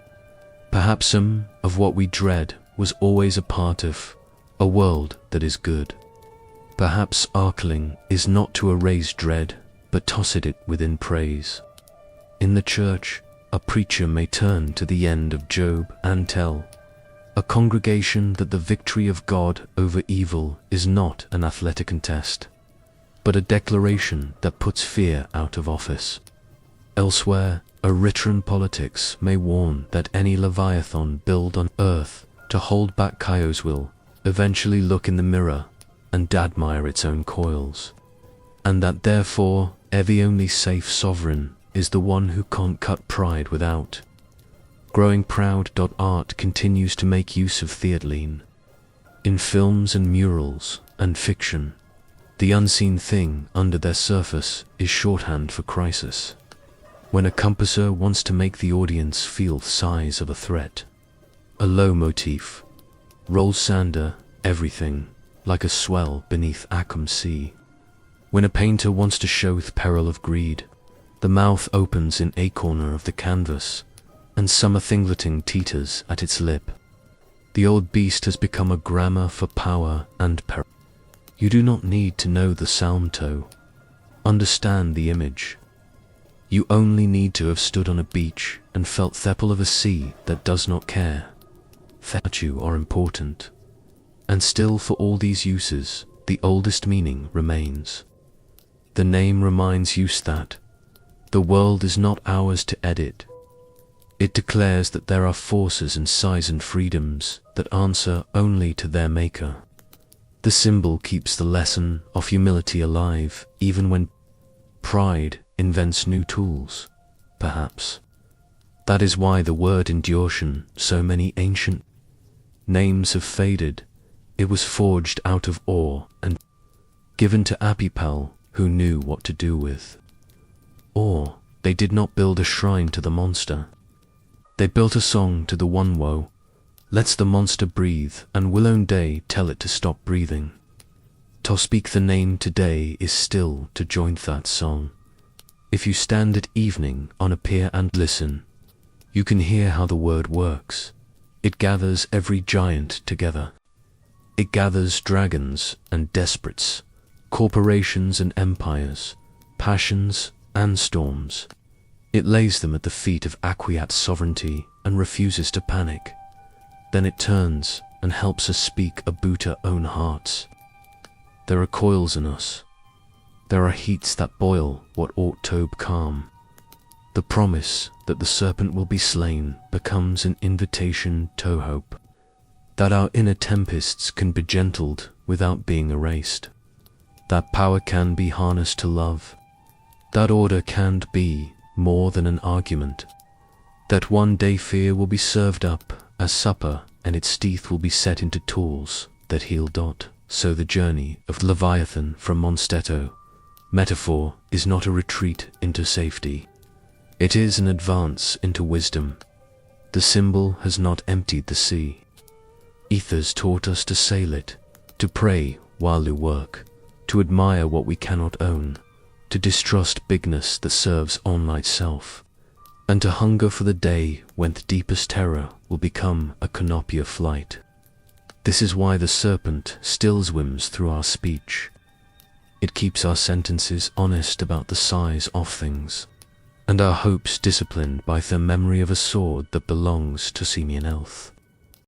Perhaps some of what we dread was always a part of a world that is good. Perhaps arcling is not to erase dread, but toss it within praise. In the church, a preacher may turn to the end of Job and tell a congregation that the victory of God over evil is not an athletic contest, but a declaration that puts fear out of office. Elsewhere, a writer in politics may warn that any Leviathan built on earth to hold back chaos will eventually look in the mirror and admire its own coils, and that therefore every only safe sovereign is the one who can't cut pride without. Growing Proud. Art continues to make use of theatrine. In films and murals and fiction, the unseen thing under their surface is shorthand for crisis. When a compasser wants to make the audience feel the size of a threat, a low motif rolls sander everything like a swell beneath Acom sea. When a painter wants to show the peril of greed, the mouth opens in a corner of the canvas, and summer thingleting teeters at its lip. The old beast has become a grammar for power and peril. You do not need to know the psalm to understand the image. You only need to have stood on a beach and felt the pull of a sea that does not care. That you are important. And still, for all these uses, the oldest meaning remains. The name reminds us that the world is not ours to edit. It declares that there are forces and size and freedoms that answer only to their maker. The symbol keeps the lesson of humility alive even when pride invents new tools, perhaps. That is why the word endurtion, so many ancient names have faded. It was forged out of awe and given to Apipal, who knew what to do with. Or they did not build a shrine to the monster. They built a song to the one woe. Lets the monster breathe, and will one day tell it to stop breathing. To speak the name today is still to join that song. If you stand at evening on a pier and listen, you can hear how the word works. It gathers every giant together. It gathers dragons and desperates, corporations and empires, passions and storms. It lays them at the feet of Aquiat's sovereignty and refuses to panic. Then it turns and helps us speak about our own hearts. There are coils in us. There are heats that boil what ought to be calm. The promise that the serpent will be slain becomes an invitation to hope, that our inner tempests can be gentled without being erased, that power can be harnessed to love, that order can be more than an argument, that one day fear will be served up as supper and its teeth will be set into tools that heal. So the journey of Leviathan from Monstetto metaphor is not a retreat into safety. It is an advance into wisdom. The symbol has not emptied the sea. Ethers taught us to sail it, to pray while we work, to admire what we cannot own, to distrust bigness that serves only itself, and to hunger for the day when the deepest terror will become a canopy of flight. This is why the serpent still swims through our speech. It keeps our sentences honest about the size of things, and our hopes disciplined by the memory of a sword that belongs to Simian Elf.